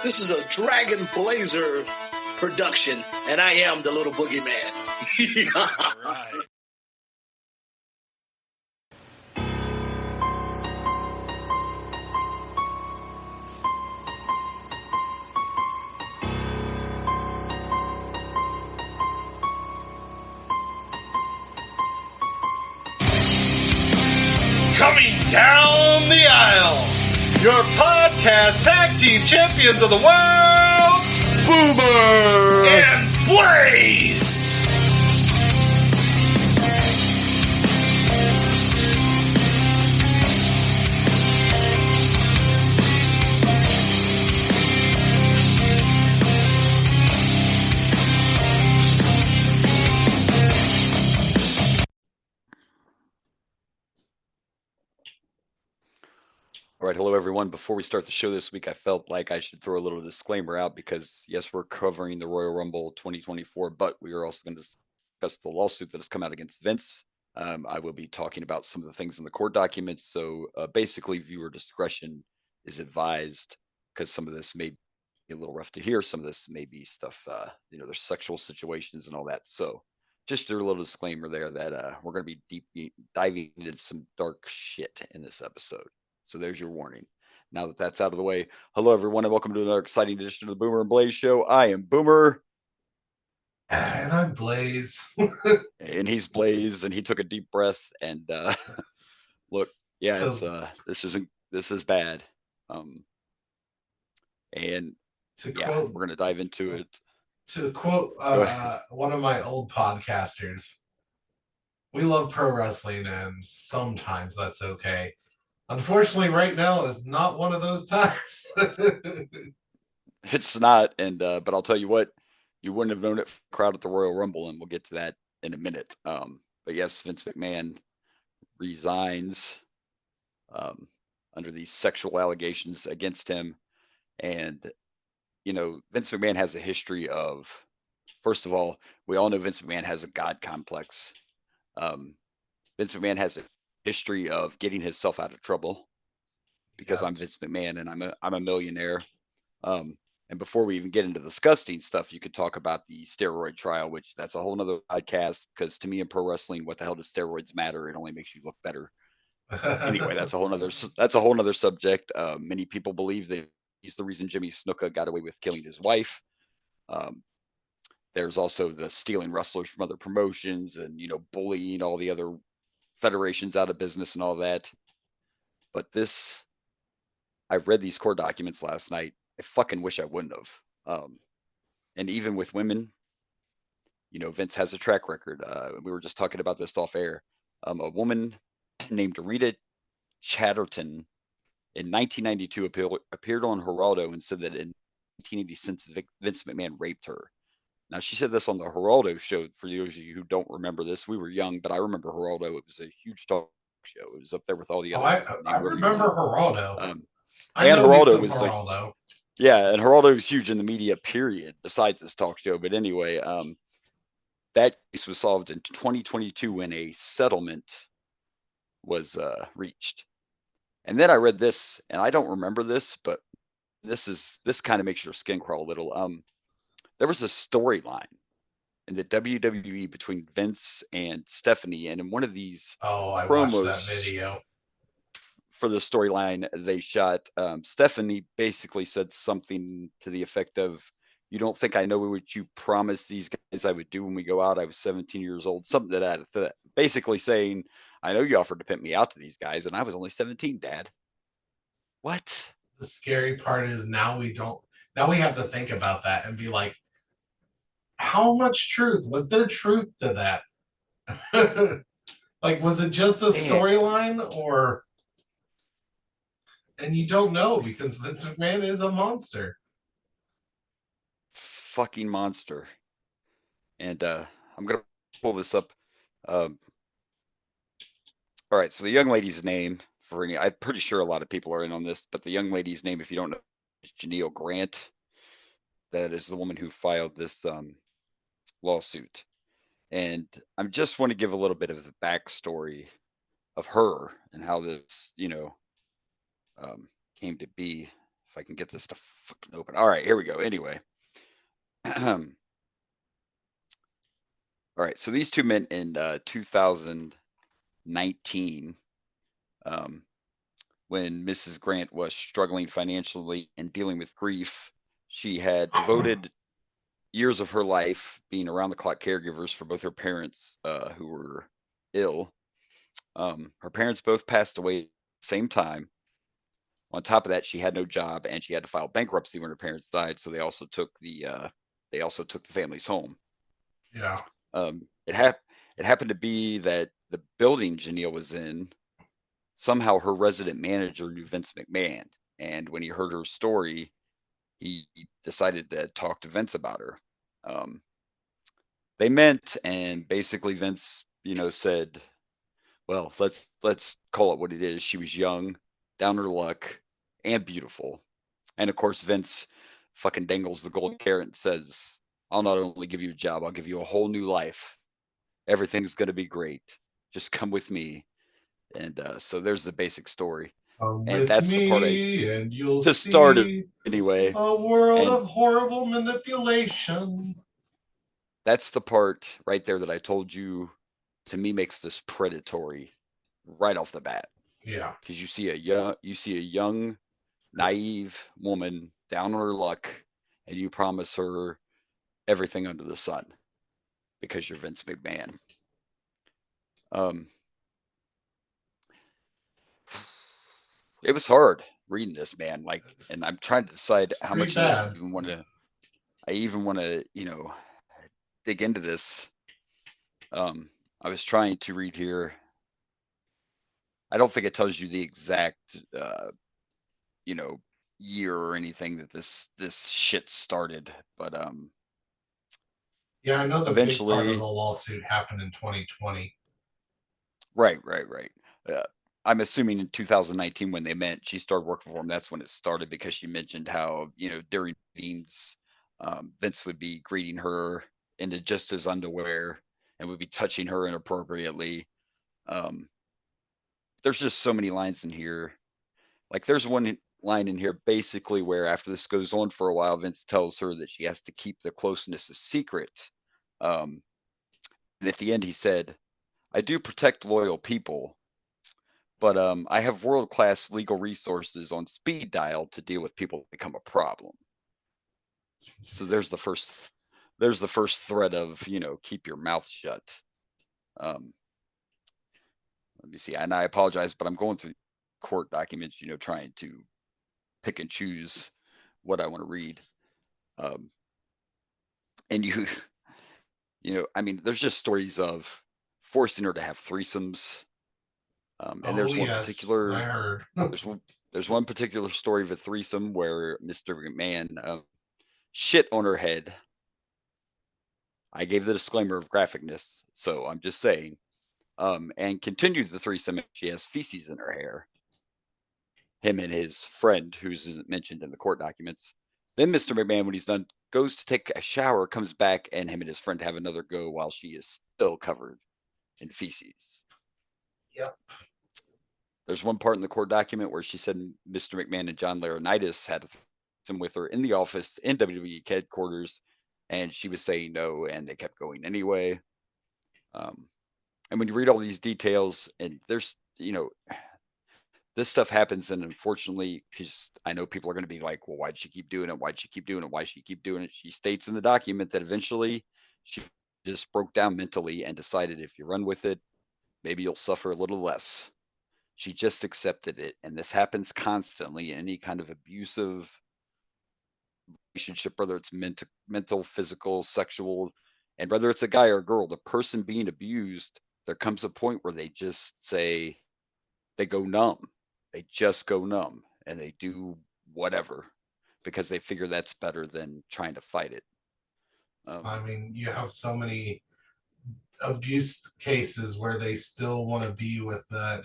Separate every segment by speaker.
Speaker 1: This is a Dragon Blazer production, and I am the little boogeyman.
Speaker 2: All right. Coming down the aisle, your podcast tag team champions of the world, Boomer and Blaze.
Speaker 3: All right, hello everyone. Before we start the show this week, I felt like I should throw a little disclaimer out because yes, we're covering the Royal Rumble 2024, but we are also going to discuss the lawsuit that has come out against Vince. I will be talking about some of the things in the court documents. So basically, viewer discretion is advised because some of this may be a little rough to hear. Some of this may be stuff, there's sexual situations and all that. So just a little disclaimer there that we're going to be diving into some dark shit in this episode. So there's your warning. Now that that's out of the way, hello everyone, and welcome to another exciting edition of the Boomer and Blaze Show. I am Boomer.
Speaker 2: And I'm Blaze.
Speaker 3: And he's Blaze, and he took a deep breath and look, yeah, it's this is bad. And
Speaker 2: Quote,
Speaker 3: we're gonna dive into it.
Speaker 2: To quote one of my old podcasters, we love pro wrestling, and sometimes that's okay. Unfortunately, right now is not one of those times.
Speaker 3: It's not, and but I'll tell you what, you wouldn't have known it from the crowd at the Royal Rumble, and we'll get to that in a minute. But yes, Vince McMahon resigns under these sexual allegations against him, and Vince McMahon has a history of, first of all, we all know Vince McMahon has a God complex. Vince McMahon has a history of getting himself out of trouble because I'm Vince McMahon and I'm a millionaire. And before we even get into the disgusting stuff, you could talk about the steroid trial, which that's a whole nother podcast. Because to me in pro wrestling, what the hell does steroids matter? It only makes you look better. Anyway, that's a whole nother subject. Many people believe that he's the reason Jimmy Snuka got away with killing his wife. There's also the stealing wrestlers from other promotions and bullying all the other federations out of business and all that. But I read these court documents last night. I fucking wish I wouldn't have. And even with women, Vince has a track record. We were just talking about this off air. A woman named Rita Chatterton in 1992 appeared on Geraldo and said that in 1986 Vince McMahon raped her. Now, she said this on the Geraldo show. For those of you who don't remember this, we were young, but I remember Geraldo. It was a huge talk show. It was up there with all the other.
Speaker 2: I remember Geraldo.
Speaker 3: And Geraldo was Geraldo. And Geraldo was huge in the media, period, besides this talk show. But anyway, that case was solved in 2022 when a settlement was reached. And then I read this, and I don't remember this, but this kind of makes your skin crawl a little. There was a storyline in the WWE between Vince and Stephanie, and in one of these
Speaker 2: I
Speaker 3: promos
Speaker 2: watched that video
Speaker 3: for the storyline they shot, Stephanie basically said something to the effect of, "You don't think I know what you promised these guys I would do when we go out? I was 17 years old." Something to that effect. Basically saying, "I know you offered to pimp me out to these guys, and I was only 17, Dad." What?
Speaker 2: The scary part is now we have to think about that and be like, how much truth? Was there truth to that? Like, was it just a storyline or... And you don't know because Vince McMahon is a monster.
Speaker 3: Fucking monster. And I'm going to pull this up. All right, so the young lady's name, I'm pretty sure a lot of people are in on this, but the young lady's name, if you don't know, is Janelle Grant. That is the woman who filed this lawsuit. And I just want to give a little bit of the backstory of her and how this, came to be. if I can get this to fucking open. All right, here we go. Anyway. All right, so these two men in 2019, when Mrs. Grant was struggling financially and dealing with grief, she had devoted years of her life being around the clock caregivers for both her parents who were ill. Her parents both passed away at the same time. On top of that, she had no job and she had to file bankruptcy when her parents died. So they also took the family's home.
Speaker 2: Yeah.
Speaker 3: It happened to be that the building Janelle was in, somehow her resident manager knew Vince McMahon, and when he heard her story, he decided to talk to Vince about her. They met, and basically Vince, said, "Well, let's call it what it is. She was young, down her luck, and beautiful." And of course, Vince fucking dangles the golden carrot and says, "I'll not only give you a job, I'll give you a whole new life. Everything's going to be great. Just come with me." And so there's the basic story.
Speaker 2: Come
Speaker 3: And
Speaker 2: with
Speaker 3: that's the part
Speaker 2: me and you'll
Speaker 3: to start it
Speaker 2: see
Speaker 3: anyway.
Speaker 2: a world
Speaker 3: And
Speaker 2: of horrible manipulation.
Speaker 3: that's the part right there that I told you, to me, makes this predatory right off the bat.
Speaker 2: Yeah.
Speaker 3: Because you see a young, naive woman down on her luck, and you promise her everything under the sun because you're Vince McMahon. It was hard reading this, man. And I'm trying to decide how much of this I even want to, dig into this. I was trying to read here. I don't think it tells you the exact, year or anything that this shit started, but
Speaker 2: Yeah, I know the big part of the
Speaker 3: eventually,
Speaker 2: lawsuit happened in 2020.
Speaker 3: right. Uh, I'm assuming in 2019 when they met, she started working for him. That's when it started, because she mentioned how, during meetings, Vince would be greeting her into just his underwear and would be touching her inappropriately. There's just so many lines in here. Like, there's one line in here basically where, after this goes on for a while, Vince tells her that she has to keep the closeness a secret. And at the end, he said, "I do protect loyal people, but I have world-class legal resources on speed dial to deal with people that become a problem." So there's the first thread of, keep your mouth shut. Let me see, and I apologize, but I'm going through court documents, trying to pick and choose what I want to read. And I mean, there's just stories of forcing her to have threesomes. And
Speaker 2: Oh
Speaker 3: there's one
Speaker 2: yes,
Speaker 3: particular
Speaker 2: I heard.
Speaker 3: there's one particular story of a threesome where Mr. McMahon shit on her head. I gave the disclaimer of graphicness, so I'm just saying. And continued the threesome. She has feces in her hair. Him and his friend, who's mentioned in the court documents. Then Mr. McMahon, when he's done, goes to take a shower, comes back, and him and his friend have another go while she is still covered in feces.
Speaker 2: Yep.
Speaker 3: There's one part in the court document where she said Mr. McMahon and John Laurinaitis had some with her in the office in WWE headquarters, and she was saying no, and they kept going anyway. And when you read all these details, and there's, this stuff happens, and unfortunately, because I know people are going to be like, well, why'd she keep doing it? Why'd she keep doing it? Why'd she keep doing it? She states in the document that eventually she just broke down mentally and decided, if you run with it, maybe you'll suffer a little less. She just accepted it. And this happens constantly in any kind of abusive relationship, whether it's mental, physical, sexual, and whether it's a guy or a girl, the person being abused, there comes a point where they just say, they go numb. They just go numb and they do whatever because they figure that's better than trying to fight it.
Speaker 2: I mean, you have so many abuse cases where they still want to be with that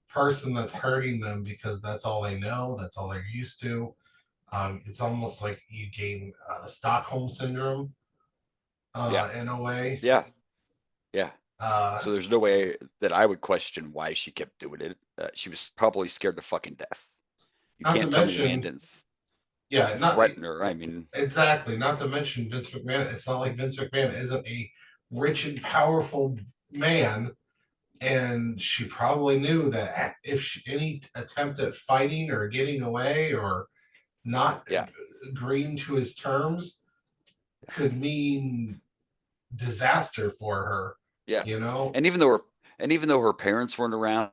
Speaker 2: person that's hurting them because that's all they know, that's all they're used to. It's almost like you gain Stockholm syndrome
Speaker 3: Yeah.
Speaker 2: in a way.
Speaker 3: Yeah. Yeah.
Speaker 2: Uh,
Speaker 3: So there's no way that I would question why she kept doing it. She was probably scared to fucking death. You
Speaker 2: Not to
Speaker 3: can't tell me the man
Speaker 2: mention,
Speaker 3: didn't.
Speaker 2: Yeah, not
Speaker 3: threaten her. I mean,
Speaker 2: exactly. Not to mention Vince McMahon. It's not like Vince McMahon isn't a rich and powerful man, and she probably knew that if any attempt at fighting or getting away or not
Speaker 3: yeah,
Speaker 2: agreeing to his terms could mean disaster for her.
Speaker 3: yeah.
Speaker 2: You know?
Speaker 3: And even though her parents weren't around,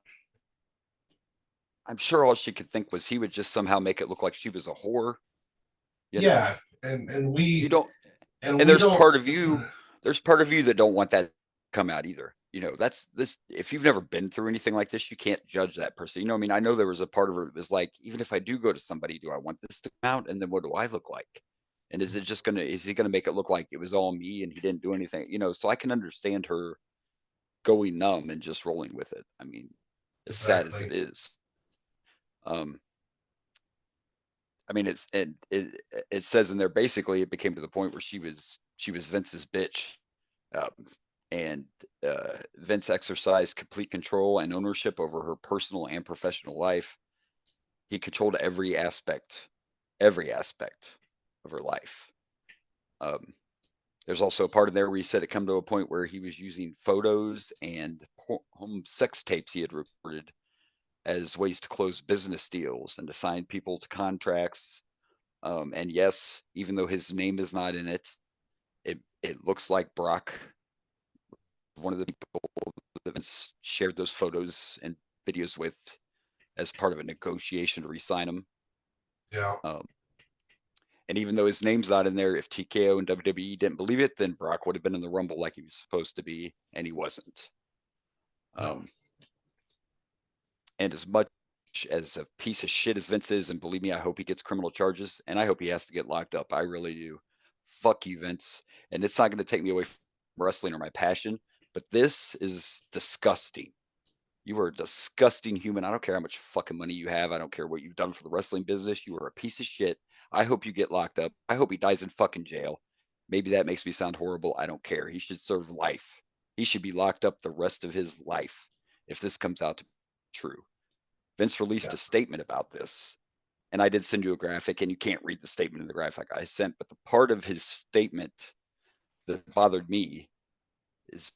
Speaker 3: I'm sure all she could think was he would just somehow make it look like she was a whore. You know,
Speaker 2: Yeah, and
Speaker 3: you
Speaker 2: we
Speaker 3: don't.
Speaker 2: and
Speaker 3: And
Speaker 2: we
Speaker 3: there's
Speaker 2: don't.
Speaker 3: part of you, there's part of you that don't want that to come out either. That's this. If you've never been through anything like this, you can't judge that person. I mean, I know there was a part of her that was like, even if I do go to somebody, do I want this to come out? And then what do I look like? And is he gonna make it look like it was all me and he didn't do anything? So I can understand her going numb and just rolling with it. I mean, as sad as
Speaker 2: Exactly.
Speaker 3: it is. Um, I mean, it says in there basically it became to the point where she was Vince's bitch, um, and Vince exercised complete control and ownership over her personal and professional life. He controlled every aspect of her life. Um, there's also a part in there where he said it come to a point where he was using photos and home sex tapes he had recorded as ways to close business deals and to sign people to contracts. And yes, even though his name is not in it, it looks like Brock, one of the people that Vince shared those photos and videos with as part of a negotiation to re-sign him.
Speaker 2: Yeah.
Speaker 3: Um, and even though his name's not in there, if TKO and WWE didn't believe it, then Brock would have been in the Rumble like he was supposed to be, and he wasn't.
Speaker 2: No.
Speaker 3: Um, and as much as a piece of shit as Vince is, and believe me, I hope he gets criminal charges, and I hope he has to get locked up. I really do. Fuck you, Vince. And it's not going to take me away from wrestling or my passion, but this is disgusting. You are a disgusting human. I don't care how much fucking money you have. I don't care what you've done for the wrestling business. You are a piece of shit. I hope you get locked up. I hope he dies in fucking jail. Maybe that makes me sound horrible. I don't care. He should serve life. He should be locked up the rest of his life if this comes out to be true. Vince released
Speaker 2: Yeah.
Speaker 3: a statement about this, and I did send you a graphic, and you can't read the statement in the graphic I sent, but the part of his statement that bothered me is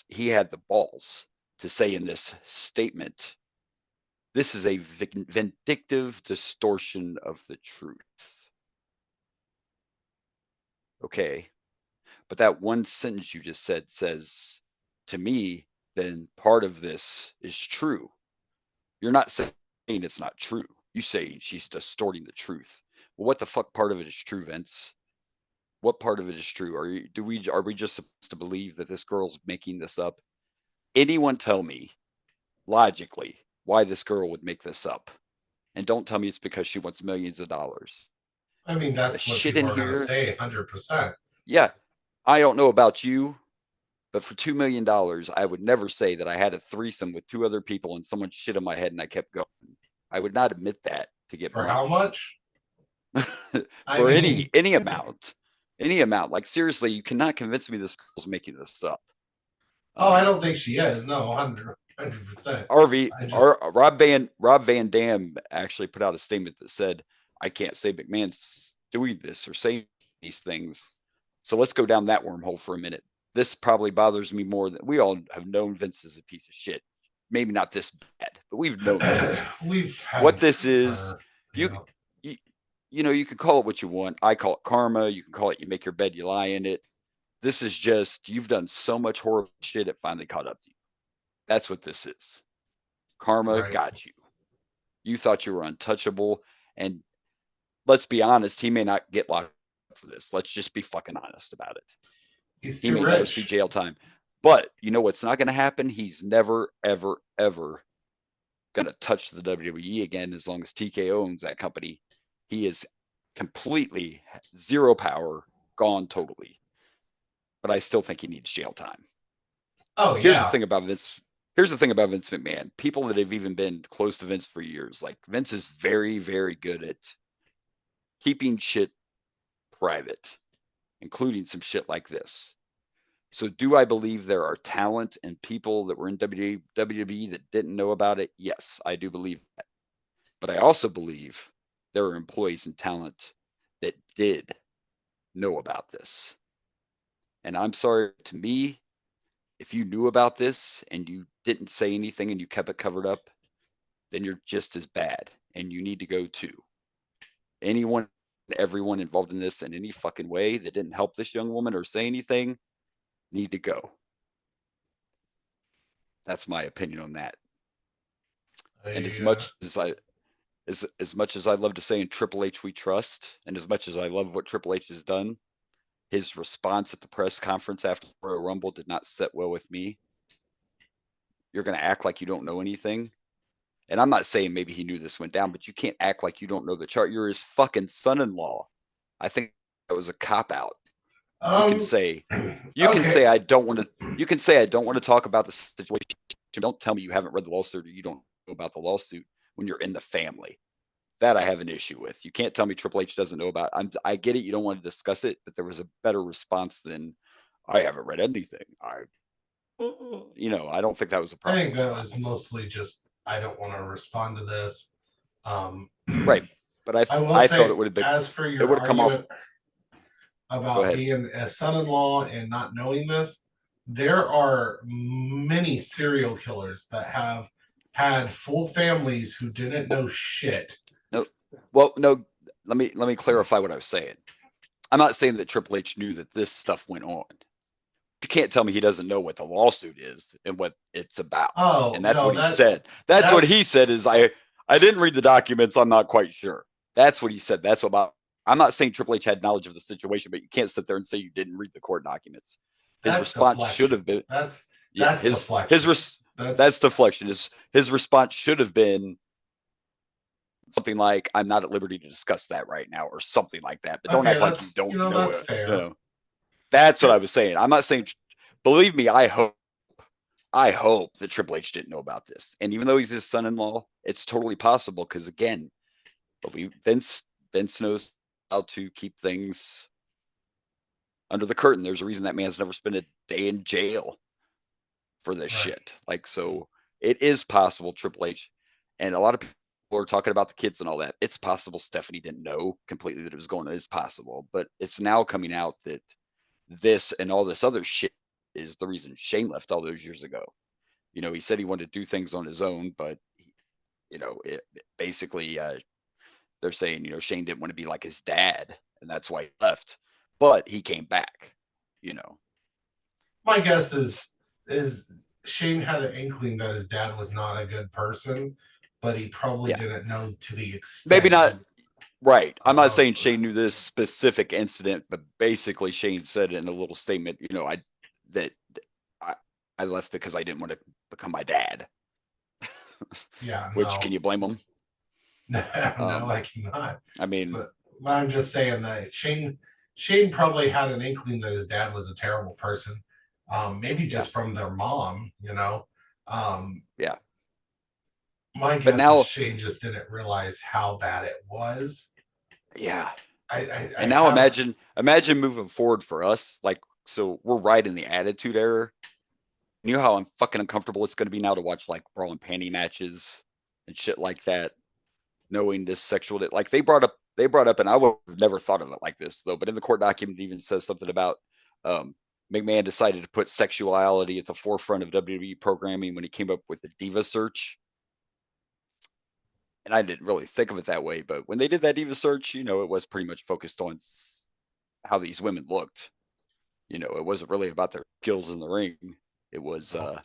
Speaker 3: he had the balls to say in this statement, this is a vindictive distortion of the truth. Okay. But that one sentence you just said says to me, then part of this is true. You're not saying it's not true. You say she's distorting the truth. Well, what the fuck part of it is true, Vince? What part of it is true? Are we just supposed to believe that this girl's making this up? Anyone tell me logically why this girl would make this up? And don't tell me it's because she wants millions of dollars.
Speaker 2: I mean,
Speaker 3: The
Speaker 2: that's what
Speaker 3: shit
Speaker 2: people
Speaker 3: in
Speaker 2: are going to
Speaker 3: here,
Speaker 2: say 100%.
Speaker 3: yeah. I don't know about you, but for $2 million, I would never say that I had a threesome with two other people and someone shit on my head and I kept going. I would not admit that to get
Speaker 2: For how
Speaker 3: money.
Speaker 2: much? I
Speaker 3: For
Speaker 2: mean,
Speaker 3: any amount. Any amount. Like seriously, you cannot convince me this girl's making this up.
Speaker 2: oh, I don't think she is. No, 100%.
Speaker 3: RV
Speaker 2: I
Speaker 3: or
Speaker 2: just,
Speaker 3: Rob Van Dam actually put out a statement that said, I can't say McMahon's doing this or saying these things. So let's go down that wormhole for a minute. This probably bothers me more than we all have known Vince is a piece of shit. Maybe not this bad, but we've known this.
Speaker 2: we've
Speaker 3: What
Speaker 2: had,
Speaker 3: this is, you
Speaker 2: yeah.
Speaker 3: you, you can call it what you want. I call it karma. You can call it you make your bed, you lie in it. This is just you've done so much horrible shit it finally caught up to you. That's what this is. Karma
Speaker 2: Right.
Speaker 3: got you. You thought you were untouchable. And let's be honest, he may not get locked up for this. Let's just be fucking honest about it.
Speaker 2: He's
Speaker 3: He
Speaker 2: too
Speaker 3: may never see
Speaker 2: rich.
Speaker 3: jail time. But you know what's not going to happen? He's never, ever, ever going to touch the WWE again as long as TKO owns that company. He is completely zero power, gone totally. But I still think he needs jail time.
Speaker 2: Oh,
Speaker 3: Here's the
Speaker 2: yeah.
Speaker 3: thing about Vince. Here's the thing about Vince McMahon. People that have even been close to Vince for years, like Vince is very, very good at keeping shit private, including some shit like this. So do I believe there are talent and people that were in WWE that didn't know about it? Yes, I do believe that. But I also believe there are employees and talent that did know about this. And I'm sorry, to me, if you knew about this and you didn't say anything and you kept it covered up, then you're just as bad. And you need to go too. Anyone, everyone involved in this in any fucking way that didn't help this young woman or say anything need to go. That's my opinion on that. And as much as I love to say in Triple H we trust, and as much as I love what Triple H has done, his response at the press conference after the Royal Rumble did not sit well with me. You're going to act like you don't know anything. And I'm not saying maybe he knew this went down, but you can't act like you don't know the chart. You're his fucking son-in-law. I think that was a cop out. You can say,
Speaker 2: Okay.
Speaker 3: I don't want to. You can say I don't want to talk about the situation. Don't tell me you haven't read the lawsuit or you don't know about the lawsuit when you're in the family. That I have an issue with. You can't tell me Triple H doesn't know about it. I get it. You don't want to discuss it, but there was a better response than I haven't read anything. I don't think that was a
Speaker 2: I
Speaker 3: proper
Speaker 2: think that
Speaker 3: response.
Speaker 2: was mostly just I don't want to respond to this.
Speaker 3: Right. But
Speaker 2: I will
Speaker 3: I thought
Speaker 2: say,
Speaker 3: it would have been,
Speaker 2: as for
Speaker 3: it
Speaker 2: your
Speaker 3: would have come off.
Speaker 2: argument
Speaker 3: Go
Speaker 2: about
Speaker 3: ahead.
Speaker 2: being a son-in-law and not knowing this, there are many serial killers that have had full families who didn't know shit.
Speaker 3: No, well, no, let me clarify what I was saying. I'm not saying that Triple H knew that this stuff went on. You can't tell me he doesn't know what the lawsuit is and what it's about.
Speaker 2: Oh
Speaker 3: And that's
Speaker 2: no,
Speaker 3: what he said. That's what he said is I didn't read the documents. I'm not quite sure. That's what he said. That's about. I'm not saying Triple H had knowledge of the situation, but you can't sit there and say you didn't read the court documents. His
Speaker 2: that's
Speaker 3: response should
Speaker 2: deflection.
Speaker 3: have been,
Speaker 2: That's
Speaker 3: yeah,
Speaker 2: deflection.
Speaker 3: that's deflection. His response should have been something like, "I'm not at liberty to discuss that right now," or something like that. But don't
Speaker 2: okay.
Speaker 3: act like you
Speaker 2: That's
Speaker 3: don't know
Speaker 2: that's
Speaker 3: it.
Speaker 2: fair.
Speaker 3: That's what
Speaker 2: Yeah.
Speaker 3: I was saying. I'm not saying. Believe me, I hope that Triple H didn't know about this. And even though he's his son-in-law, it's totally possible because again, believe Vince knows how to keep things under the curtain. There's a reason that man's never spent a day in jail for this
Speaker 2: Right.
Speaker 3: shit. Like, so it is possible Triple H, and a lot of people are talking about the kids and all that. It's possible Stephanie didn't know completely that it was going on. It's possible, but it's now coming out that this and all this other shit is the reason Shane left all those years ago. He said he wanted to do things on his own, but it basically they're saying, Shane didn't want to be like his dad, and that's why he left. But he came back.
Speaker 2: My guess is Shane had an inkling that his dad was not a good person, but he probably
Speaker 3: Yeah,
Speaker 2: didn't know to the
Speaker 3: maybe
Speaker 2: extent
Speaker 3: not. Right. I'm not
Speaker 2: of.
Speaker 3: saying Shane knew this specific incident, but basically Shane said in a little statement, that I, I left because I didn't want to become my dad.
Speaker 2: Yeah,
Speaker 3: Which, can
Speaker 2: no.
Speaker 3: you blame him?
Speaker 2: No, I cannot.
Speaker 3: I mean,
Speaker 2: But I'm just saying that Shane probably had an inkling that his dad was a terrible person. Maybe
Speaker 3: yeah,
Speaker 2: just from their mom.
Speaker 3: yeah.
Speaker 2: My
Speaker 3: But
Speaker 2: guess is
Speaker 3: now,
Speaker 2: Shane just didn't realize how bad it was.
Speaker 3: yeah.
Speaker 2: I
Speaker 3: And now
Speaker 2: have
Speaker 3: imagine moving forward for us. Like, so we're right in the attitude era. You know how I'm fucking uncomfortable it's going to be now to watch like bra and panty matches and shit like that, knowing this sexual, like they brought up, and I would have never thought of it like this though, but in the court document it even says something about McMahon decided to put sexuality at the forefront of WWE programming when he came up with the Diva search. And I didn't really think of it that way, but when they did that Diva search, it was pretty much focused on how these women looked. It wasn't really about their skills in the ring. It was
Speaker 2: no,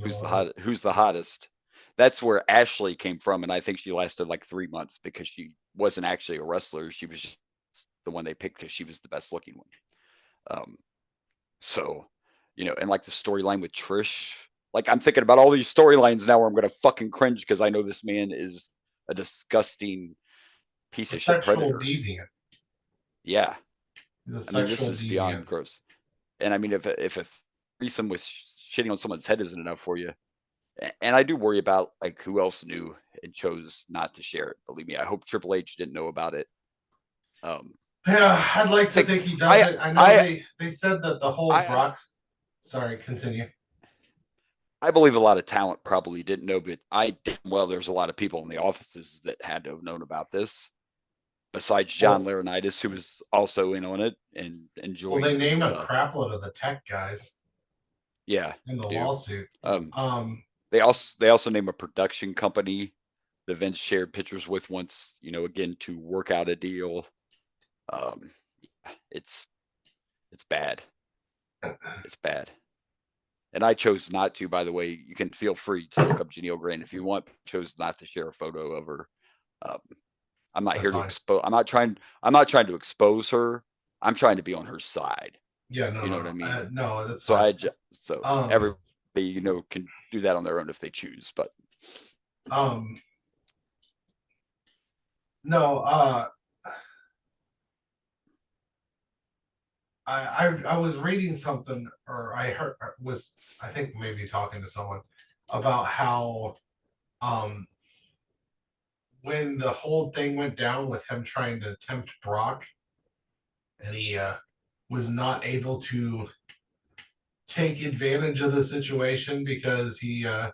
Speaker 3: who's the hottest. That's where Ashley came from, and I think she lasted like 3 months because she wasn't actually a wrestler. She was just the one they picked because she was the best looking one. So, and like the storyline with Trish, like I'm thinking about all these storylines now where I'm gonna fucking cringe because I know this man is a disgusting piece
Speaker 2: a
Speaker 3: of shit
Speaker 2: sexual
Speaker 3: predator.
Speaker 2: deviant.
Speaker 3: Yeah,
Speaker 2: He's a
Speaker 3: I mean this
Speaker 2: sexual
Speaker 3: is beyond
Speaker 2: deviant.
Speaker 3: gross. And I mean if a threesome with shitting on someone's head isn't enough for you, and I do worry about like who else knew and chose not to share it. Believe me, I hope Triple H didn't know about it.
Speaker 2: Yeah, I'd like to
Speaker 3: Think
Speaker 2: think he does it. I know
Speaker 3: I
Speaker 2: they said that the whole
Speaker 3: I
Speaker 2: Brock's. Sorry, continue.
Speaker 3: I believe a lot of talent probably didn't know, but I did well. There's a lot of people in the offices that had to have known about this. besides John Laurinaitis, who was also in on it and enjoying.
Speaker 2: Well, they name a crapload of the tech guys.
Speaker 3: Yeah,
Speaker 2: in the
Speaker 3: they do.
Speaker 2: lawsuit.
Speaker 3: They also name a production company that Vince shared pictures with once, again to work out a deal. It's bad. It's bad. And I chose not to, by the way. You can feel free to look up Janelle Grant if you want. Chose not to share a photo of her. I'm not
Speaker 2: That's
Speaker 3: here to
Speaker 2: fine.
Speaker 3: expose. I'm not trying to expose her. I'm trying to be on her side.
Speaker 2: Yeah, no,
Speaker 3: You know what I mean?
Speaker 2: no, that's
Speaker 3: So
Speaker 2: fine.
Speaker 3: everybody, can do that on their own if they choose. But
Speaker 2: no, I was reading something, or I think maybe talking to someone about how when the whole thing went down with him trying to tempt Brock, and he was not able to take advantage of the situation because because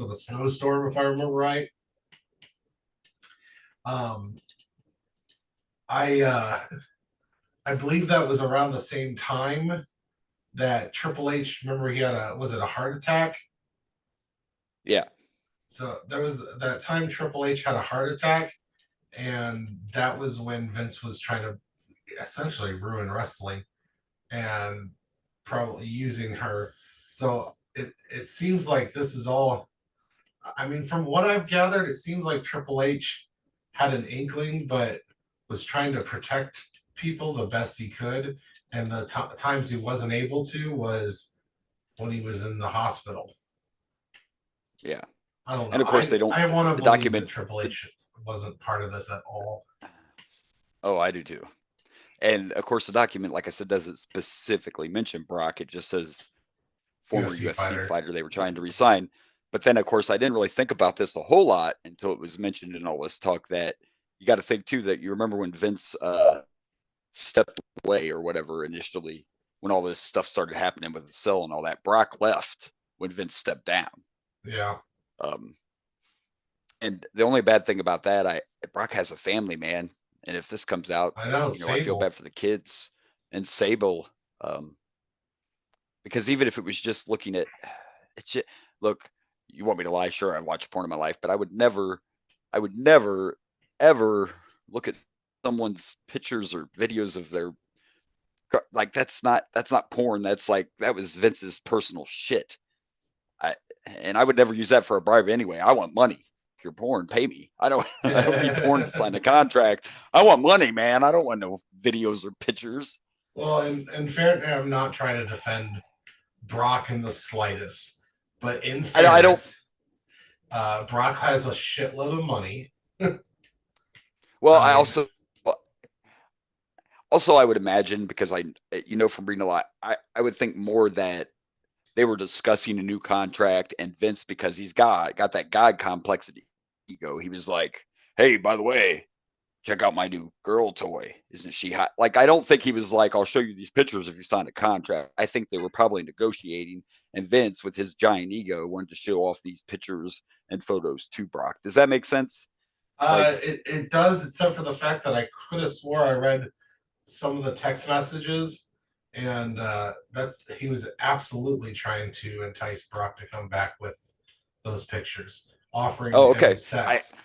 Speaker 2: of a snowstorm, if I remember right. I believe that was around the same time that Triple H, remember he had was it a heart attack?
Speaker 3: Yeah.
Speaker 2: So there was that time Triple H had a heart attack, and that was when Vince was trying to essentially ruin wrestling and probably using her. So it seems like this is all, I mean, from what I've gathered, it seems like Triple H had an inkling, but was trying to protect people the best he could. And the times he wasn't able to was when he was in the hospital.
Speaker 3: Yeah.
Speaker 2: I don't know.
Speaker 3: And of course, they don't.
Speaker 2: I want to believe
Speaker 3: document
Speaker 2: that Triple H wasn't part of this at all.
Speaker 3: Oh, I do too. And of course, the document, like I said, doesn't specifically mention Brock. It just says former UFC fighter they were trying to resign. But then, of course, I didn't really think about this a whole lot until it was mentioned in all this talk that you got to think too that you remember when Vince stepped away or whatever initially, when all this stuff started happening with the cell and all that, Brock left when Vince stepped down.
Speaker 2: Yeah.
Speaker 3: And the only bad thing about that, Brock has a family, man. And if this comes out,
Speaker 2: I know,
Speaker 3: I feel bad for the kids and Sable. Because even if it was just looking at it's just, look, you want me to lie? Sure, I watch porn in my life, but I would never, ever look at someone's pictures or videos of their, like, that's not porn. That's like, that was Vince's personal shit. And I would never use that for a bribe anyway. I want money. If you're porn, pay me. I don't need porn to sign a contract. I want money, man. I don't want no videos or pictures.
Speaker 2: Well, in fairness, I'm not trying to defend Brock in the slightest, but in fairness, Brock has a shitload of money.
Speaker 3: Well, I would imagine, because from reading a lot, I would think more that they were discussing a new contract, and Vince, because he's got that God complex ego, he was like, hey, by the way, check out my new girl toy. Isn't she hot? Like, I don't think he was like, I'll show you these pictures if you sign a contract. I think they were probably negotiating, and Vince, with his giant ego, wanted to show off these pictures and photos to Brock. Does that make sense?
Speaker 2: It does, except for the fact that I could have swore I read some of the text messages, and that he was absolutely trying to entice Brock to come back with those pictures, offering him sex.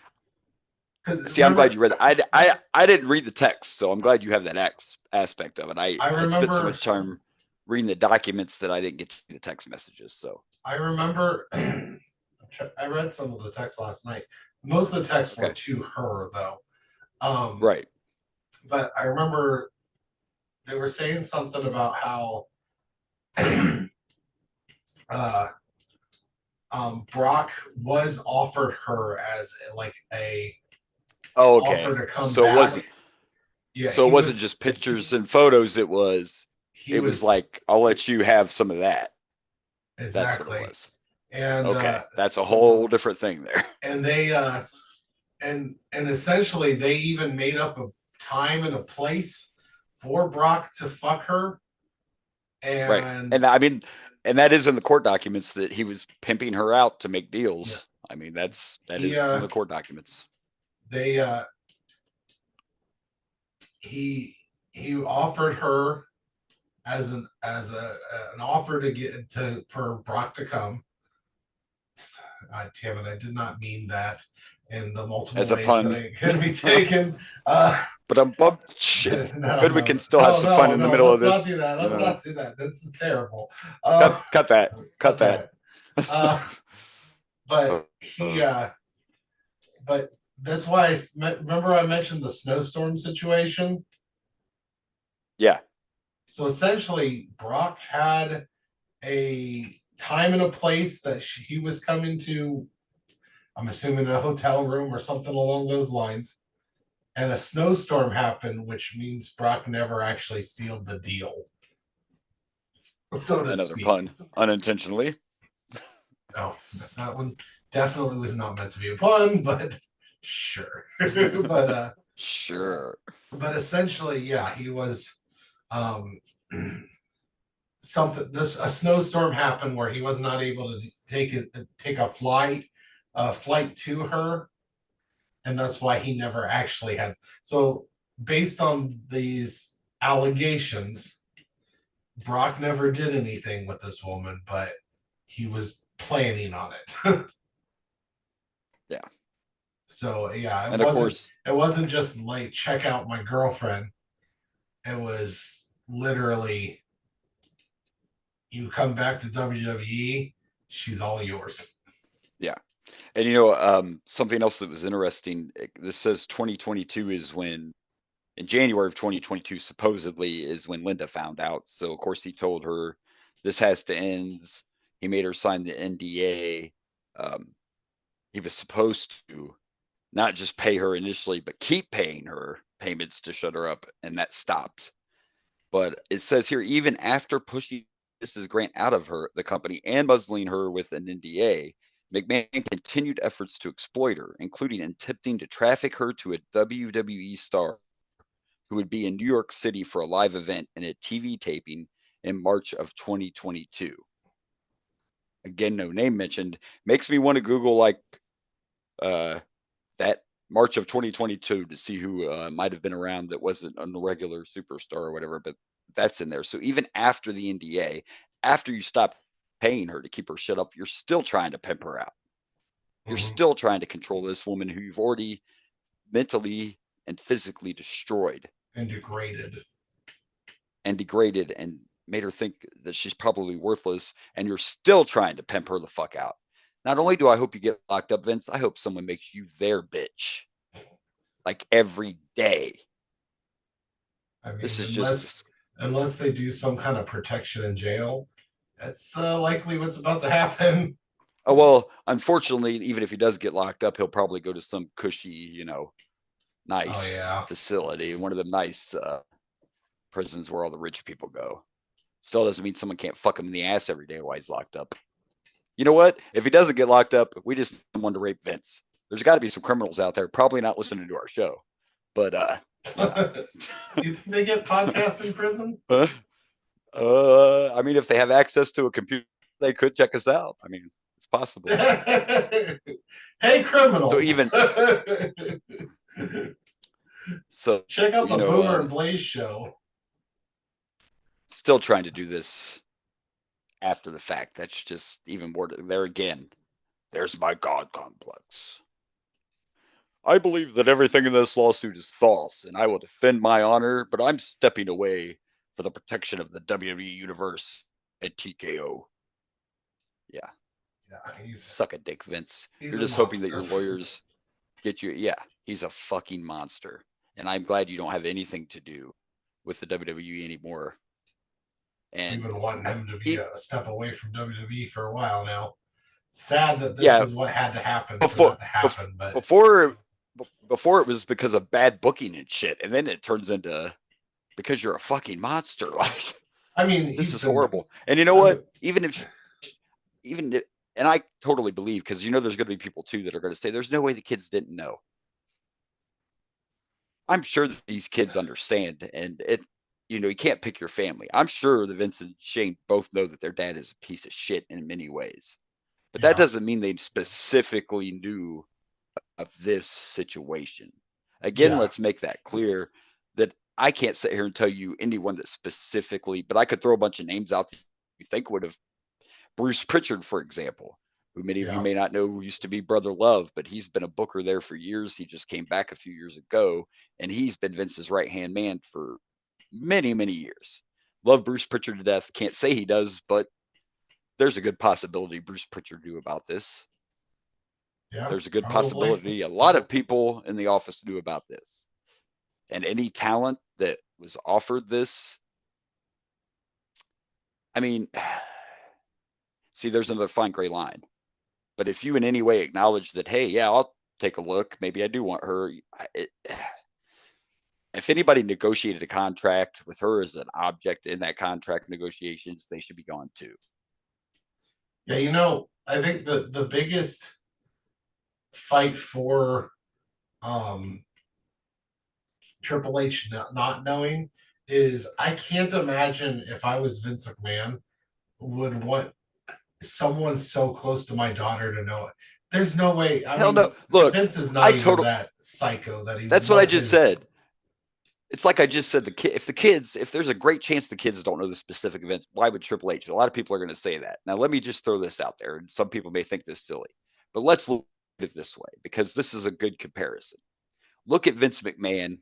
Speaker 3: I'm glad you read that. I didn't read the text, so I'm glad you have that aspect of it. I spent so much time reading the documents that I didn't get to the text messages. So
Speaker 2: I remember I read some of the text last night. Most of the texts were to her, though.
Speaker 3: Right.
Speaker 2: But I remember they were saying something about how Brock was offered her as like a offer to come
Speaker 3: so
Speaker 2: back.
Speaker 3: It wasn't just pictures and photos. It was like, I'll let you have some of that.
Speaker 2: Exactly.
Speaker 3: That's what it was.
Speaker 2: And
Speaker 3: that's a whole different thing there.
Speaker 2: And they and essentially they even made up a time and a place for Brock to fuck her. And
Speaker 3: I mean, and that is in the court documents that he was pimping her out to make deals. Yeah. I mean, that is in the court documents.
Speaker 2: They he offered her as an offer to get to for Brock to come. Damn it, I did not mean that in the multiple
Speaker 3: As a
Speaker 2: ways that
Speaker 3: pun.
Speaker 2: it can be taken.
Speaker 3: But I'm bummed. Shit.
Speaker 2: No,
Speaker 3: Good, we can still have some fun in the middle of
Speaker 2: let's
Speaker 3: this.
Speaker 2: not do that. Let's not do that. This is terrible.
Speaker 3: Cut that. Cut that.
Speaker 2: But he, but that's why remember I mentioned the snowstorm situation.
Speaker 3: Yeah.
Speaker 2: So essentially, Brock had a time and a place that he was coming to. I'm assuming a hotel room or something along those lines. And a snowstorm happened, which means Brock never actually sealed the deal. So to
Speaker 3: Another
Speaker 2: speak.
Speaker 3: pun, unintentionally.
Speaker 2: No, that one definitely was not meant to be a pun, but sure. But
Speaker 3: sure.
Speaker 2: But essentially, yeah, he was something. A snowstorm happened where he was not able to take a flight to her, and that's why he never actually had. So based on these allegations, Brock never did anything with this woman, but he was planning on it.
Speaker 3: Yeah.
Speaker 2: So yeah,
Speaker 3: And of course,
Speaker 2: it wasn't just like check out my girlfriend. It was literally you come back to WWE, she's all yours.
Speaker 3: Yeah. And something else that was interesting, this says 2022 is when, in January of 2022, supposedly is when Linda found out. So of course he told her this has to end. He made her sign the NDA. He was supposed to not just pay her initially, but keep paying her payments to shut her up, and that stopped. But it says here, even after pushing Mrs. Grant out of the company and muzzling her with an NDA, McMahon continued efforts to exploit her, including attempting to traffic her to a WWE star who would be in New York City for a live event and a TV taping in March of 2022. Again, no name mentioned. Makes me want to Google that March of 2022 to see who might have been around that wasn't a regular superstar or whatever, but that's in there. So even after the NDA, after you stop paying her to keep her shut up, you're still trying to pimp her out. You're still trying to control this woman who you've already mentally and physically destroyed
Speaker 2: and degraded
Speaker 3: and made her think that she's probably worthless, and you're still trying to pimp her the fuck out. Not only do I hope you get locked up, Vince, I hope someone makes you their bitch. Like every day.
Speaker 2: I mean,
Speaker 3: this is just
Speaker 2: unless they do some kind of protection in jail, that's likely what's about to happen.
Speaker 3: Oh, well, unfortunately, even if he does get locked up, he'll probably go to some cushy, nice facility, one of them nice prisons where all the rich people go. Still doesn't mean someone can't fuck him in the ass every day while he's locked up. You know what? If he doesn't get locked up, we just want to rape Vince. There's got to be some criminals out there, probably not listening to our show. But
Speaker 2: Do you think they get podcast in prison?
Speaker 3: I mean, if they have access to a computer, they could check us out. I mean, it's possible.
Speaker 2: Hey, criminals!
Speaker 3: So
Speaker 2: check out the Boomer and Blaze show.
Speaker 3: Still trying to do this after the fact. That's just even more. There again, there's my God complex. I believe that everything in this lawsuit is false, and I will defend my honor, but I'm stepping away for the protection of the WWE Universe at TKO. Yeah. Suck a dick, Vince. You're just hoping that your lawyers get you. Yeah, he's a fucking monster. And I'm glad you don't have anything to do with the WWE anymore. And
Speaker 2: we've been wanting him to be a step away from WWE for a while now. Sad that this is what had to happen for that to happen. But
Speaker 3: before it was because of bad booking and shit, and then it turns into because you're a fucking monster. Like,
Speaker 2: I mean,
Speaker 3: this is horrible. And you know what? And I totally believe, because there's going to be people too that are going to say there's no way the kids didn't know. I'm sure that these kids understand, and you can't pick your family. I'm sure that Vince and Shane both know that their dad is a piece of shit in many ways, but that doesn't mean they specifically knew of this situation. Again, let's make that clear that I can't sit here and tell you anyone that specifically, but I could throw a bunch of names out that you think would have. Bruce Pritchard, for example, who many of you
Speaker 2: Yeah.
Speaker 3: may not know, who used to be Brother Love, but he's been a booker there for years. He just came back a few years ago, and he's been Vince's right-hand man for many, many years. Love Bruce Pritchard to death. Can't say he does, but there's a good possibility Bruce Pritchard knew about this.
Speaker 2: Yeah.
Speaker 3: There's a good
Speaker 2: Probably.
Speaker 3: possibility a lot of people in the office knew about this. And any talent that was offered this, I mean, see, there's another fine gray line. But if you in any way acknowledge that, hey, yeah, I'll take a look, maybe I do want her. If anybody negotiated a contract with her as an object in that contract negotiations, they should be gone too.
Speaker 2: Yeah, I think the biggest fight for Triple H not knowing is I can't imagine if I was Vince McMahon would want someone so close to my daughter to know it. There's no way. I
Speaker 3: Hell
Speaker 2: mean,
Speaker 3: no. Look,
Speaker 2: Vince is not even that psycho that he would
Speaker 3: that's what I
Speaker 2: want
Speaker 3: just
Speaker 2: his.
Speaker 3: said. It's like I just said, if there's a great chance the kids don't know the specific events, why would Triple H? A lot of people are going to say that. Now, let me just throw this out there. And some people may think this silly, but let's look at it this way, because this is a good comparison. Look at Vince McMahon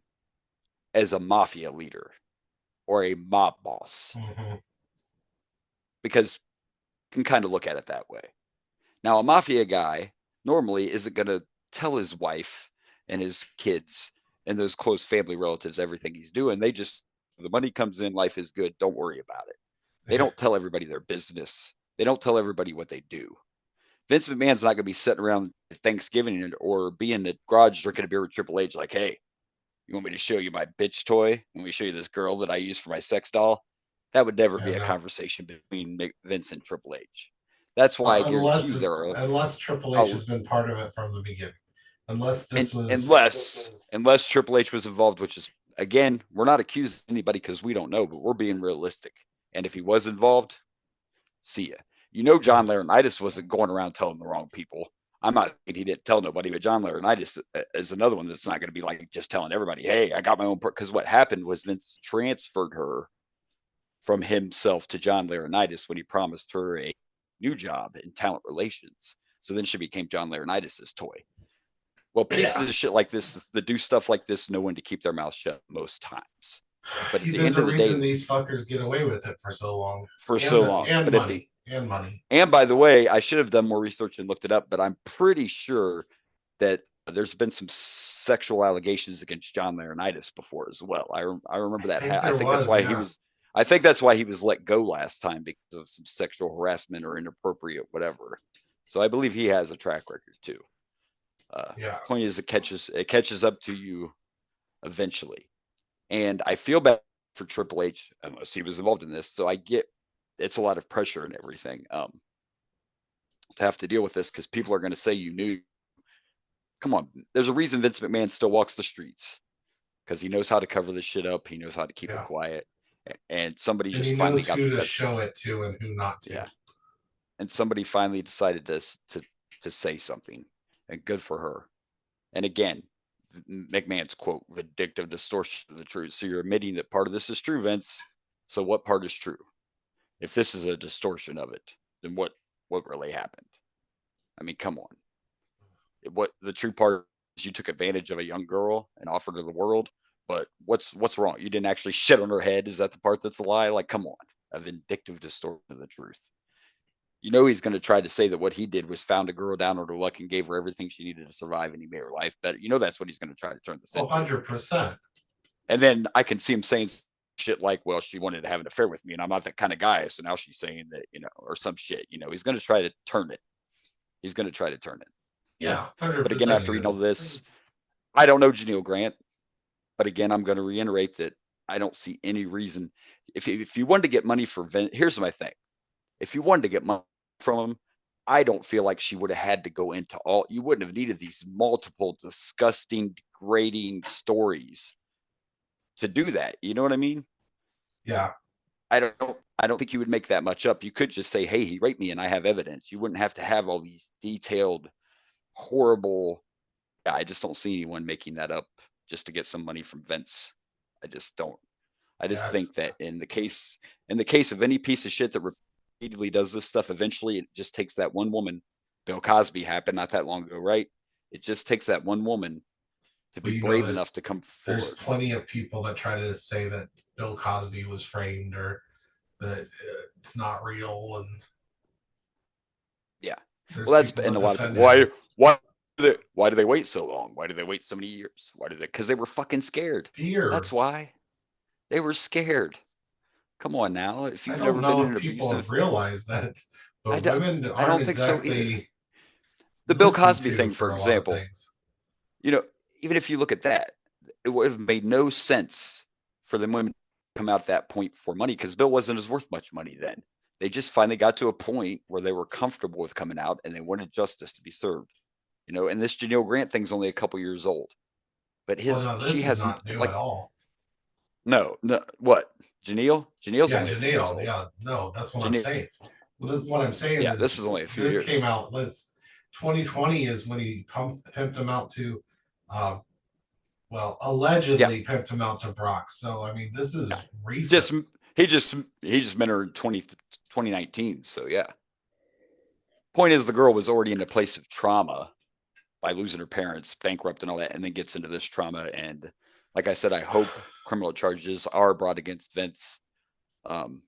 Speaker 3: as a mafia leader or a mob boss,
Speaker 2: Mhm.
Speaker 3: because you can kind of look at it that way. Now, a mafia guy normally isn't going to tell his wife and his kids and those close family relatives everything he's doing. They just, the money comes in, life is good, don't worry about it. They don't tell everybody their business. They don't tell everybody what they do. Vince McMahon's not going to be sitting around at Thanksgiving or be in the garage drinking a beer with Triple H like, hey, you want me to show you my bitch toy? Want me to show you this girl that I use for my sex doll? That would never be a conversation between Vince and Triple H. That's why I guarantee you there are.
Speaker 2: Unless Triple H has been part of it from the beginning. Unless this was.
Speaker 3: Unless Triple H was involved, which is, again, we're not accusing anybody because we don't know, but we're being realistic. And if he was involved, see ya. John Laurinaitis wasn't going around telling the wrong people. I'm not saying he didn't tell nobody, but John Laurinaitis is another one that's not going to be like just telling everybody, hey, I got my own. Because what happened was Vince transferred her from himself to John Laurinaitis when he promised her a new job in talent relations. So then she became John Laurinaitis' toy. Well, pieces of shit like this that do stuff like this know when to keep their mouth shut most times. But at the end of the day,
Speaker 2: these fuckers get away with it for so long.
Speaker 3: And
Speaker 2: money.
Speaker 3: And by the way, I should have done more research and looked it up, but I'm pretty sure that there's been some sexual allegations against John Laurinaitis before as well. I remember that. I think that's why he was. I think that's why he was let go last time, because of some sexual harassment or inappropriate whatever. So I believe he has a track record too. Point is, it catches up to you eventually, and I feel bad for Triple H unless he was involved in this. So I get it's a lot of pressure and everything to have to deal with this, because people are going to say you knew. Come on, there's a reason Vince McMahon still walks the streets, because he knows how to cover this shit up. He knows how to keep it quiet, and somebody just finally got
Speaker 2: who to show it to and who not to.
Speaker 3: Yeah, and somebody finally decided to say something, and good for her. And again, McMahon's quote, vindictive distortion of the truth. So you're admitting that part of this is true, Vince. So what part is true? If this is a distortion of it, then what really happened? I mean, come on. What the true part is, you took advantage of a young girl and offered her the world. But what's wrong? You didn't actually shit on her head. Is that the part that's a lie? Like, come on, a vindictive distortion of the truth. He's going to try to say that what he did was found a girl down on her luck and gave her everything she needed to survive, and he made her life better. That's what he's going to try to turn this into.
Speaker 2: 100%.
Speaker 3: And then I can see him saying shit like, well, she wanted to have an affair with me and I'm not that kind of guy. So now she's saying that, or some shit, he's going to try to turn it. He's going to try to turn it.
Speaker 2: Yeah. 100%.
Speaker 3: But again, after reading all this, I don't know Janelle Grant, but again, I'm going to reiterate that I don't see any reason. If you wanted to get money for Vince, here's my thing. If you wanted to get money from him, I don't feel like she would have had to go into you wouldn't have needed these multiple disgusting, degrading stories to do that. You know what I mean?
Speaker 2: Yeah.
Speaker 3: I don't think you would make that much up. You could just say, hey, he raped me and I have evidence. You wouldn't have to have all these detailed, horrible. I just don't see anyone making that up just to get some money from Vince. I just don't. I just
Speaker 2: Yeah,
Speaker 3: think that in the case of any piece of shit that repeatedly does this stuff, eventually it just takes that one woman. Bill Cosby happened not that long ago, right? It just takes that one woman to
Speaker 2: but
Speaker 3: be
Speaker 2: you know,
Speaker 3: brave enough to come
Speaker 2: there's
Speaker 3: forward.
Speaker 2: plenty of people that try to say that Bill Cosby was framed or that it's not real, and
Speaker 3: Yeah.
Speaker 2: there's
Speaker 3: Well, that's
Speaker 2: people
Speaker 3: and
Speaker 2: that
Speaker 3: a lot of
Speaker 2: defend
Speaker 3: people.
Speaker 2: him.
Speaker 3: Why do they wait so long? Why do they wait so many years? Why do they? Because they were fucking scared.
Speaker 2: Fear.
Speaker 3: That's why they were scared. Come on now. If
Speaker 2: I
Speaker 3: you've
Speaker 2: don't
Speaker 3: never been
Speaker 2: know
Speaker 3: in
Speaker 2: if
Speaker 3: an
Speaker 2: people
Speaker 3: abusive,
Speaker 2: have realized that,
Speaker 3: I
Speaker 2: but
Speaker 3: don't.
Speaker 2: women
Speaker 3: I
Speaker 2: aren't
Speaker 3: don't think so either.
Speaker 2: exactly
Speaker 3: The Bill
Speaker 2: listened
Speaker 3: Cosby
Speaker 2: to
Speaker 3: thing,
Speaker 2: for
Speaker 3: for
Speaker 2: a lot of
Speaker 3: example.
Speaker 2: things.
Speaker 3: You know, even if you look at that, it would have made no sense for the women to come out at that point for money because Bill wasn't as worth much money then. They just finally got to a point where they were comfortable with coming out and they wanted justice to be served. You know, and this Janelle Grant thing's only a couple years old, but
Speaker 2: Well, no,
Speaker 3: she
Speaker 2: this is
Speaker 3: hasn't
Speaker 2: not new
Speaker 3: like
Speaker 2: at all.
Speaker 3: no what Janelle's
Speaker 2: Yeah,
Speaker 3: only a few years
Speaker 2: Janelle.
Speaker 3: old.
Speaker 2: Yeah, no, that's what I'm
Speaker 3: Janelle,
Speaker 2: saying. What I'm saying
Speaker 3: yeah,
Speaker 2: is
Speaker 3: this is only a few
Speaker 2: this
Speaker 3: years.
Speaker 2: came out. 2020 is when he pimped him out to, uh, well,
Speaker 3: Yeah,
Speaker 2: allegedly pimped him out to Brock. So I mean, this is recent.
Speaker 3: just he just met her in 2019. So yeah. Point is, the girl was already in a place of trauma by losing her parents, bankrupt, and all that, and then gets into this trauma. And like I said, I hope criminal charges are brought against Vince. Um,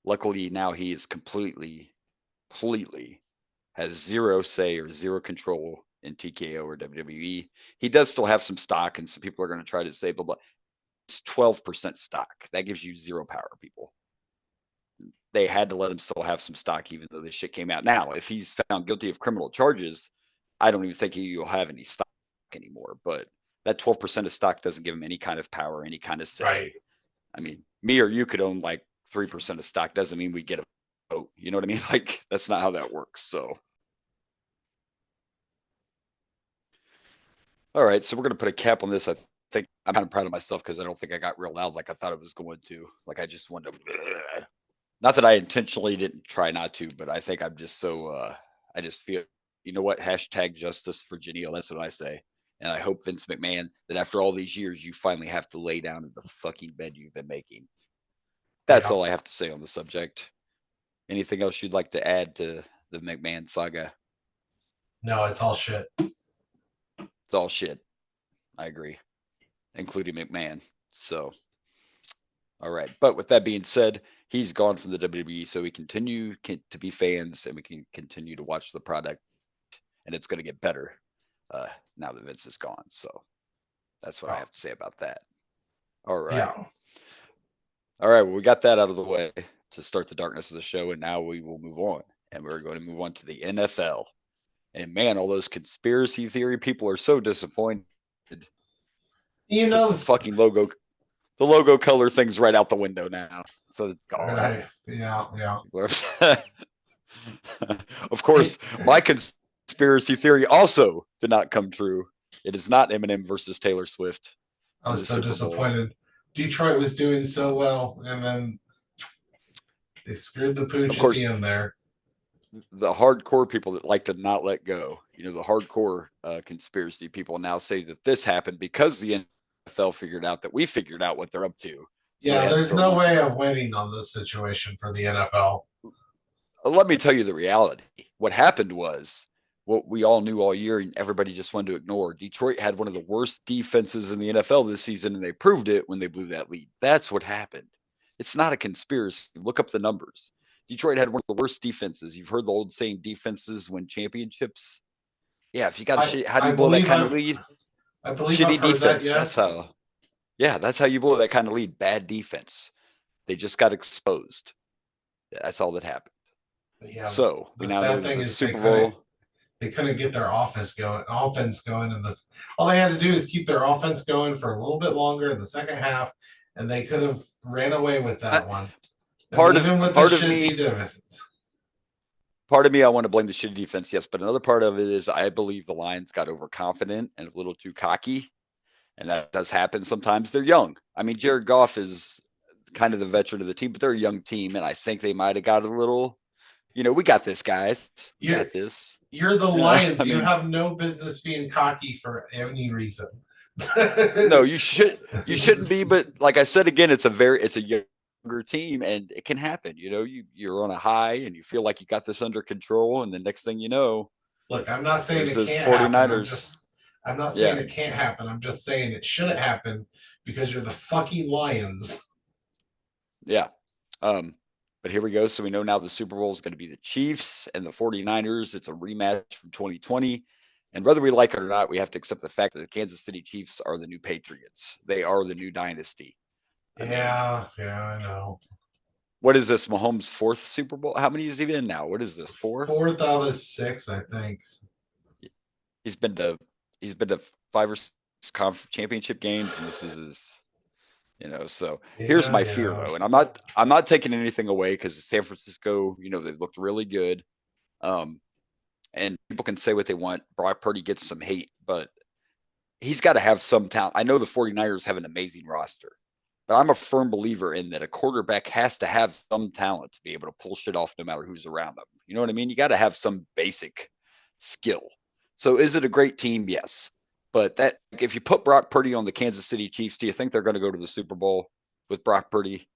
Speaker 3: Luckily, now he is completely has zero say or zero control in TKO or WWE. He does still have some stock, and some people are going to try to say, but it's 12% stock. That gives you zero power, people. They had to let him still have some stock, even though this shit came out. Now, if he's found guilty of criminal charges, I don't even think he'll have any stock anymore. But that 12% of stock doesn't give him any kind of power, any kind of say.
Speaker 2: Right.
Speaker 3: I mean, me or you could own like 3% of stock. Doesn't mean we get a vote. You know what I mean? Like, that's not how that works. So, all right. So we're going to put a cap on this. I think I'm kind of proud of myself because I don't think I got real loud like I thought I was going to. Like, I just wanted to. Not that I intentionally didn't try not to, but I think I'm just so I just feel, you know what, hashtag justice for Janelle. That's what I say. And I hope, Vince McMahon, that after all these years you finally have to lay down in the fucking bed you've been making. That's
Speaker 2: Yeah.
Speaker 3: all I have to say on the subject. Anything else you'd like to add to the McMahon saga?
Speaker 2: No, it's all shit.
Speaker 3: It's all shit. I agree, including McMahon. So, all right. But with that being said, he's gone from the WWE, so we continue to be fans and we can continue to watch the product, and it's going to get better now that Vince is gone. So that's what I have to say about that. All right.
Speaker 2: Yeah.
Speaker 3: All right. Well, we got that out of the way to start the darkness of the show, and now we will move on, and we're going to move on to the NFL. And man, all those conspiracy theory people are so disappointed.
Speaker 2: You know,
Speaker 3: The fucking logo, the logo color thing's right out the window now, so it's gone.
Speaker 2: right. Yeah.
Speaker 3: Of course, my conspiracy theory also did not come true. It is not Eminem versus Taylor Swift.
Speaker 2: I was so disappointed. Detroit was doing so well, and then they screwed the pooch
Speaker 3: Of
Speaker 2: at
Speaker 3: course,
Speaker 2: the end there.
Speaker 3: the hardcore people that like to not let go, you know, the hardcore conspiracy people now say that this happened because the NFL figured out that we figured out what they're up to. So
Speaker 2: Yeah, there's no way of winning on this situation for the NFL.
Speaker 3: Let me tell you the reality. What happened was what we all knew all year and everybody just wanted to ignore. Detroit had one of the worst defenses in the NFL this season, and they proved it when they blew that lead. That's what happened. It's not a conspiracy. Look up the numbers. Detroit had one of the worst defenses. You've heard the old saying, defenses win championships. Yeah, if you got a how do you blow that kind of lead?
Speaker 2: I believe
Speaker 3: Shitty
Speaker 2: I've heard
Speaker 3: defense.
Speaker 2: that, yes.
Speaker 3: That's how you blow that kind of lead. Bad defense. They just got exposed. That's all that happened.
Speaker 2: Yeah,
Speaker 3: so we
Speaker 2: the
Speaker 3: now know
Speaker 2: sad
Speaker 3: that
Speaker 2: thing
Speaker 3: the
Speaker 2: is
Speaker 3: Super Bowl.
Speaker 2: they couldn't get their offense going, and all they had to do is keep their offense going for a little bit longer in the second half, and they could have ran away with that one.
Speaker 3: Part
Speaker 2: even with the shitty defenses.
Speaker 3: Part of me, I want to blame the shitty defense, yes, but another part of it is I believe the Lions got overconfident and a little too cocky, and that does happen sometimes. They're young. I mean, Jared Goff is kind of the veteran of the team, but they're a young team, and I think they might have got a little. You know, we got this, guys. We got this.
Speaker 2: You're the Lions. You have no business being cocky for any reason.
Speaker 3: No, you shouldn't be. But like I said again, it's a younger team, and it can happen. You're on a high, and you feel like you got this under control, and the next thing you know,
Speaker 2: Look, I'm not saying
Speaker 3: there's
Speaker 2: it
Speaker 3: those
Speaker 2: can't happen. I'm
Speaker 3: 49ers.
Speaker 2: just, I'm not saying
Speaker 3: Yeah,
Speaker 2: it can't happen. I'm just saying it shouldn't happen because you're the fucking Lions.
Speaker 3: yeah. But here we go. So we know now the Super Bowl is going to be the Chiefs and the 49ers. It's a rematch from 2020. And whether we like it or not, we have to accept the fact that the Kansas City Chiefs are the new Patriots. They are the new dynasty.
Speaker 2: Yeah, I know.
Speaker 3: What is this? Mahomes' fourth Super Bowl? How many is he in now? What is this? 4?
Speaker 2: Fourth out of 6, I think.
Speaker 3: He's been to 5 or 6 conference championship games, and this is his. So here's my fear though, and I'm not taking anything away because San Francisco, they've looked really good. And people can say what they want. Brock Purdy gets some hate, but he's got to have some talent. I know the 49ers have an amazing roster, but I'm a firm believer in that a quarterback has to have some talent to be able to pull shit off no matter who's around them. You know what I mean? You got to have some basic skill. So is it a great team? Yes. But that if you put Brock Purdy on the Kansas City Chiefs, do you think they're going to go to the Super Bowl with Brock Purdy?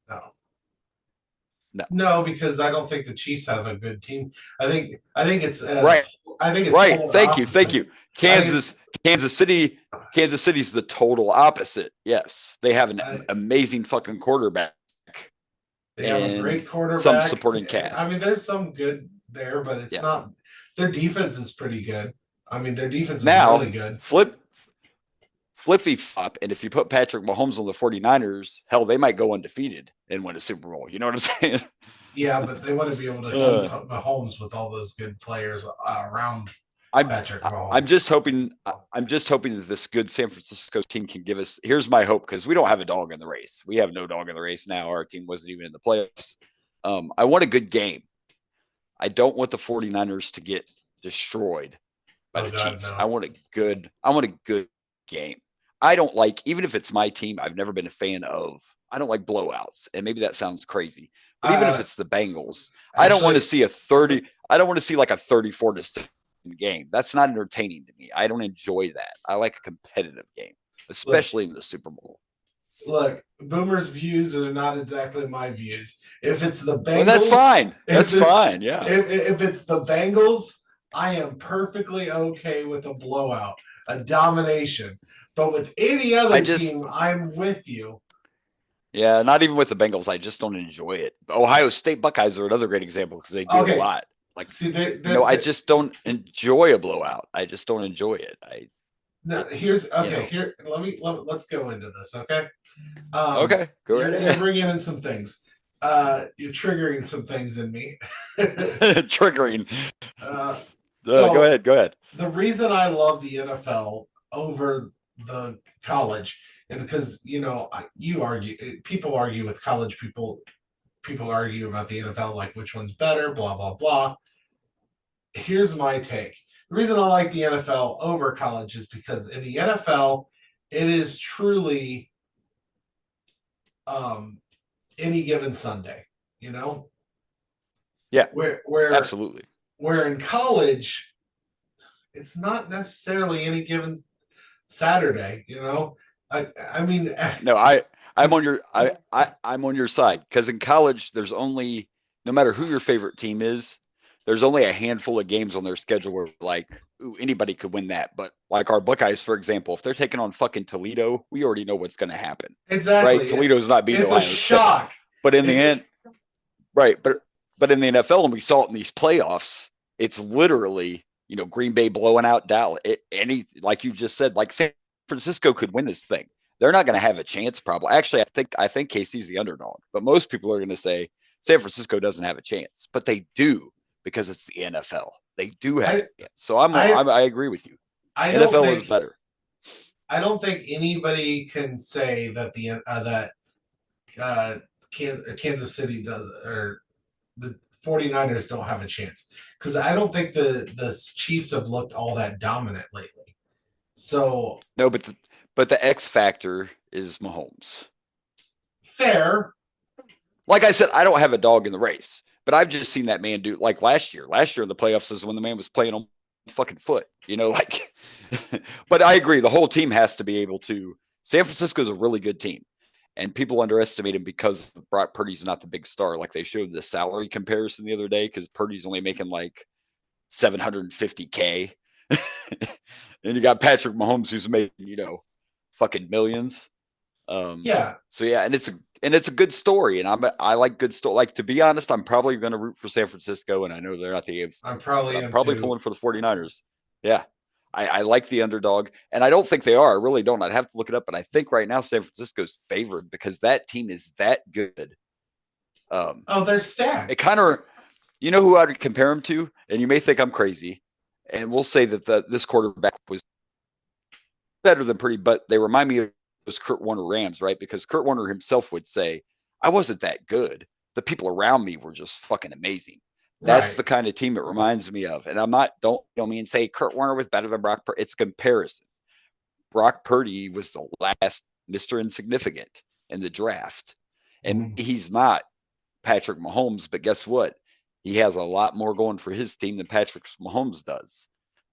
Speaker 2: No.
Speaker 3: No.
Speaker 2: No, because I don't think the Chiefs have a good team. I think it's
Speaker 3: right.
Speaker 2: I think it's
Speaker 3: right. Thank you. Kansas City's the total opposite. Yes, they have an amazing fucking quarterback.
Speaker 2: They have a great quarterback.
Speaker 3: Some supporting cast.
Speaker 2: I mean, there's some good there, but it's not. Their defense is pretty good. I mean, their defense is really good.
Speaker 3: Flip-flop, and if you put Patrick Mahomes on the 49ers, hell, they might go undefeated and win a Super Bowl. You know what I'm saying?
Speaker 2: Yeah, but they want to be able to keep Mahomes with all those good players around Patrick Mahomes.
Speaker 3: I'm just hoping that this good San Francisco team can give us. Here's my hope, because we don't have a dog in the race. We have no dog in the race now. Our team wasn't even in the playoffs. I want a good game. I don't want the 49ers to get destroyed by the Chiefs. No. I want a good game. I don't like, even if it's my team, I've never been a fan of. I don't like blowouts, and maybe that sounds crazy, but even if it's the Bengals, I don't want to see I don't want to see like a 34-7 game. That's not entertaining to me. I don't enjoy that. I like a competitive game, especially in the Super Bowl.
Speaker 2: Look, Boomer's views are not exactly my views. If it's the Bengals,
Speaker 3: that's fine. That's fine. Yeah.
Speaker 2: If it's the Bengals, I am perfectly okay with a blowout, a domination. But with any other team, I'm with you.
Speaker 3: Yeah, not even with the Bengals. I just don't enjoy it. The Ohio State Buckeyes are another great example because they do it a lot. Like, see, I just don't enjoy a blowout. I just don't enjoy it.
Speaker 2: Let's go into this. Okay.
Speaker 3: Okay. Go ahead.
Speaker 2: You're bringing in some things. You're triggering some things in me.
Speaker 3: Triggering.
Speaker 2: Go
Speaker 3: ahead.
Speaker 2: The reason I love the NFL over the college, and because people argue with college, people argue about the NFL, like which one's better, blah blah blah. Here's my take. The reason I like the NFL over college is because in the NFL, it is truly any given Sunday,
Speaker 3: Yeah.
Speaker 2: Where
Speaker 3: absolutely.
Speaker 2: Where in college, it's not necessarily any given Saturday, I mean,
Speaker 3: no, I'm on your side, because in college there's only, no matter who your favorite team is, there's only a handful of games on their schedule where anybody could win that. But like our Buckeyes, for example, if they're taking on fucking Toledo, we already know what's going to happen.
Speaker 2: Exactly.
Speaker 3: Right? Toledo's not beating Ohio State.
Speaker 2: It's a shock.
Speaker 3: But in the end, right. But in the NFL, and we saw it in these playoffs, it's literally, Green Bay blowing out Dallas. Like you just said, like San Francisco could win this thing. They're not going to have a chance, probably. Actually, I think KC's the underdog. But most people are going to say San Francisco doesn't have a chance. But they do, because it's the NFL. They do have a chance. So I agree with you. NFL is better.
Speaker 2: I don't think anybody can say that Kansas City does, or the 49ers don't have a chance, because I don't think the Chiefs have looked all that dominant lately. So
Speaker 3: no, but the X factor is Mahomes.
Speaker 2: Fair.
Speaker 3: Like I said, I don't have a dog in the race, but I've just seen that man do, like last year. Last year in the playoffs is when the man was playing almost fucking foot, like, but I agree. The whole team has to be able to. San Francisco's a really good team, and people underestimate him because Brock Purdy's not the big star. Like they showed the salary comparison the other day because Purdy's only making like $750K. And you got Patrick Mahomes who's making, fucking millions.
Speaker 2: Yeah.
Speaker 3: So yeah, and it's a good story, and I like good story. Like, to be honest, I'm probably going to root for San Francisco, and I know they're not the AFC,
Speaker 2: I'm
Speaker 3: but
Speaker 2: probably
Speaker 3: I'm
Speaker 2: am
Speaker 3: probably
Speaker 2: too.
Speaker 3: pulling for the 49ers. Yeah. I like the underdog, and I don't think they are. I really don't. I'd have to look it up, but I think right now San Francisco's favored because that team is that good.
Speaker 2: Oh, they're
Speaker 3: It
Speaker 2: stacked.
Speaker 3: kind of, who I'd compare them to, and you may think I'm crazy, and we'll say that this quarterback was better than Purdy, but they remind me of those Kurt Warner Rams, right? Because Kurt Warner himself would say, I wasn't that good. The people around me were just fucking amazing. That's
Speaker 2: Right.
Speaker 3: the kind of team it reminds me of. And I'm not, don't mean say Kurt Warner was better than Brock Purdy. It's comparison. Brock Purdy was the last Mr. Insignificant in the draft. And
Speaker 2: Mhm.
Speaker 3: he's not Patrick Mahomes, but guess what? He has a lot more going for his team than Patrick Mahomes does.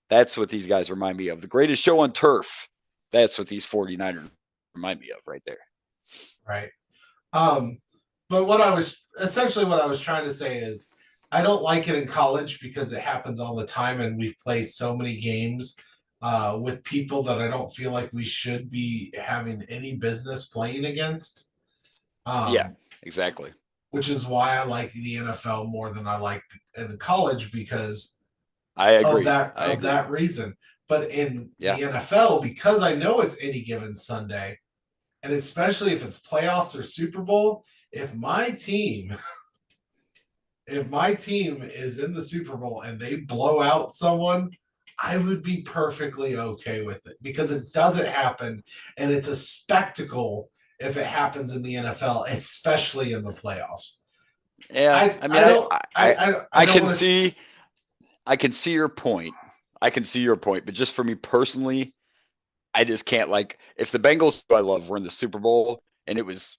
Speaker 3: That's what these guys remind me of. The greatest show on turf. That's what these 49ers remind me of right there.
Speaker 2: Right. But what I was trying to say is I don't like it in college because it happens all the time, and we've played so many games with people that I don't feel like we should be having any business playing against.
Speaker 3: Yeah,
Speaker 2: Um,
Speaker 3: exactly.
Speaker 2: which is why I like the NFL more than I like in college because
Speaker 3: I agree.
Speaker 2: of that reason. But in
Speaker 3: Yeah.
Speaker 2: the NFL, because I know it's any given Sunday, and especially if it's playoffs or Super Bowl, if my team is in the Super Bowl and they blow out someone, I would be perfectly okay with it because it doesn't happen, and it's a spectacle if it happens in the NFL, especially in the playoffs.
Speaker 3: Yeah.
Speaker 2: I
Speaker 3: I mean,
Speaker 2: I don't I
Speaker 3: I
Speaker 2: don't
Speaker 3: can
Speaker 2: want to.
Speaker 3: see, your point. I can see your point, but just for me personally, I just can't, like, if the Bengals, who I love, were in the Super Bowl and it was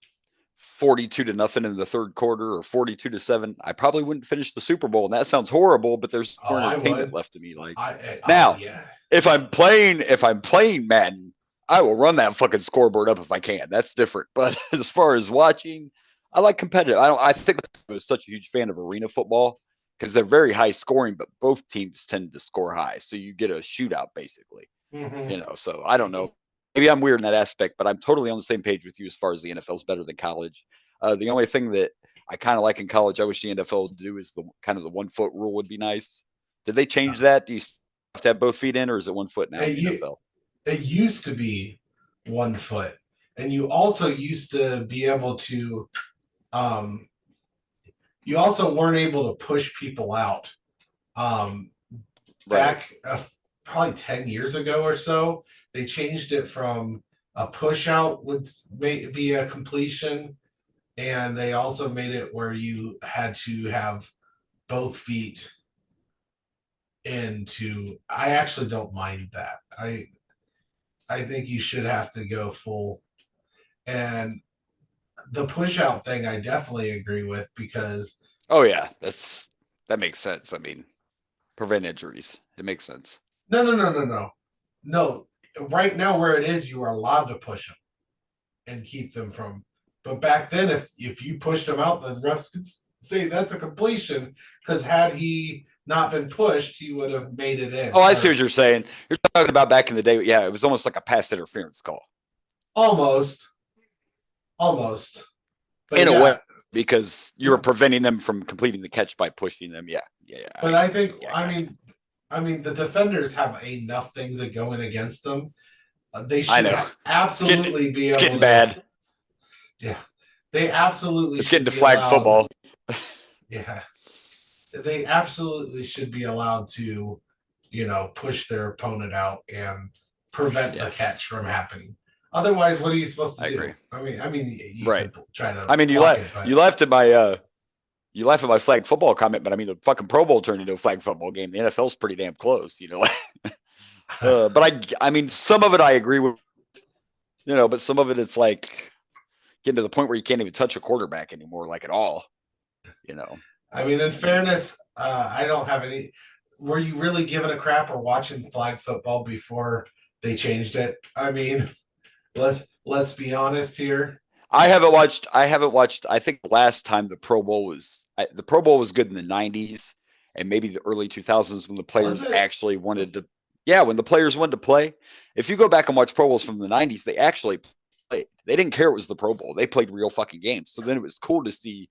Speaker 3: 42-0 in the third quarter or 42-7, I probably wouldn't finish the Super Bowl. And that sounds horrible, but there's
Speaker 2: Oh,
Speaker 3: more
Speaker 2: I
Speaker 3: entertainment
Speaker 2: would.
Speaker 3: left to me. Like,
Speaker 2: Oh
Speaker 3: now,
Speaker 2: yeah.
Speaker 3: if I'm playing Madden, I will run that fucking scoreboard up if I can. That's different. But as far as watching, I like competitive. I think I was such a huge fan of arena football because they're very high scoring, but both teams tend to score high. So you get a shootout basically.
Speaker 2: Mm-hmm.
Speaker 3: So I don't know. Maybe I'm weird in that aspect, but I'm totally on the same page with you as far as the NFL is better than college. The only thing that I kind of like in college, I wish the NFL would do, is the kind of the 1 foot rule would be nice. Did they change that? Do you have to have both feet in, or is it 1 foot now in the
Speaker 2: It,
Speaker 3: NFL?
Speaker 2: it used to be 1 foot, and you also used to be able to. Um, you also weren't able to push people out. Um,
Speaker 3: Right.
Speaker 2: back probably 10 years ago or so, they changed it from a push out would be a completion, and they also made it where you had to have both feet into. I actually don't mind that. I think you should have to go full. And the push out thing, I definitely agree with because
Speaker 3: Oh yeah, that makes sense. I mean, prevent injuries. It makes sense.
Speaker 2: no. Right now, where it is, you are allowed to push them and keep them from. But back then, if you pushed him out, the refs could say that's a completion because had he not been pushed, he would have made it in.
Speaker 3: Oh, I see
Speaker 2: Or
Speaker 3: what you're saying. You're talking about back in the day. Yeah, it was almost like a pass interference call
Speaker 2: almost, almost. But
Speaker 3: in a way
Speaker 2: yeah,
Speaker 3: because you were preventing them from completing the catch by pushing them. Yeah, yeah,
Speaker 2: but I think
Speaker 3: yeah, I got you.
Speaker 2: I mean the defenders have enough things that going against them. They
Speaker 3: I
Speaker 2: should
Speaker 3: know.
Speaker 2: absolutely be
Speaker 3: It's
Speaker 2: able
Speaker 3: getting
Speaker 2: to.
Speaker 3: bad.
Speaker 2: Yeah, they absolutely
Speaker 3: It's getting
Speaker 2: should
Speaker 3: to
Speaker 2: be
Speaker 3: flag
Speaker 2: allowed.
Speaker 3: football.
Speaker 2: Yeah, they absolutely should be allowed to, push their opponent out and prevent the
Speaker 3: Yeah,
Speaker 2: catch from happening. Otherwise, what are you supposed to
Speaker 3: I
Speaker 2: do?
Speaker 3: agree.
Speaker 2: I mean, you
Speaker 3: Right.
Speaker 2: could try to
Speaker 3: I mean,
Speaker 2: block it, but
Speaker 3: you laugh at my flag football comment, but I mean the fucking Pro Bowl turned into a flag football game. The NFL's pretty damn close. But I mean, some of it I agree with. But some of it it's like getting to the point where you can't even touch a quarterback anymore, like at all. You know.
Speaker 2: I mean, in
Speaker 3: I mean,
Speaker 2: fairness, I don't have any. were you really giving a crap or watching flag football before they changed it? I mean, let's be honest here.
Speaker 3: I haven't watched. I haven't watched. I think the last time the Pro Bowl was good in the '90s and maybe the early 2000s when the
Speaker 2: Was
Speaker 3: players
Speaker 2: it?
Speaker 3: actually wanted to. Yeah, when the players wanted to play. If you go back and watch Pro Bowls from the '90s, they actually played. They didn't care it was the Pro Bowl. They played real fucking games. So then it was cool to see,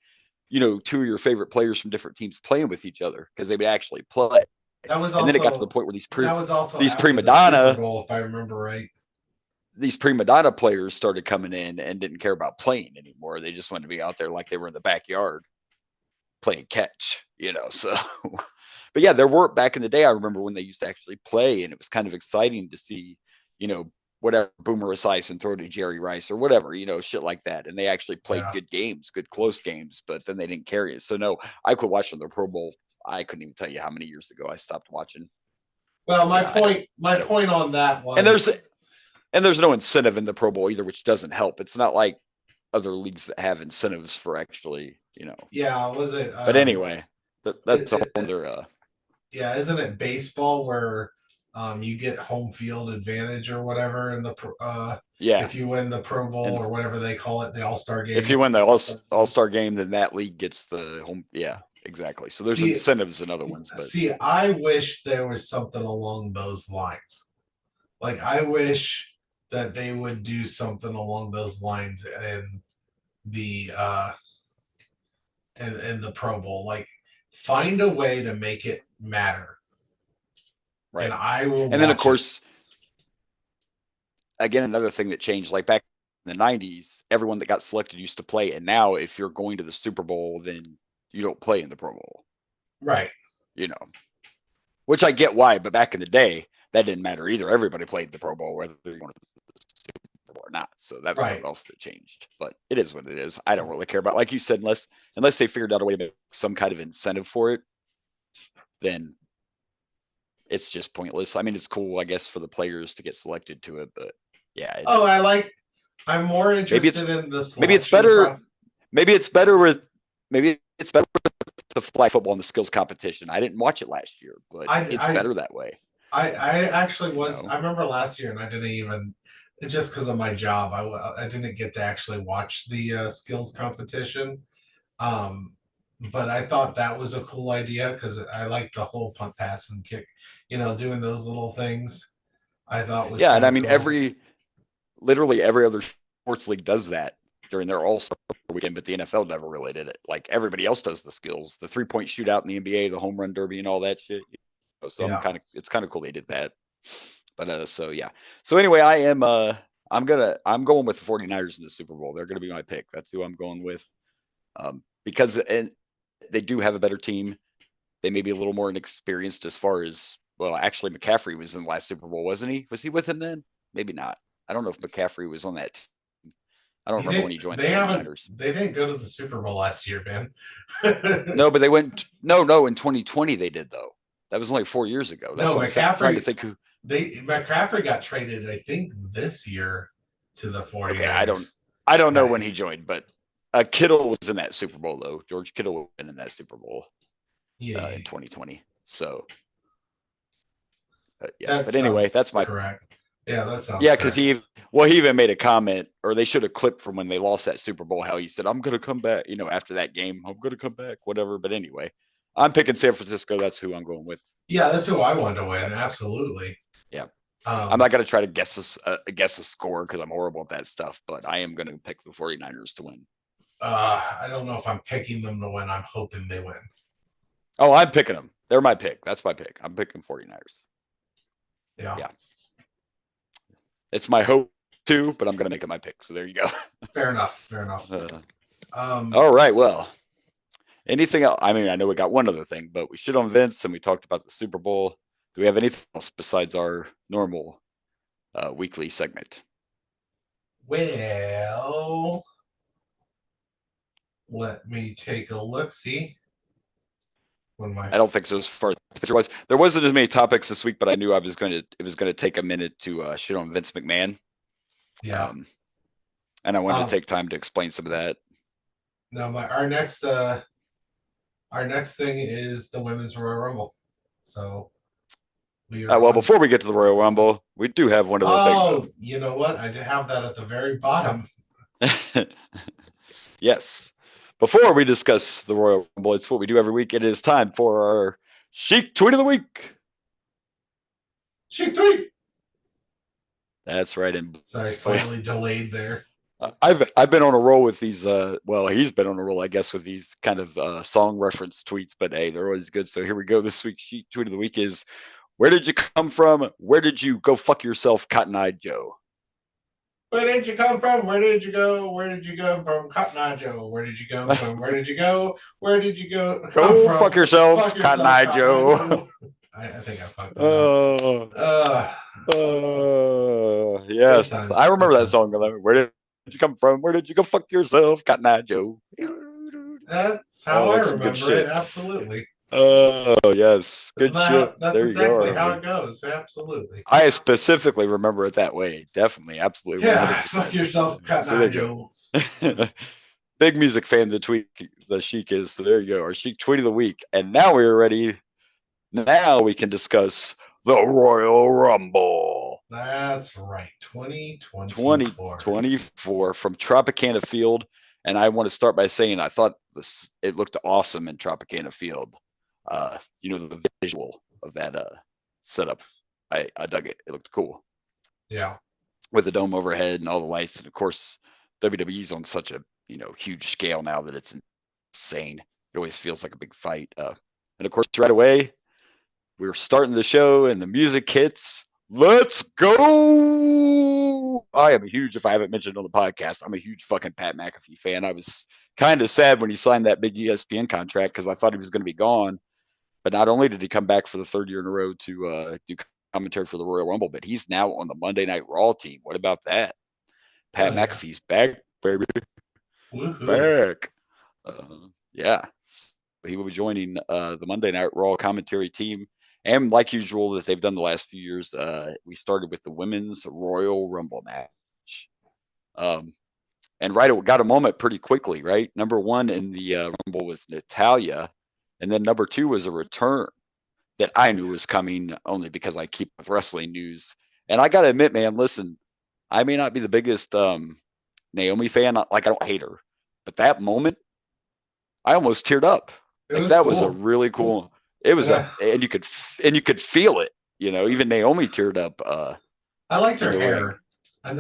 Speaker 3: two of your favorite players from different teams playing with each other because they would actually play.
Speaker 2: That was
Speaker 3: And then it got to the
Speaker 2: also
Speaker 3: point where
Speaker 2: that was also
Speaker 3: these
Speaker 2: after
Speaker 3: prima
Speaker 2: the Super
Speaker 3: donna
Speaker 2: Bowl, if I remember right.
Speaker 3: these prima donna players started coming in and didn't care about playing anymore. They just wanted to be out there like they were in the backyard playing catch. So, but yeah, there were back in the day. I remember when they used to actually play, and it was kind of exciting to see, whatever Boomer Esiason throw to Jerry Rice or whatever, shit like that. And they actually played
Speaker 2: Yeah.
Speaker 3: good games, good close games, but then they didn't carry it. So no, I quit watching the Pro Bowl. I couldn't even tell you how many years ago I stopped watching.
Speaker 2: Well, my
Speaker 3: Yeah,
Speaker 2: point on that
Speaker 3: and
Speaker 2: was
Speaker 3: there's no incentive in the Pro Bowl either, which doesn't help. It's not like other leagues that have incentives for actually.
Speaker 2: yeah, was it
Speaker 3: But anyway, that's a whole
Speaker 2: it,
Speaker 3: other.
Speaker 2: yeah, isn't it baseball where you get home field advantage or whatever in the
Speaker 3: Yeah,
Speaker 2: if you win the Pro Bowl
Speaker 3: and
Speaker 2: or whatever they call it, the All-Star
Speaker 3: if
Speaker 2: game.
Speaker 3: you win the All-Star game, then that league gets the home. Yeah, exactly. So there's
Speaker 2: See,
Speaker 3: incentives in other ones, but
Speaker 2: I wish there was something along those lines. Like I wish that they would do something along those lines in the in the Pro Bowl. Like find a way to make it matter. And
Speaker 3: right.
Speaker 2: I will
Speaker 3: And then of
Speaker 2: watch it.
Speaker 3: course, again, another thing that changed, like back in the '90s, everyone that got selected used to play, and now if you're going to the Super Bowl, then you don't play in the Pro Bowl.
Speaker 2: Right.
Speaker 3: You know, which I get why, but back in the day, that didn't matter either. Everybody played the Pro Bowl, whether you wanted the Super Bowl or not. So that was
Speaker 2: Right.
Speaker 3: something else that changed. But it is what it is. I don't really care about, like you said, unless they figured out a way to make some kind of incentive for it, then it's just pointless. I mean, it's cool, I guess, for the players to get selected to it, but yeah.
Speaker 2: I'm more
Speaker 3: Maybe it's
Speaker 2: interested in the
Speaker 3: maybe it's
Speaker 2: selection
Speaker 3: better. Maybe it's better with the flag football and the skills competition. I didn't watch it last year, but it's better that way.
Speaker 2: I actually was.
Speaker 3: You know?
Speaker 2: I remember last year, and I didn't even just because of my job. I didn't get to actually watch the skills competition. Um, but I thought that was a cool idea because I like the whole punt, pass, and kick. Doing those little things. I thought was
Speaker 3: Yeah, and
Speaker 2: kind
Speaker 3: I
Speaker 2: of
Speaker 3: mean
Speaker 2: cool.
Speaker 3: literally every other sports league does that during their All-Star weekend, but the NFL never really did it. Like everybody else does the skills, the 3-point shootout in the NBA, the home run derby, and all that shit. So
Speaker 2: Yeah.
Speaker 3: it's kind of cool they did that. But so yeah. So anyway, I'm going with the 49ers in the Super Bowl. They're gonna be my pick. That's who I'm going with. Because and they do have a better team. They may be a little more inexperienced as far as, well, actually McCaffrey was in the last Super Bowl, wasn't he? Was he with him then? Maybe not. I don't know if McCaffrey was on that team. I don't
Speaker 2: He
Speaker 3: remember when
Speaker 2: didn't.
Speaker 3: he joined the
Speaker 2: They haven't.
Speaker 3: 49ers.
Speaker 2: They didn't go to the Super Bowl last year, man.
Speaker 3: No, but they went no, in 2020 they did though. That was only 4 years ago. That's
Speaker 2: No,
Speaker 3: what I'm saying. I'm trying to
Speaker 2: McCaffrey.
Speaker 3: think who.
Speaker 2: McCaffrey got traded, I think, this year to the
Speaker 3: Okay,
Speaker 2: 49ers.
Speaker 3: I don't know
Speaker 2: Yeah.
Speaker 3: when he joined, but Kittle was in that Super Bowl though. George Kittle would have been in that Super Bowl
Speaker 2: Yeah.
Speaker 3: in 2020. So yeah.
Speaker 2: That
Speaker 3: But anyway, that's
Speaker 2: sounds
Speaker 3: my
Speaker 2: correct. Yeah, that sounds
Speaker 3: Yeah, because
Speaker 2: correct.
Speaker 3: he even made a comment, or they should have clipped from when they lost that Super Bowl, how he said, "I'm gonna come back," after that game, "I'm gonna come back," whatever. But anyway, I'm picking San Francisco. That's who I'm going with.
Speaker 2: Yeah, that's who I wanted to win. Absolutely.
Speaker 3: Yeah, I'm
Speaker 2: Um,
Speaker 3: not gonna try to guess a score because I'm horrible at that stuff. But I am gonna pick the 49ers to win.
Speaker 2: I don't know if I'm picking them to win. I'm hoping they win.
Speaker 3: Oh, I'm picking them. They're my pick. That's my pick. I'm picking 49ers.
Speaker 2: Yeah.
Speaker 3: Yeah, it's my hope too, but I'm gonna make it my pick. So there you go.
Speaker 2: Fair enough. Fair enough.
Speaker 3: All right. Well. Anything else? I mean, I know we got one other thing, but we shit on Vince and we talked about the Super Bowl. Do we have anything else besides our normal weekly segment?
Speaker 2: Well, let me take a look. See,
Speaker 3: I don't think so. As far as there wasn't as many topics this week, but I knew it was going to take a minute to shit on Vince McMahon.
Speaker 2: Yeah.
Speaker 3: And I wanted to take time to explain some of that.
Speaker 2: Now, our next thing is the Women's Royal Rumble. So we
Speaker 3: Well,
Speaker 2: are.
Speaker 3: before we get to the Royal Rumble, we do have one other thing.
Speaker 2: Oh, you know what? I did have that at the very bottom.
Speaker 3: Yes. Before we discuss the Royal Rumble, it's what we do every week. It is time for our Chic Tweet of the Week.
Speaker 2: Chic tweet.
Speaker 3: That's right. And
Speaker 2: Sorry, slightly delayed there.
Speaker 3: I've been on a roll with these. Well, he's been on a roll, I guess, with these kind of song reference tweets. But hey, they're always good. So here we go. This week's Chic Tweet of the Week is: Where did you come from? Where did you go fuck yourself, Cotton Eye Joe?
Speaker 2: Where did you come from? Where did you go? Where did you go from, Cotton Eye Joe? Where did you go from? Where did you go? Where did you go?
Speaker 3: Go
Speaker 2: from?
Speaker 3: fuck yourself, Cotton Eye Joe.
Speaker 2: I think I fucked it up.
Speaker 3: Yes,
Speaker 2: times,
Speaker 3: I remember
Speaker 2: good
Speaker 3: that song. Where did you come from? Where did you go fuck yourself, Cotton Eye Joe?
Speaker 2: That's how I
Speaker 3: that's some good
Speaker 2: remember it.
Speaker 3: shit.
Speaker 2: Absolutely.
Speaker 3: Oh, yes. Good shit.
Speaker 2: That's
Speaker 3: There
Speaker 2: exactly
Speaker 3: you go.
Speaker 2: how it goes. Absolutely.
Speaker 3: I specifically remember it that way. Definitely. Absolutely.
Speaker 2: Yeah.
Speaker 3: 100%.
Speaker 2: Fuck yourself, Cotton
Speaker 3: So
Speaker 2: Eye
Speaker 3: there you
Speaker 2: Joe.
Speaker 3: go. Big music fan, the Chic is. So there you go. Our Chic tweet of the week. And now we're ready. Now we can discuss the Royal Rumble.
Speaker 2: That's right. 2024.
Speaker 3: 2024 from Tropicana Field. And I want to start by saying I thought it looked awesome in Tropicana Field. The visual of that setup. I dug it. It looked cool.
Speaker 2: Yeah.
Speaker 3: With the dome overhead and all the lights. And of course, WWE's on such a huge scale now that it's insane. It always feels like a big fight. And of course, right away, we were starting the show and the music hits. Let's go! I am a huge, if I haven't mentioned on the podcast, I'm a huge fucking Pat McAfee fan. I was kind of sad when he signed that big ESPN contract because I thought he was going to be gone. But not only did he come back for the third year in a row to do commentary for the Royal Rumble, but he's now on the Monday Night Raw team. What about that? Pat McAfee's back, baby.
Speaker 2: Woo-hoo.
Speaker 3: Back. Yeah. He will be joining the Monday Night Raw commentary team. And like usual, that they've done the last few years, we started with the Women's Royal Rumble match. And right, it got a moment pretty quickly, right? Number one in the Rumble was Natalya. And then number two was a return that I knew was coming only because I keep with wrestling news. And I got to admit, man, listen, I may not be the biggest Naomi fan. Like, I don't hate her. But that moment, I almost teared up. Was a really cool. It was and you could feel it. Even Naomi teared up.
Speaker 2: I liked her hair. And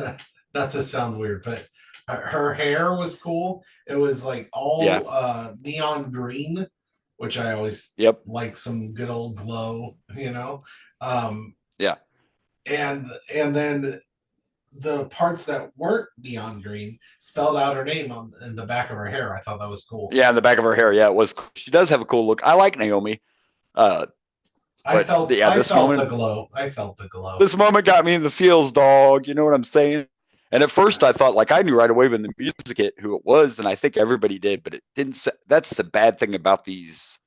Speaker 2: not to sound weird, but her hair was cool. It was like all neon green, which I always like some good old glow. Yeah. And then the parts that weren't neon green spelled out her name in the back of her hair. I thought that was cool.
Speaker 3: Yeah, in the back of her hair. Yeah, it was cool. She does have a cool look. I like Naomi.
Speaker 2: I felt the glow. I felt the glow.
Speaker 3: This moment got me in the feels, dog. You know what I'm saying? And at first I thought, like, I knew right away when the music hit who it was, and I think everybody did, but it didn't. That's the bad thing about these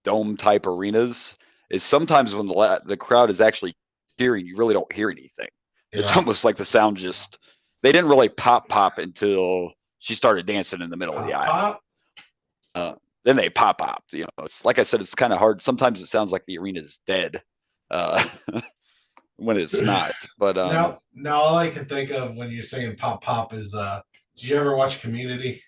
Speaker 3: dome type arenas is sometimes when the crowd is actually cheering, you really don't hear anything. Yeah. It's almost like the sound they didn't really pop until she started dancing in the middle of the aisle. Then they popped. It's like I said, it's kind of hard. Sometimes it sounds like the arena is dead when it's not. But
Speaker 2: now all I can think of when you're saying pop is, did you ever watch Community?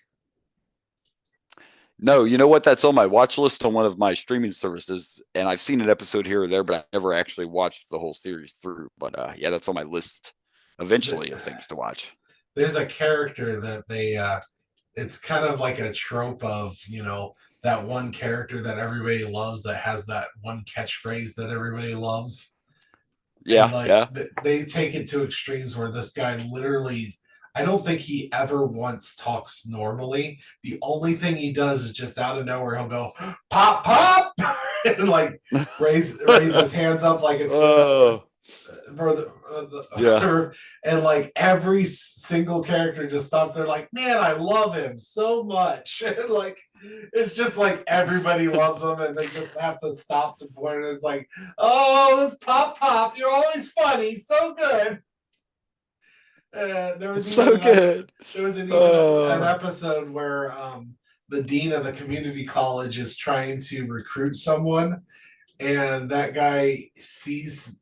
Speaker 3: No, you know what? That's on my watch list on one of my streaming services, and I've seen an episode here or there, but I never actually watched the whole series through. But yeah, that's on my list eventually of things to watch.
Speaker 2: There's a character that they it's kind of like a trope of, that one character that everybody loves that has that one catchphrase that everybody loves.
Speaker 3: Yeah,
Speaker 2: they take it to extremes where this guy literally, I don't think he ever once talks normally. The only thing he does is just out of nowhere, he'll go, pop, pop, and like raise his hands up like it's and like every single character just stops there like, man, I love him so much. And like, it's just like everybody loves him and they just have to stop the point. It's like, oh, it's pop, you're always funny, so good. There was an episode where the dean of the community college is trying to recruit someone, and that guy sees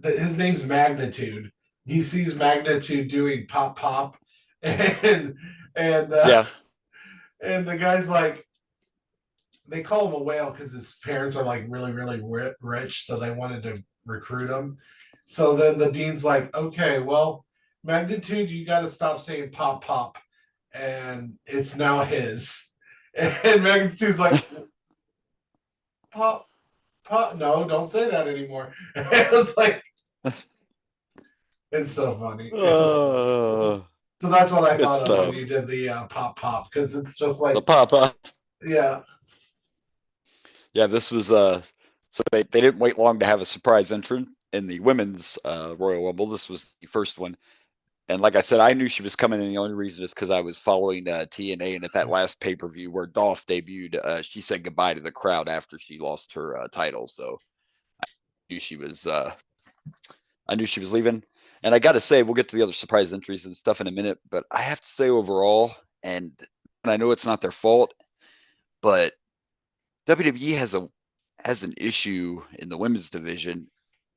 Speaker 2: his name's Magnitude. He sees Magnitude doing pop pop, and and uh,
Speaker 3: Yeah.
Speaker 2: and the guy's like, they call him a whale because his parents are like really really rich, so they wanted to recruit him. So then the dean's like, okay, well, Magnitude, you got to stop saying pop pop, and it's now his. And Magnitude's like, pop pop, no, don't say that anymore. It was like, it's so funny. It's so funny.
Speaker 3: Uh,
Speaker 2: So that's what I
Speaker 3: good
Speaker 2: thought of when
Speaker 3: stuff.
Speaker 2: you did the pop pop, because it's just
Speaker 3: The
Speaker 2: like,
Speaker 3: pop.
Speaker 2: yeah.
Speaker 3: Yeah, this was so they didn't wait long to have a surprise entrant in the women's Royal Rumble. This was the first one. And like I said, I knew she was coming, and the only reason is because I was following TNA, and at that last pay-per-view where Dolph debuted, she said goodbye to the crowd after she lost her title. So I knew she was leaving. And I got to say, we'll get to the other surprise entries and stuff in a minute, but I have to say overall, and I know it's not their fault, but WWE has an issue in the women's division,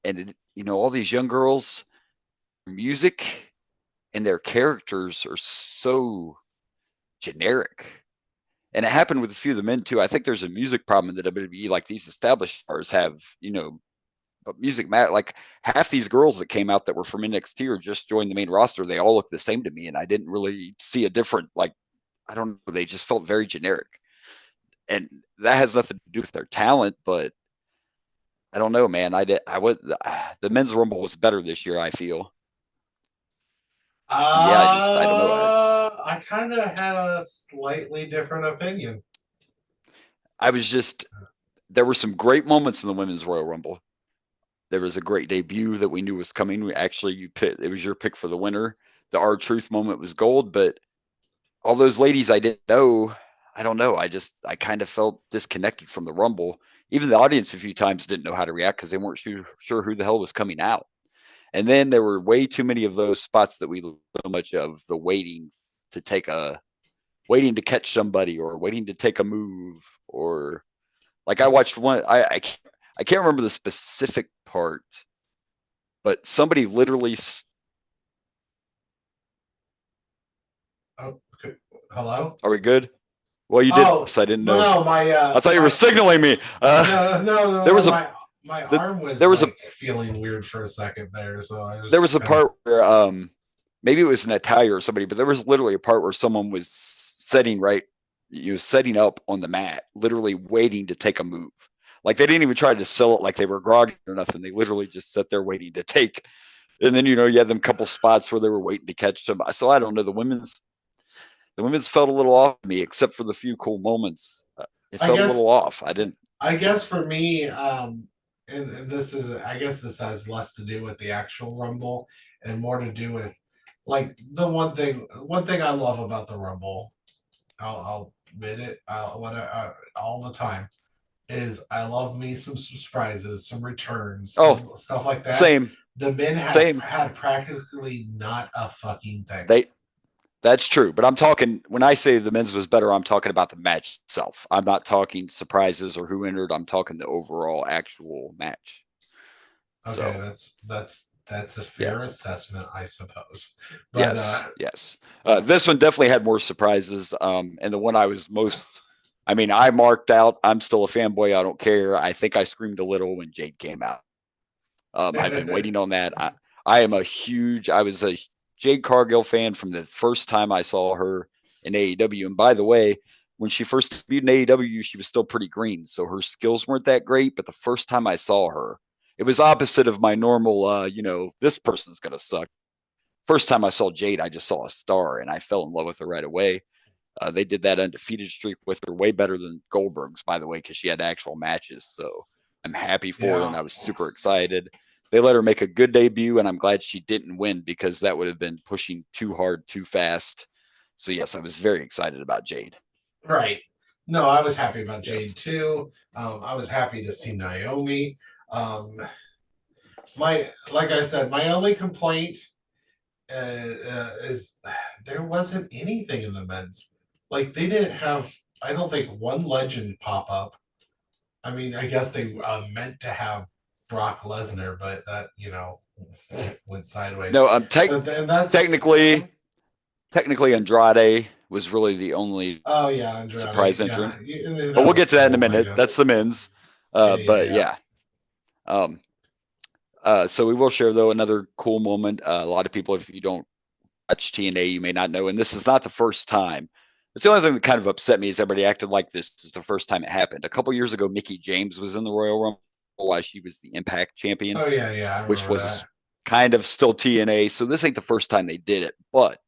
Speaker 3: and all these young girls, music and their characters are so generic. And it happened with a few of the men too. I think there's a music problem in the WWE. Like these established stars have, but music matter. Like half these girls that came out that were from NXT or just joined the main roster, they all look the same to me, and I didn't really see a different. Like I don't know, they just felt very generic, and that has nothing to do with their talent, but I don't know, man. The men's rumble was better this year, I feel. And yeah, I don't know.
Speaker 2: I kind of had a slightly different opinion.
Speaker 3: I was just there were some great moments in the women's Royal Rumble. There was a great debut that we knew was coming. It was your pick for the winner. The R-Truth moment was gold, but all those ladies I didn't know, I don't know. I kind of felt disconnected from the Rumble. Even the audience a few times didn't know how to react because they weren't sure who the hell was coming out. And then there were way too many of those spots that we so much of the waiting to catch somebody or waiting to take a move or like I watched one. I can't remember the specific part, but somebody literally.
Speaker 2: Oh, okay. Hello.
Speaker 3: Are we good? Well, you did.
Speaker 2: Oh,
Speaker 3: I didn't
Speaker 2: no,
Speaker 3: know.
Speaker 2: no,
Speaker 3: I thought you were signaling me.
Speaker 2: no, no, no,
Speaker 3: There
Speaker 2: no,
Speaker 3: was a
Speaker 2: my
Speaker 3: the,
Speaker 2: arm was
Speaker 3: there was a
Speaker 2: like feeling weird for a second there, so I was
Speaker 3: there was
Speaker 2: just
Speaker 3: a
Speaker 2: kind of.
Speaker 3: part where maybe it was Natalia or somebody, but there was literally a part where someone was setting up on the mat, literally waiting to take a move. Like they didn't even try to sell it like they were groggy or nothing. They literally just sat there waiting to take. And then you had them couple spots where they were waiting to catch somebody. So I don't know. The women's felt a little off to me, except for the few cool moments. It
Speaker 2: I
Speaker 3: felt a
Speaker 2: guess
Speaker 3: little off. I didn't.
Speaker 2: I guess for me, and this is, I guess this has less to do with the actual Rumble and more to do with like the one thing I love about the Rumble, I'll admit it, all the time, is I love me some surprises, some returns,
Speaker 3: Oh,
Speaker 2: some stuff like that.
Speaker 3: same,
Speaker 2: The men have
Speaker 3: same.
Speaker 2: had practically not a fucking thing.
Speaker 3: They That's true, but I'm talking when I say the men's was better, I'm talking about the match itself. I'm not talking surprises or who entered. I'm talking the overall actual match.
Speaker 2: Okay,
Speaker 3: So
Speaker 2: that's a
Speaker 3: yeah,
Speaker 2: fair assessment, I suppose. But
Speaker 3: yes. This one definitely had more surprises. And the one I was most, I mean, I marked out. I'm still a fanboy. I don't care. I think I screamed a little when Jade came out. I've been waiting on that. I was a Jade Cargill fan from the first time I saw her in AEW. And by the way, when she first debuted in AEW, she was still pretty green, so her skills weren't that great. But the first time I saw her, it was opposite of my normal, this person's gonna suck. First time I saw Jade, I just saw a star, and I fell in love with her right away. They did that undefeated streak with her way better than Goldberg's, by the way, because she had actual matches. So I'm happy for her, and
Speaker 2: yeah,
Speaker 3: I was super excited. They let her make a good debut, and I'm glad she didn't win because that would have been pushing too hard, too fast. So yes, I was very excited about Jade.
Speaker 2: right. No, I was happy about Jade
Speaker 3: Yes.
Speaker 2: too. I was happy to see Naomi. Um, my like I said, my only complaint is there wasn't anything in the men's. Like they didn't have. I don't think one legend pop up. I mean, I guess they meant to have Brock Lesnar, but that went sideways.
Speaker 3: No,
Speaker 2: And that's
Speaker 3: technically Andrade was really the only
Speaker 2: oh yeah, Andrade,
Speaker 3: surprise entrant.
Speaker 2: Yeah,
Speaker 3: But we'll get to that in a
Speaker 2: cool,
Speaker 3: minute. That's the men's. But yeah. So we will share though another cool moment. A lot of people, if you don't watch TNA, you may not know, and this is not the first time. It's the only thing that kind of upset me is everybody acted like this is the first time it happened. A couple years ago, Mickie James was in the Royal Rumble while she was the Impact champion.
Speaker 2: Oh yeah, I
Speaker 3: which was
Speaker 2: that.
Speaker 3: kind of still TNA. So this ain't the first time they did it, but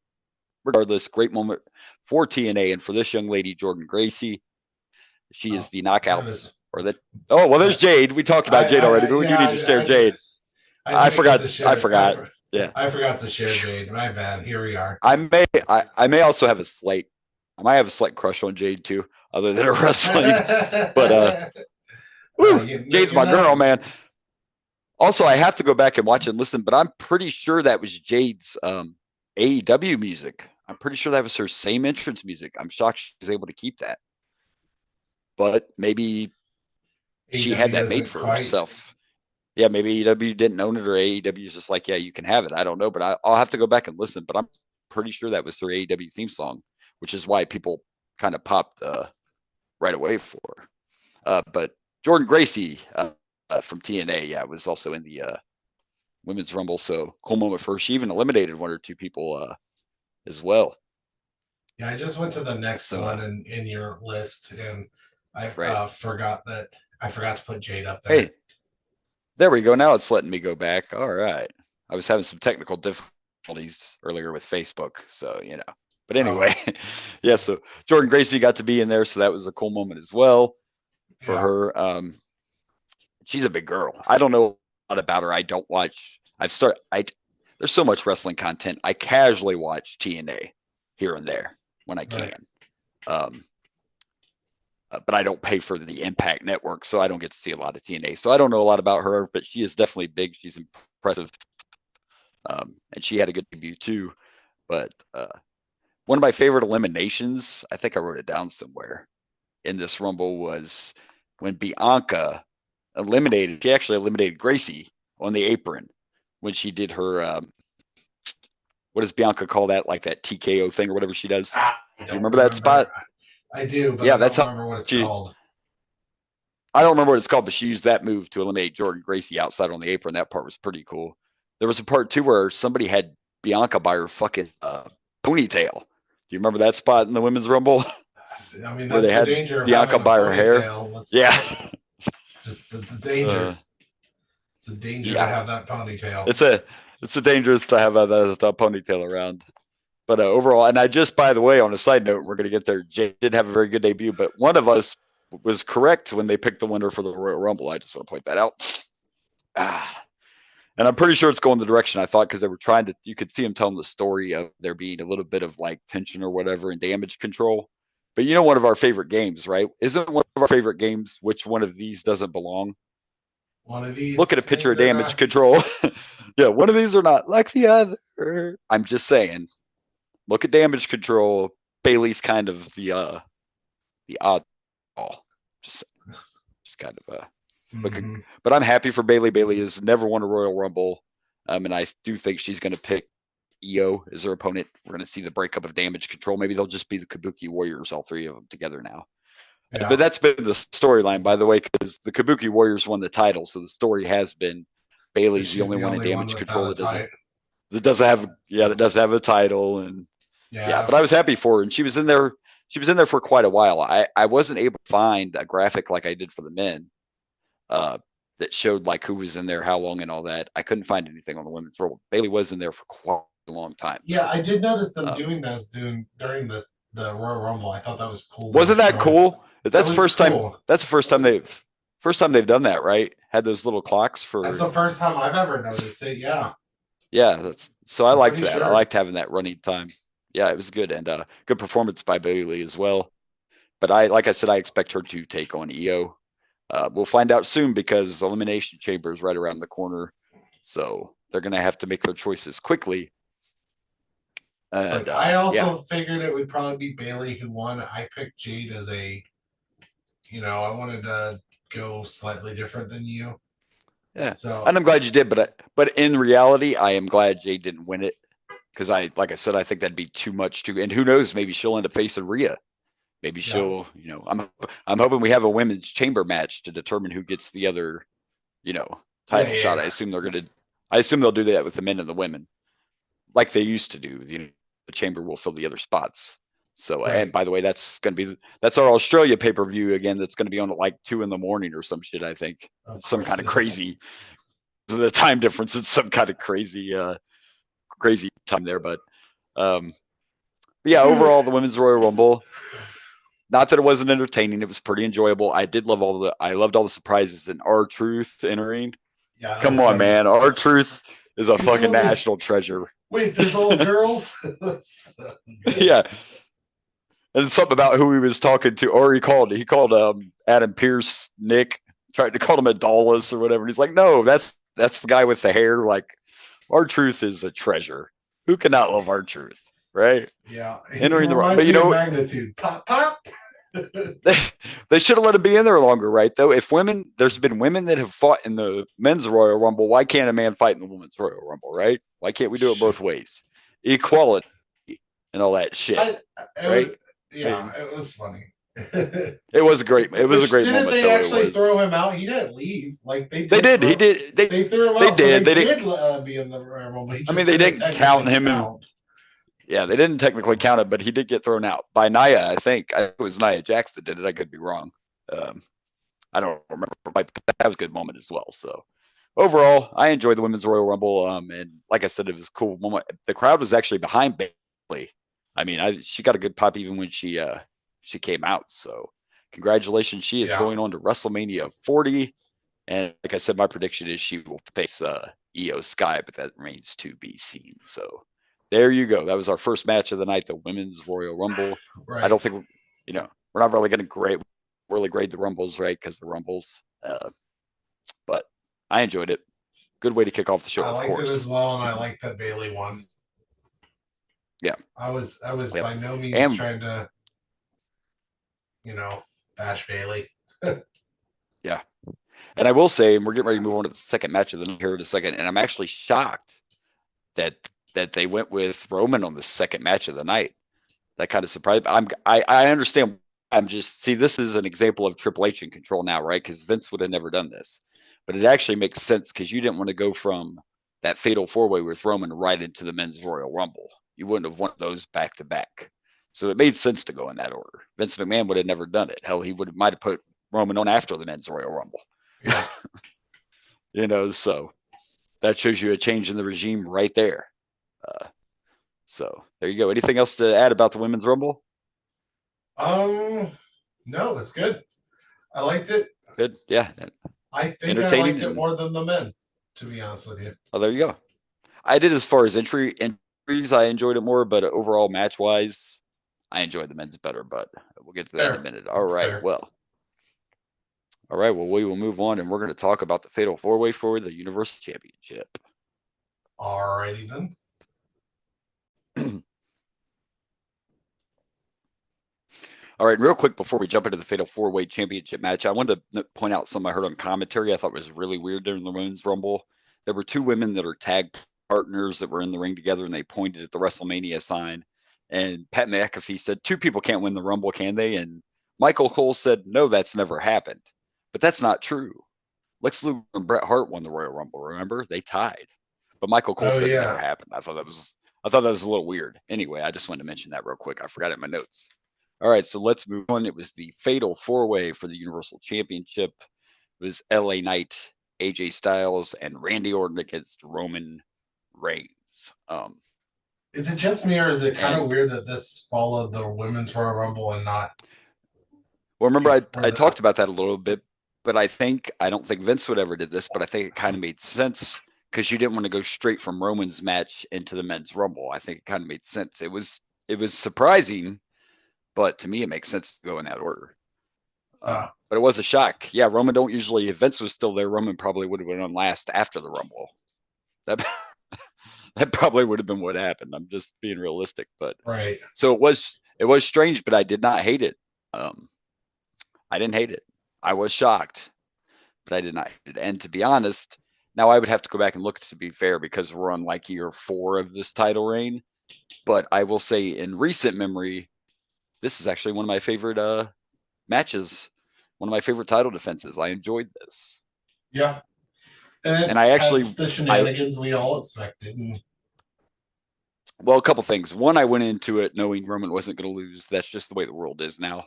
Speaker 3: regardless, great moment for TNA and for this young lady, Jordan Gracie. She is the knockouts or that. Oh well, there's Jade. We talked about Jade already, but we do need to share Jade. I forgot. Yeah,
Speaker 2: I forgot to share Jade. My bad. Here we are.
Speaker 3: I may also have a slight. I might have a slight crush on Jade too, other than her wrestling. But Jade's my girl, man. Also, I have to go back and watch and listen, but I'm pretty sure that was Jade's AEW music. I'm pretty sure that was her same entrance music. I'm shocked she was able to keep that. But maybe she had that made for herself. Yeah, maybe AEW didn't own it, or AEW is just like, yeah, you can have it. I don't know, but I'll have to go back and listen. But I'm pretty sure that was their AEW theme song, which is why people kind of popped right away for her. But Jordan Gracie from TNA, yeah, was also in the Women's Rumble. So cool moment for her. She even eliminated one or two people as well.
Speaker 2: Yeah, I just went to the next one in your list, and I forgot to put Jade up there.
Speaker 3: Hey, there we go. Now it's letting me go back. All right. I was having some technical difficulties earlier with Facebook, so But anyway, yeah. So Jordan Gracie got to be in there, so that was a cool moment as well for her. She's a big girl. I don't know a lot about her. I don't watch. There's so much wrestling content. I casually watch TNA here and there when I can. But I don't pay for the Impact Network, so I don't get to see a lot of TNA. So I don't know a lot about her, but she is definitely big. She's impressive. And she had a good debut too. But one of my favorite eliminations, I think I wrote it down somewhere in this Rumble, was when Bianca she actually eliminated Gracie on the apron when she did her, what does Bianca call that? Like that TKO thing or whatever she does. Do you remember that spot?
Speaker 2: I do, but I don't remember what it's called.
Speaker 3: I don't remember what it's called, but she used that move to eliminate Jordan Gracie outside on the apron. That part was pretty cool. There was a part too where somebody had Bianca by her fucking ponytail. Do you remember that spot in the Women's Rumble?
Speaker 2: I mean, that's the danger of Bianca
Speaker 3: by her hair. Yeah.
Speaker 2: It's a danger. It's a danger to have that ponytail.
Speaker 3: It's a dangerous to have that ponytail around. But overall, and by the way, on a side note, we're going to get there. Jay did have a very good debut, but one of us was correct when they picked the winner for the Royal Rumble. I just want to point that out. And I'm pretty sure it's going the direction I thought, because they were you could see them telling the story of there being a little bit of like tension or whatever and damage control. But one of our favorite games, right? Isn't one of our favorite games which one of these doesn't belong?
Speaker 2: One of these.
Speaker 3: Look at a picture of damage control. Yeah, one of these are not like the other. I'm just saying. Look at damage control. Bailey's kind of the odd ball. Just kind of looking. But I'm happy for Bailey. Bailey has never won a Royal Rumble, and I do think she's going to pick Io as her opponent. We're going to see the breakup of damage control. Maybe they'll just be the Kabuki Warriors, all three of them together now. Yeah. But that's been the storyline, by the way, because the Kabuki Warriors won the title. So the story has been Bailey's the only one in damage control that doesn't have a title. And but I was happy for her, and she was in there. She was in there for quite a while. I wasn't able to find a graphic like I did for the men that showed like who was in there, how long, and all that. I couldn't find anything on the women's Rumble. Bailey was in there for quite a long time.
Speaker 2: Yeah, I did notice them doing those during the Royal Rumble. I thought that was cool.
Speaker 3: Wasn't that cool? That's the first time. That's the first time they've done that, right? Had those little clocks for.
Speaker 2: That's the first time I've ever noticed it. Yeah.
Speaker 3: Yeah, I liked that. Sure. I liked having that running time. Yeah, it was good, and good performance by Bailey as well. But like I said, I expect her to take on Io. We'll find out soon, because Elimination Chamber is right around the corner, so they're going to have to make their choices quickly. And
Speaker 2: I also figured it would probably be Bailey who won. I picked Jade as I wanted go slightly different than you.
Speaker 3: Yeah,
Speaker 2: So
Speaker 3: and I'm glad you did, but in reality, I am glad Jade didn't win it because like I said, I think that'd be too much to. And who knows? Maybe she'll end up facing Rhea. Maybe
Speaker 2: yeah,
Speaker 3: she'll, I'm hoping we have a women's chamber match to determine who gets the other, title shot.
Speaker 2: yeah.
Speaker 3: I assume they'll do that with the men and the women, like they used to do. The chamber will fill the other spots. So, and
Speaker 2: Right.
Speaker 3: by the way, that's our Australia pay per view again. That's going to be on at like 2 a.m. or some shit. I think
Speaker 2: Of
Speaker 3: it's some
Speaker 2: course
Speaker 3: kind
Speaker 2: it
Speaker 3: of
Speaker 2: is.
Speaker 3: crazy. The time difference. It's some kind of crazy time there. But yeah, overall, the women's Royal Rumble. Not that it wasn't entertaining; it was pretty enjoyable. I loved all the surprises and R-Truth entering.
Speaker 2: Yeah, that
Speaker 3: Come
Speaker 2: was
Speaker 3: on,
Speaker 2: funny.
Speaker 3: man, R-Truth is a
Speaker 2: You
Speaker 3: fucking
Speaker 2: told me.
Speaker 3: national treasure.
Speaker 2: Wait, there's all girls. So good.
Speaker 3: Yeah, and something about who he was talking to, or he called Adam Pierce Nick, tried to call him Adolis or whatever. And he's like, no, that's the guy with the hair. Like, R-Truth is a treasure. Who cannot love R-Truth, right?
Speaker 2: Yeah, he
Speaker 3: Entering the,
Speaker 2: reminds
Speaker 3: but
Speaker 2: me of Magnitude. Pop, pop.
Speaker 3: they should have let him be in there longer, right? Though, if there's been women that have fought in the men's Royal Rumble, why can't a man fight in the women's Royal Rumble, right? Why can't we do it both
Speaker 2: Shit.
Speaker 3: ways? Equality and all that shit,
Speaker 2: I, it
Speaker 3: right?
Speaker 2: would,
Speaker 3: I
Speaker 2: yeah,
Speaker 3: mean,
Speaker 2: it was funny.
Speaker 3: it was great. It was a
Speaker 2: Which
Speaker 3: great
Speaker 2: didn't
Speaker 3: moment,
Speaker 2: they
Speaker 3: though. It
Speaker 2: actually
Speaker 3: was.
Speaker 2: throw him out? He didn't leave. Like they
Speaker 3: They
Speaker 2: did
Speaker 3: did. He
Speaker 2: throw.
Speaker 3: did.
Speaker 2: They threw him
Speaker 3: They
Speaker 2: out, so
Speaker 3: did.
Speaker 2: they
Speaker 3: They did.
Speaker 2: did be in the Rumble, but he
Speaker 3: I mean,
Speaker 2: just
Speaker 3: they
Speaker 2: didn't
Speaker 3: didn't count
Speaker 2: technically
Speaker 3: him in.
Speaker 2: count.
Speaker 3: Yeah, they didn't technically count it, but he did get thrown out by Nia. I think it was Nia Jax that did it. I could be wrong. Um, I don't remember, but that was a good moment as well. So overall, I enjoyed the women's Royal Rumble. And like I said, it was a cool moment. The crowd was actually behind Bayley. I mean, she got a good pop even when she came out. So congratulations, she is
Speaker 2: Yeah,
Speaker 3: going on to WrestleMania 40. And like I said, my prediction is she will face Io Sky, but that remains to be seen. So there you go. That was our first match of the night, the women's Royal Rumble. I
Speaker 2: right.
Speaker 3: don't think we're not really going to really grade the Rumbles, right? Because the Rumbles. But I enjoyed it. Good way to kick off the show,
Speaker 2: I
Speaker 3: of
Speaker 2: liked it as
Speaker 3: course.
Speaker 2: well, and I liked that Bailey won.
Speaker 3: Yeah.
Speaker 2: I was
Speaker 3: Yep.
Speaker 2: by no means
Speaker 3: And
Speaker 2: trying to, you know, bash Bailey.
Speaker 3: yeah. And I will say, and we're getting ready to move on to the second match of the night here in a second, and I'm actually shocked that they went with Roman on the second match of the night. That kind of surprised. I understand. This is an example of Triple H in control now, right? Because Vince would have never done this, but it actually makes sense because you didn't want to go from that fatal 4-way with Roman right into the men's Royal Rumble. You wouldn't have wanted those back to back, so it made sense to go in that order. Vince McMahon would have never done it. Hell, he might have put Roman on after the men's Royal Rumble.
Speaker 2: Yeah.
Speaker 3: So that shows you a change in the regime right there. So there you go. Anything else to add about the women's Rumble?
Speaker 2: No, it's good. I liked it.
Speaker 3: Good. Yeah.
Speaker 2: I think I liked
Speaker 3: Entertaining.
Speaker 2: it
Speaker 3: And
Speaker 2: more than the men, to be honest with you.
Speaker 3: oh, there you go. I did as far as entries, I enjoyed it more, but overall match wise, I enjoyed the men's better. But we'll get to that in a
Speaker 2: Fair.
Speaker 3: minute.
Speaker 2: That's fair.
Speaker 3: All right. Well, we will move on, and we're going to talk about the Fatal 4-Way for the Universal Championship.
Speaker 2: Alrighty then.
Speaker 3: All right, real quick before we jump into the Fatal 4-Way Championship match, I wanted to point out something I heard on commentary I thought was really weird during the Women's Rumble. There were two women that are tag partners that were in the ring together, and they pointed at the WrestleMania sign. And Pat McAfee said, two people can't win the Rumble, can they? And Michael Cole said, no, that's never happened. But that's not true. Lex Luger and Bret Hart won the Royal Rumble, remember? They tied. But Michael Cole
Speaker 2: Oh
Speaker 3: said it never
Speaker 2: yeah.
Speaker 3: happened. I thought that was a little weird. Anyway, I just wanted to mention that real quick. I forgot it in my notes. All right, so let's move on. It was the Fatal 4-Way for the Universal Championship. It was LA Knight, AJ Styles, and Randy Orton against Roman Reigns.
Speaker 2: Is it just me, or is it kind of
Speaker 3: And
Speaker 2: weird that this followed the women's Royal Rumble and not
Speaker 3: well, remember
Speaker 2: before
Speaker 3: I
Speaker 2: the?
Speaker 3: talked about that a little bit, but I don't think Vince would ever did this, but I think it kind of made sense because you didn't want to go straight from Roman's match into the men's Rumble. I think it kind of made sense. It was surprising, but to me it makes sense to go in that order. But it was a shock. Yeah, Roman don't usually. If Vince was still there, Roman probably would have went on last after the Rumble. That that probably would have been what happened. I'm just being realistic, but
Speaker 2: Right.
Speaker 3: so it was strange, but I did not hate it. I didn't hate it. I was shocked, but I did not hate it. And to be honest, now I would have to go back and look to be fair because we're on like year 4 of this title reign. But I will say in recent memory, this is actually one of my favorite matches, one of my favorite title defenses. I enjoyed this.
Speaker 2: Yeah. And it
Speaker 3: And I
Speaker 2: had
Speaker 3: actually,
Speaker 2: the shenanigans we all expected.
Speaker 3: well, a couple things. One, I went into it knowing Roman wasn't going to lose. That's just the way the world is now.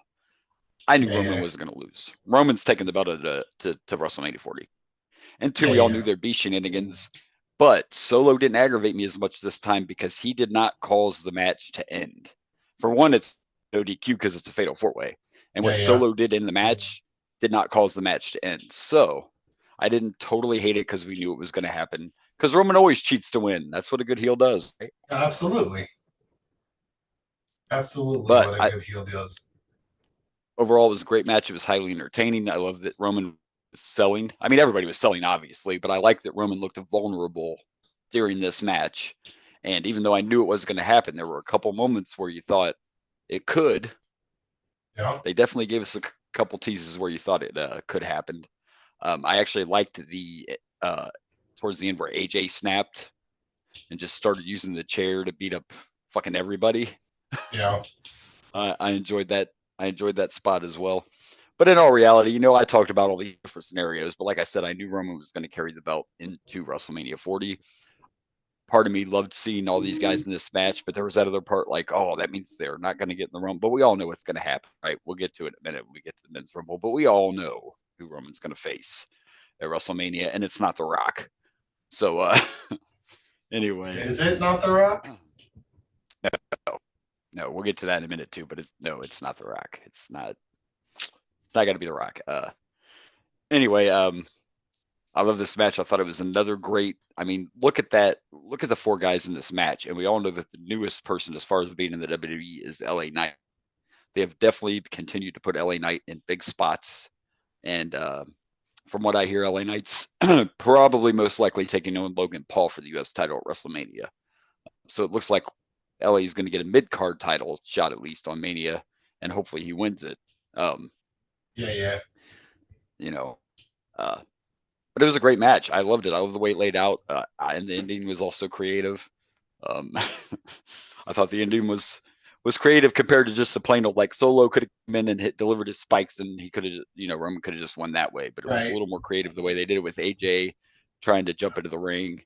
Speaker 3: I knew Roman wasn't going to lose. Roman's taking the belt to WrestleMania 40. And two, we all knew there'd be shenanigans. But Solo didn't aggravate me as much this time because he did not cause the match to end. For one, it's no DQ because it's a fatal 4-way. And what Solo did in the match did not cause the match to end. So I didn't totally hate it because we knew it was going to happen. Because Roman always cheats to win. That's what a good heel does, right?
Speaker 2: Absolutely. Absolutely
Speaker 3: But
Speaker 2: what a good heel does.
Speaker 3: Overall, it was a great match. It was highly entertaining. I love that Roman was selling. I mean, everybody was selling, obviously, but I like that Roman looked vulnerable during this match. And even though I knew it was going to happen, there were a couple moments where you thought it could.
Speaker 2: Yeah.
Speaker 3: They definitely gave us a couple teases where you thought it could happen. I actually liked the towards the end where AJ snapped and just started using the chair to beat up fucking everybody.
Speaker 2: Yeah.
Speaker 3: I enjoyed that. I enjoyed that spot as well. But in all reality, I talked about all these different scenarios, but like I said, I knew Roman was going to carry the belt into WrestleMania 40. Part of me loved seeing all these guys in this match, but there was that other part like, oh, that means they're not going to get in the Rumble. But we all know what's going to happen, right? We'll get to it in a minute when we get to the men's Rumble. But we all know who Roman's going to face at WrestleMania, and it's not The Rock. So anyway.
Speaker 2: Is it not The Rock?
Speaker 3: No, we'll get to that in a minute too, but it's not The Rock. It's not going to be The Rock. Anyway, I love this match. I thought it was another great. I mean, look at that. Look at the 4 guys in this match, and we all know that the newest person, as far as being in the WWE, is LA Knight. They have definitely continued to put LA Knight in big spots, and from what I hear, LA Knight's probably most likely taking on Logan Paul for the U.S. title at WrestleMania. So it looks like LA is going to get a mid-card title shot at least on Mania, and hopefully he wins it.
Speaker 2: Yeah.
Speaker 3: But it was a great match. I loved it. I love the way it laid out, and the ending was also creative. I thought the ending was creative compared to just the plain old like Solo could have come in and delivered his spikes, and he could have, Roman could have just won that way. But it was a little more creative the way they did it with AJ trying to jump into the ring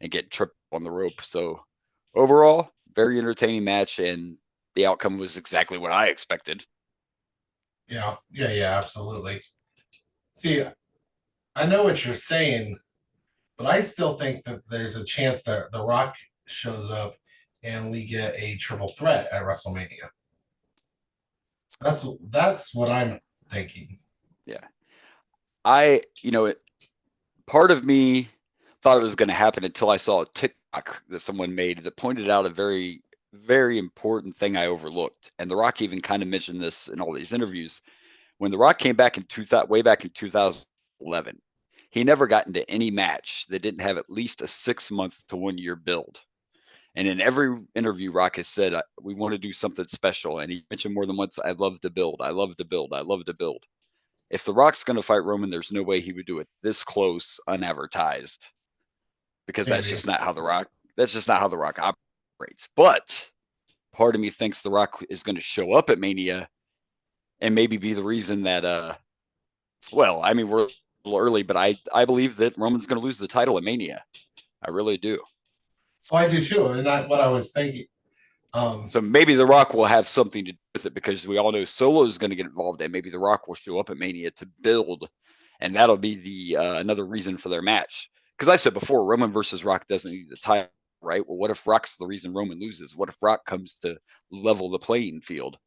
Speaker 3: and get tripped on the rope. So overall, very entertaining match, and the outcome was exactly what I expected.
Speaker 2: Yeah, absolutely. See, I know what you're saying, but I still think that there's a chance that The Rock shows up and we get a triple threat at WrestleMania. That's what I'm thinking.
Speaker 3: Yeah. Part of me thought it was going to happen until I saw a TikTok that someone made that pointed out a very, very important thing I overlooked. And The Rock even kind of mentioned this in all these interviews. When The Rock came back way back in 2011, he never got into any match that didn't have at least a 6-month to 1-year build. And in every interview, Rock has said, we want to do something special. And he mentioned more than once, I love to build. I love to build. I love to build. If The Rock's going to fight Roman, there's no way he would do it this close, unadvertised, because that's just not how The Rock operates. But part of me thinks The Rock is going to show up at Mania and maybe be the reason that, well, I mean, we're a little early, but I believe that Roman's going to lose the title at Mania. I really do.
Speaker 2: Oh, I do too, and that's what I was thinking.
Speaker 3: So maybe The Rock will have something to do with it because we all know Solo is going to get involved, and maybe The Rock will show up at Mania to build, and that'll be the another reason for their match. Because I said before, Roman versus Rock doesn't need the title, right? Well, what if Rock's the reason Roman loses? What if Rock comes to level the playing field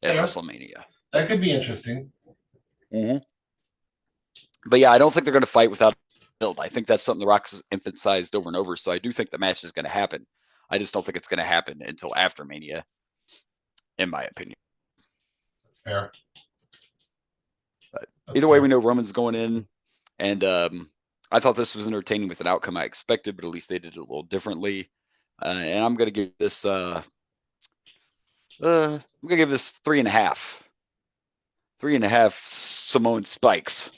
Speaker 3: at WrestleMania?
Speaker 2: That could be interesting.
Speaker 3: Mm-hmm. But yeah, I don't think they're going to fight without build. I think that's something The Rock's emphasized over and over. So I do think the match is going to happen. I just don't think it's going to happen until after Mania, in my opinion.
Speaker 2: That's fair.
Speaker 3: But either way, we know Roman's going in, and I thought this was entertaining with an outcome I expected, but at least they did it a little differently. And I'm going to give this 3.5. 3.5 Samoan spikes.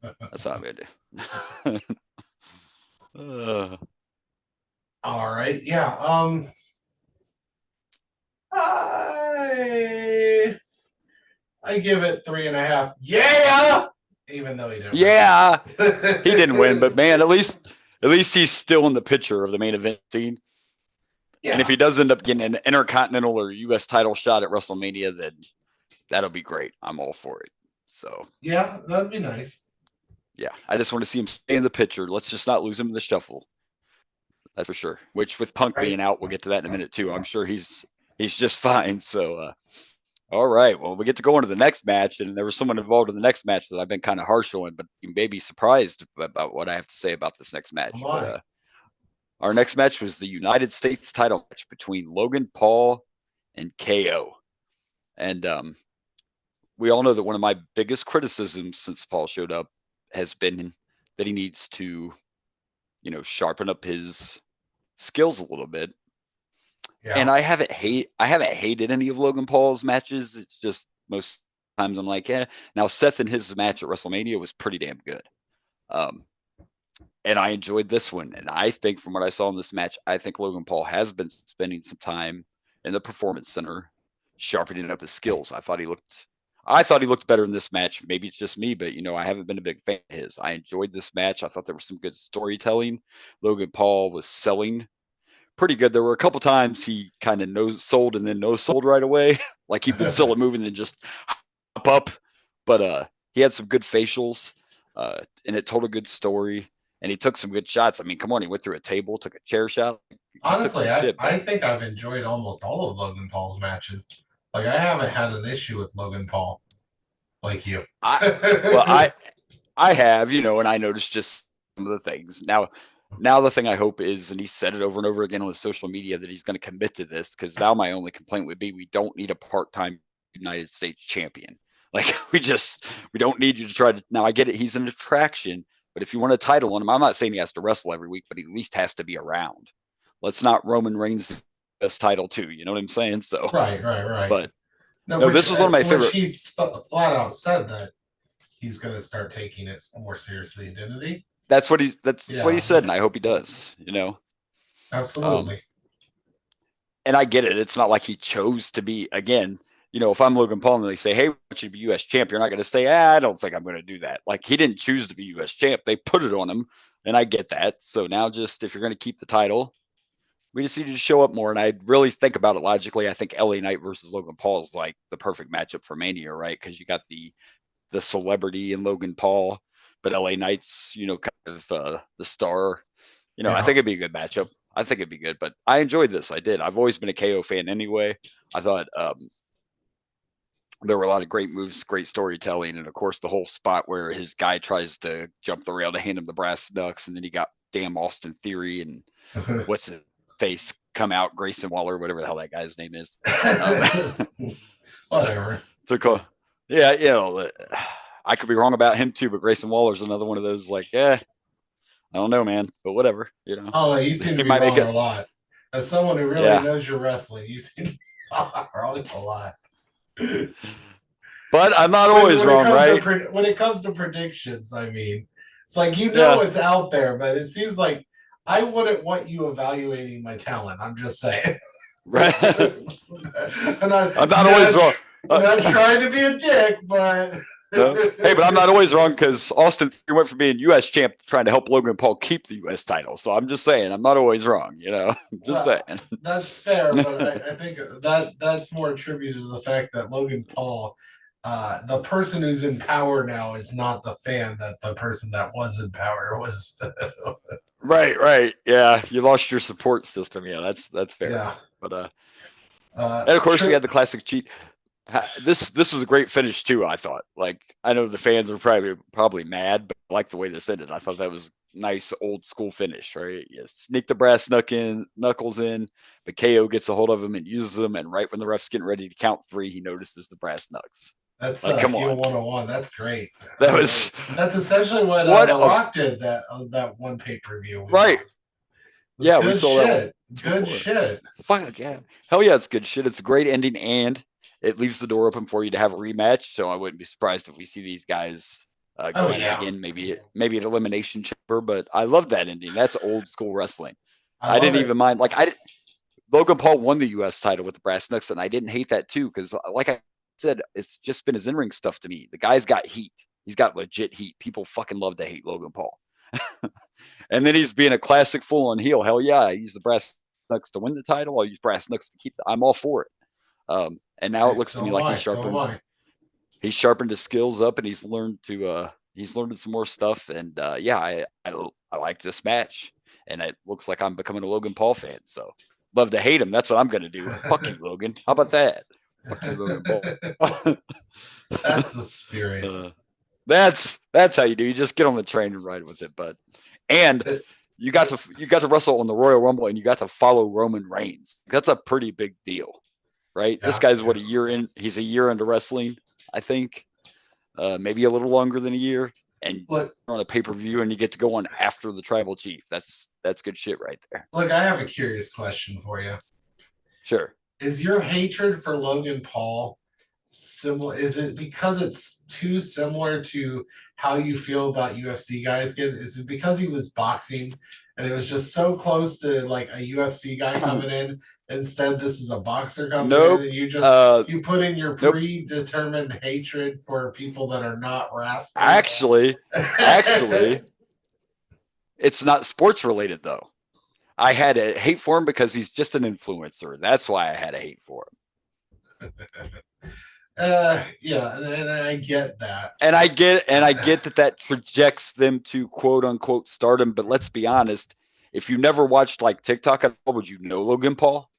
Speaker 3: That's what I'm gonna do.
Speaker 2: All right. Yeah. I I give it 3.5. Yeah. Even though he didn't.
Speaker 3: Yeah,
Speaker 2: Win.
Speaker 3: he didn't win, but man, at least he's still in the picture of the main event scene.
Speaker 2: Yeah.
Speaker 3: And if he does end up getting an Intercontinental or U.S. title shot at WrestleMania, then that'll be great. I'm all for it. So
Speaker 2: yeah, that'd be nice.
Speaker 3: yeah, I just want to see him stay in the picture. Let's just not lose him in the shuffle. That's for sure. Which with Punk
Speaker 2: Right.
Speaker 3: being out, we'll get to that in a minute too. I'm sure he's just fine. So all right. Well, we get to go into the next match, and there was someone involved in the next match that I've been kind of harsh on, but you may be surprised about what I have to say about this next match. But our next match was the United States title match between Logan Paul and KO. And we all know that one of my biggest criticisms since Paul showed up has been that he needs to, sharpen up his skills a little bit.
Speaker 2: Yeah.
Speaker 3: And I haven't hated any of Logan Paul's matches. It's just most times I'm like, eh. Now Seth in his match at WrestleMania was pretty damn good. And I enjoyed this one. And I think from what I saw in this match, I think Logan Paul has been spending some time in the Performance Center, sharpening up his skills. I thought he looked better in this match. Maybe it's just me, but I haven't been a big fan of his. I enjoyed this match. I thought there was some good storytelling. Logan Paul was selling pretty good. There were a couple times he kind of no-sold and then no-sold right away. Like he'd been selling moving and then just hop up. But he had some good facials, and it told a good story. And he took some good shots. I mean, come on, he went through a table, took a chair shot.
Speaker 2: Honestly, I think I've enjoyed almost all of Logan Paul's matches. Like I haven't had an issue with Logan Paul like you.
Speaker 3: I have, and I noticed just some of the things. Now the thing I hope is, and he said it over and over again on his social media, that he's going to commit to this, because now my only complaint would be we don't need a part-time United States champion. Like we don't need you to try to. Now I get it, he's an attraction, but if you want a title on him, I'm not saying he has to wrestle every week, but he at least has to be around. Let's not Roman Reigns this title too. You know what I'm saying? So
Speaker 2: right.
Speaker 3: But
Speaker 2: no,
Speaker 3: this was one of my favorite.
Speaker 2: He's flat out said that he's going to start taking it more seriously, didn't he?
Speaker 3: That's what he said, and I hope he does.
Speaker 2: Absolutely.
Speaker 3: And I get it. It's not like he chose to be. Again, if I'm Logan Paul and they say, "Hey, I want you to be U.S. champ," you're not going to say, "I don't think I'm going to do that." Like he didn't choose to be U.S. champ; they put it on him, and I get that. So now, just if you're going to keep the title, we just need you to show up more. And I really think about it logically. I think LA Knight versus Logan Paul is like the perfect matchup for Mania, right? Because you got the celebrity in Logan Paul, but LA Knight's, kind of the star. I think it'd be a good matchup. I think it'd be good, but I enjoyed this. I did. I've always been a KO fan anyway. I thought there were a lot of great moves, great storytelling, and of course the whole spot where his guy tries to jump the rail to hand him the brass knucks, and then he got damn Austin Theory and what's his face come out, Grayson Waller, whatever the hell that guy's name is.
Speaker 2: Whatever.
Speaker 3: Yeah, I could be wrong about him too, but Grayson Waller's another one of those like, I don't know, man, but whatever,
Speaker 2: Oh, you seem to be wrong a lot. As someone who really knows your wrestling, you seem to be wrong a lot.
Speaker 3: But I'm not always wrong, right?
Speaker 2: When it comes to predictions, I mean, it's like it's out there, but it seems like I wouldn't want you evaluating my talent. I'm just saying.
Speaker 3: Right.
Speaker 2: I'm not
Speaker 3: always wrong.
Speaker 2: I'm not trying to be a dick, but
Speaker 3: no. Hey, but I'm not always wrong, because Austin went from being U.S. champ to trying to help Logan Paul keep the U.S. title. So I'm just saying, I'm not always wrong. Saying.
Speaker 2: That's fair, but I think that's more attributed to the fact that Logan Paul, the person who's in power now, is not the fan that the person that was in power was.
Speaker 3: Right. Yeah, you lost your support system. Yeah, that's fair.
Speaker 2: Yeah.
Speaker 3: But and of course we had the classic cheat. This was a great finish too. I thought. Like, I know the fans are probably mad, but I like the way this ended. I thought that was nice old school finish, right? You sneak the brass knuckles in, but KO gets a hold of him and uses them, and right when the ref's getting ready to count 3, he notices the brass knucks.
Speaker 2: That's like, come on, 101. That's great.
Speaker 3: That's
Speaker 2: essentially what The Rock did that one pay-per-view.
Speaker 3: Right. Yeah, we saw
Speaker 2: that. Good shit.
Speaker 3: Fuck yeah. Hell yeah, it's good shit. It's a great ending, and it leaves the door open for you to have a rematch. So I wouldn't be surprised if we see these guys Going again, maybe an elimination chamber, but I love that ending. That's old school wrestling. I didn't even mind. Like Logan Paul won the U.S. title with the brass knucks, and I didn't hate that too because, like I said, it's just been his in-ring stuff to me. The guy's got heat. He's got legit heat. People fucking love to hate Logan Paul. And then he's being a classic full-on heel. Hell yeah, I use the brass knucks to win the title. I'll use brass knucks to keep. I'm all for it. And now it looks to me like he's sharpened his skills up, and he's learned some more stuff. And I like this match, and it looks like I'm becoming a Logan Paul fan. So love to hate him. That's what I'm gonna do. Fuck you, Logan. How about that? Fuck you, Logan Paul.
Speaker 2: That's the spirit.
Speaker 3: That's how you do. You just get on the train and ride with it. And you got to wrestle on the Royal Rumble, and you got to follow Roman Reigns. That's a pretty big deal, right? Yeah, this guy's a year in. He's a year into wrestling, I think, maybe a little longer than a year. And on a pay-per-view, and you get to go on after the Tribal Chief. That's good shit right there.
Speaker 2: Look, I have a curious question for you.
Speaker 3: Sure.
Speaker 2: Is your hatred for Logan Paul similar? Is it because it's too similar to how you feel about UFC guys? Is it because he was boxing and it was just so close to like a UFC guy coming in? Instead, this is a boxer coming in, and you just you put in your predetermined hatred for people that are not wrestlers.
Speaker 3: Actually, it's not sports related though. I had a hate for him because he's just an influencer. That's why I had a hate for him.
Speaker 2: Yeah, and I get that.
Speaker 3: And I get that trajects them to quote unquote stardom. But let's be honest, if you never watched like TikTok at all, would you know Logan Paul?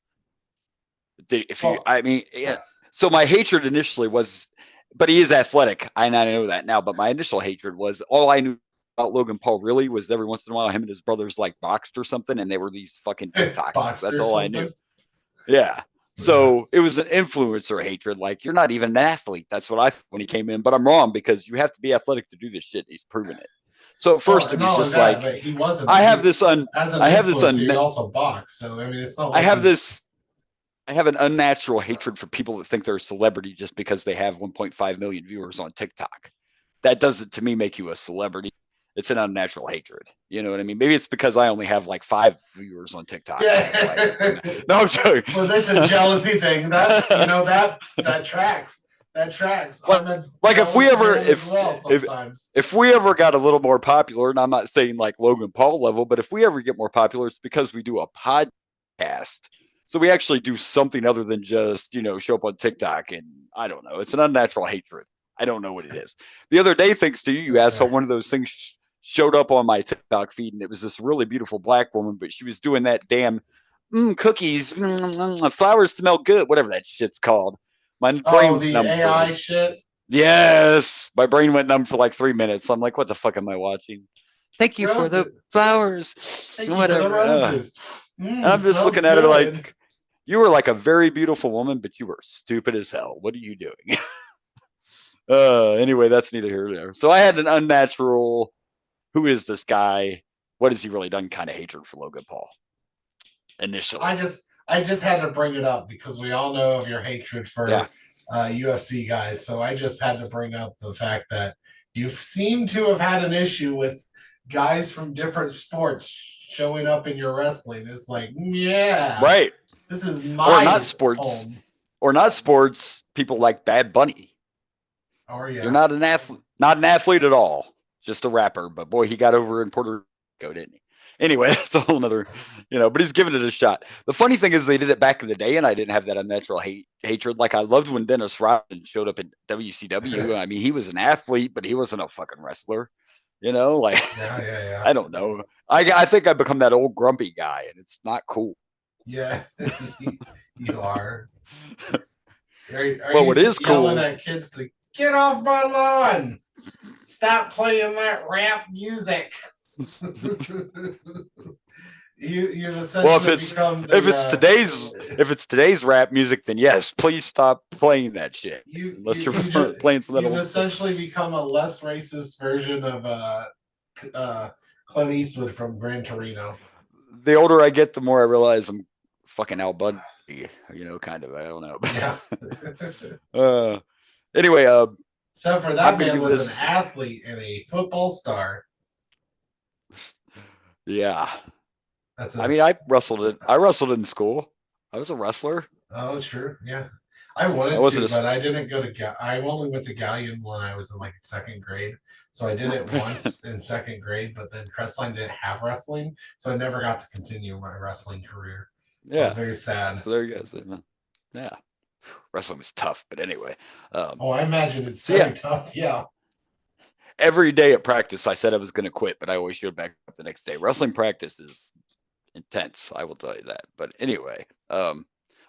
Speaker 3: So my hatred initially was, but he is athletic. I know that now. But my initial hatred was all I knew about Logan Paul really was every once in a while him and his brothers like boxed or something, and they were these fucking TikTokers. That's all I knew. Yeah. So it was an influencer hatred. Like, you're not even an athlete. That's what I thought when he came in. But I'm wrong because you have to be athletic to do this shit. He's proven it. So at first it was just like,
Speaker 2: but he wasn't.
Speaker 3: He
Speaker 2: also boxed. So I mean, it's not. Like
Speaker 3: I have an unnatural hatred for people that think they're a celebrity just because they have 1.5 million viewers on TikTok. That doesn't, to me, make you a celebrity. It's an unnatural hatred. You know what I mean? Maybe it's because I only have like 5 viewers on TikTok.
Speaker 2: Yeah.
Speaker 3: No, I'm joking.
Speaker 2: Well, that's a jealousy thing. That tracks. That tracks.
Speaker 3: Like if we ever got a little more popular, and I'm not saying like Logan Paul level, but if we ever get more popular, it's because we do a podcast. So we actually do something other than just, show up on TikTok, and I don't know. It's an unnatural hatred. I don't know what it is. The other day, thanks to you asked how one of those things showed up on my TikTok feed, and it was this really beautiful black woman, but she was doing that damn cookies, flowers smell good, whatever that shit's called. My brain
Speaker 2: the AI shit?
Speaker 3: Yes. My brain went numb for like 3 minutes. I'm like, what the fuck am I watching? Thank you for the flowers.
Speaker 2: Thank you for the roses.
Speaker 3: I'm just looking at her like, you were like a very beautiful woman, but you were stupid as hell. What are you doing? Anyway, that's neither here nor there. So I had an unnatural, who is this guy? What has he really done? Kind of hatred for Logan Paul. Initially,
Speaker 2: I just had to bring it up because we all know of your hatred for UFC guys. So I just had to bring up the fact that you seem to have had an issue with guys from different sports showing up in your wrestling. It's like, yeah,
Speaker 3: right.
Speaker 2: This is my
Speaker 3: or not sports home. Or not sports. People like Bad Bunny.
Speaker 2: Oh yeah,
Speaker 3: you're not an athlete at all. Just a rapper. But boy, he got over in Puerto Rico, didn't he? Anyway, that's a whole nother, but he's giving it a shot. The funny thing is they did it back in the day, and I didn't have that unnatural hatred. Like, I loved when Dennis Rodman showed up in WCW. I mean, he was an athlete, but he wasn't a fucking wrestler.
Speaker 2: Yeah.
Speaker 3: I don't know. I think I've become that old grumpy guy, and it's not cool.
Speaker 2: Yeah, you are.
Speaker 3: Well, what is cool?
Speaker 2: Yelling at kids to get off my lawn. Stop playing that rap music. You've essentially become
Speaker 3: if it's today's rap music, then yes, please stop playing that shit. Unless you're playing some
Speaker 2: You've essentially become a less racist version of Clint Eastwood from Gran Torino.
Speaker 3: The older I get, the more I realize I'm fucking Al Bundy, kind of. I don't know.
Speaker 2: Yeah.
Speaker 3: Anyway,
Speaker 2: Except for
Speaker 3: I'm
Speaker 2: that
Speaker 3: gonna
Speaker 2: man
Speaker 3: give
Speaker 2: was an
Speaker 3: this.
Speaker 2: athlete and a football star.
Speaker 3: Yeah.
Speaker 2: That's
Speaker 3: I
Speaker 2: a
Speaker 3: mean, I wrestled in school. I was a wrestler.
Speaker 2: oh sure, yeah. I
Speaker 3: I
Speaker 2: wanted
Speaker 3: wasn't
Speaker 2: to,
Speaker 3: a.
Speaker 2: but I didn't go to. I only went to Galleon when I was in like second grade. So I did it once in second grade, but then Crestline didn't have wrestling, so I never got to continue my wrestling career. I was
Speaker 3: Yeah.
Speaker 2: very sad.
Speaker 3: So there you go. Yeah. Wrestling was tough, but anyway.
Speaker 2: Oh, I imagine it's
Speaker 3: So yeah,
Speaker 2: very tough. Yeah.
Speaker 3: every day at practice, I said I was going to quit, but I always showed back up the next day. Wrestling practice is intense, I will tell you that. But anyway, I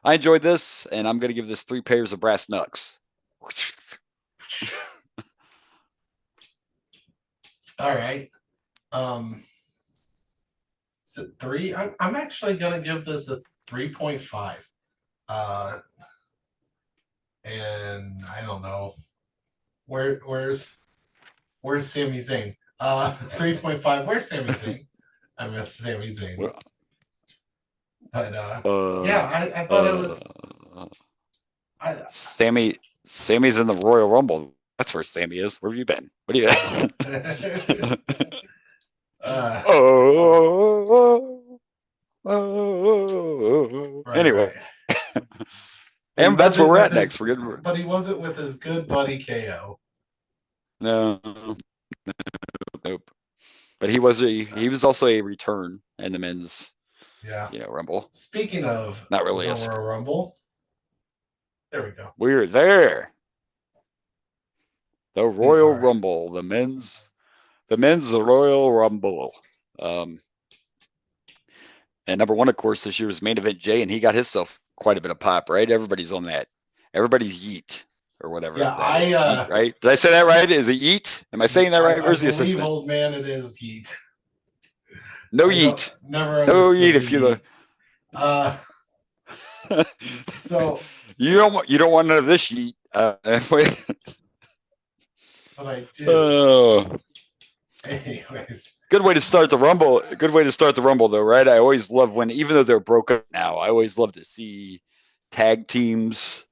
Speaker 3: enjoyed this, and I'm going to give this 3 pairs of brass knucks.
Speaker 2: All right. Is it 3? I'm actually gonna give this a 3.5. Uh, and I don't know where's Sami Zayn? 3.5. Where's Sami Zayn? I miss Sami Zayn. But yeah, I thought it was.
Speaker 3: Sammy's in the Royal Rumble. That's where Sammy is. Where have you been? What are you?
Speaker 2: Right,
Speaker 3: Anyway,
Speaker 2: right.
Speaker 3: and that's where we're at next. We're good.
Speaker 2: But he wasn't with his good buddy KO.
Speaker 3: No, nope. But he was also a return in the men's Rumble.
Speaker 2: Speaking of
Speaker 3: not really
Speaker 2: the Royal Rumble, there we go.
Speaker 3: We're there. The Royal Rumble, the men's Royal Rumble. And number 1, of course, this year was main event Jay, and he got himself quite a bit of pop, right? Everybody's on that. Everybody's yeet or whatever.
Speaker 2: Yeah,
Speaker 3: yeet, right? Did I say that right? Is it yeet? Am I saying that right? Where's the assistant?
Speaker 2: Old man, it is yeet.
Speaker 3: No yeet.
Speaker 2: Never
Speaker 3: no yeet if you
Speaker 2: look. So
Speaker 3: you don't want none of this yeet.
Speaker 2: But I do. Anyways.
Speaker 3: Good way to start the Rumble. Good way to start the Rumble, though, right? I always love when, even though they're broken now, I always love to see tag teams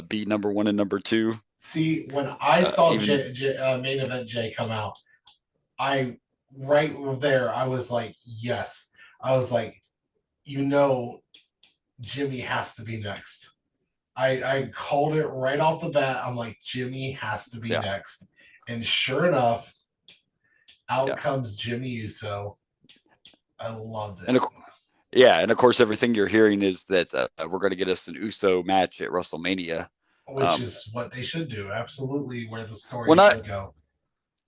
Speaker 3: be number 1 and number 2.
Speaker 2: See, when I saw main event Jay come out, right there, I was like, yes. I was like, Jimmy has to be next. I called it right off the bat. I'm like, Jimmy has to be next. And sure enough, out comes Jimmy Uso. I loved it.
Speaker 3: And of course, everything you're hearing is that we're going to get us an Uso match at WrestleMania.
Speaker 2: Which is what they should do. Absolutely where the story should go.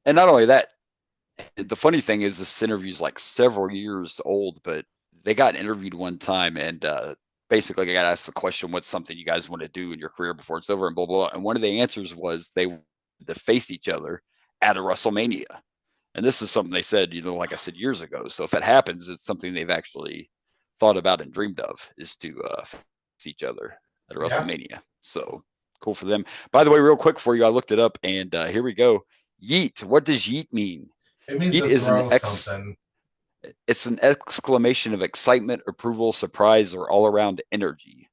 Speaker 3: And not only that, the funny thing is this interview's like several years old, but they got interviewed one time and basically I got asked the question, what's something you guys want to do in your career before it's over and blah, blah, blah. And one of the answers was they wanted to face each other at a WrestleMania. And this is something they said, like I said, years ago. So if it happens, it's something they've actually thought about and dreamed of, is to face each other at a WrestleMania. So cool for them. By the way, real quick for you, I looked it up and here we go. Yeet. What does yeet mean?
Speaker 2: It means
Speaker 3: yeet
Speaker 2: to throw something.
Speaker 3: It's an exclamation of excitement, approval, surprise, or all-around energy.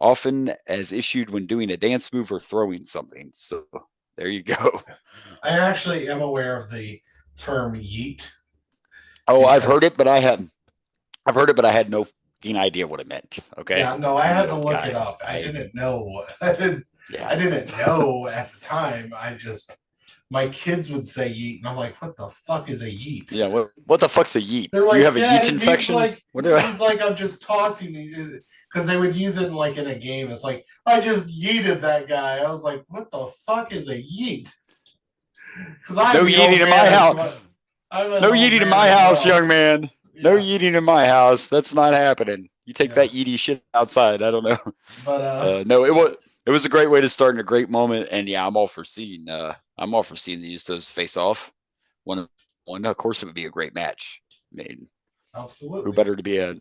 Speaker 3: Often as issued when doing a dance move or throwing something. So there you go.
Speaker 2: I actually am aware of the term yeet.
Speaker 3: Oh, I've heard it, but I had no idea what it meant. Okay.
Speaker 2: Yeah, no, I had to look it up. I didn't know. I didn't know at the time. My kids would say yeet, and I'm like, what the fuck is a yeet?
Speaker 3: Yeah, what the fuck's a yeet?
Speaker 2: They're like,
Speaker 3: you have a yeet infection?
Speaker 2: It's like I'm just tossing you, because they would use it in a game. It's like, I just yeeted that guy. I was like, what the fuck is a yeet? Because
Speaker 3: no yeeting in my house. No yeeting in my house, young man. Yeah. No yeeting in my house. That's not happening. You take that yeety shit outside. I don't know.
Speaker 2: But
Speaker 3: no, it was a great way to start in a great moment, and yeah, I'm all for seeing the Usos face off. One, of course, it would be a great match. I mean,
Speaker 2: absolutely.
Speaker 3: Who better to be a?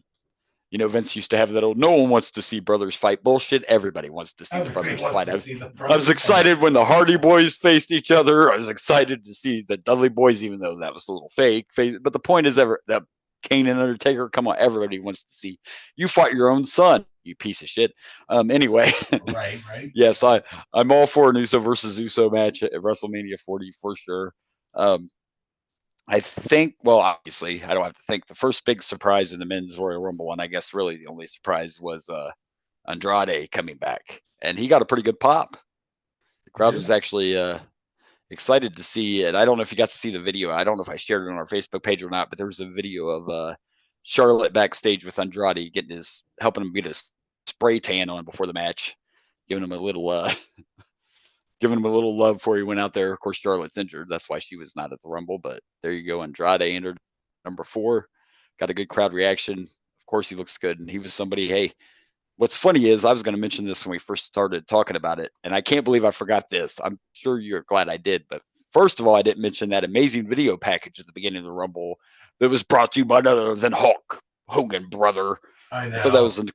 Speaker 3: Vince used to have that old "no one wants to see brothers fight" bullshit. Everybody wants to see the brothers fight. I was excited when the Hardy Boys faced each other. I was excited to see the Dudley Boys, even though that was a little fake. But the point is, that Kane and Undertaker, come on, everybody wants to see you fight your own son. you piece of shit. Anyway,
Speaker 2: Right.
Speaker 3: yes, I'm all for an Uso versus Uso match at WrestleMania 40 for sure. I think, well, obviously, I don't have to think. The first big surprise in the men's Royal Rumble, and I guess really the only surprise, was Andrade coming back, and he got a pretty good pop. The crowd was actually excited to see it. I don't know if you got to see the video. I don't know if I shared it on our Facebook page or not, but there was a video of Charlotte backstage with Andrade helping him get his spray tan on before the match, giving him a little giving him a little love before he went out there. Of course, Charlotte's injured. That's why she was not at the Rumble, but there you go. Andrade entered number 4, got a good crowd reaction. Of course, he looks good, and he was somebody, hey, what's funny is I was going to mention this when we first started talking about it, and I can't believe I forgot this. I'm sure you're glad I did, but first of all, I didn't mention that amazing video package at the beginning of the Rumble that was brought to you by none other than Hulk Hogan, brother.
Speaker 2: I know.
Speaker 3: I thought that was a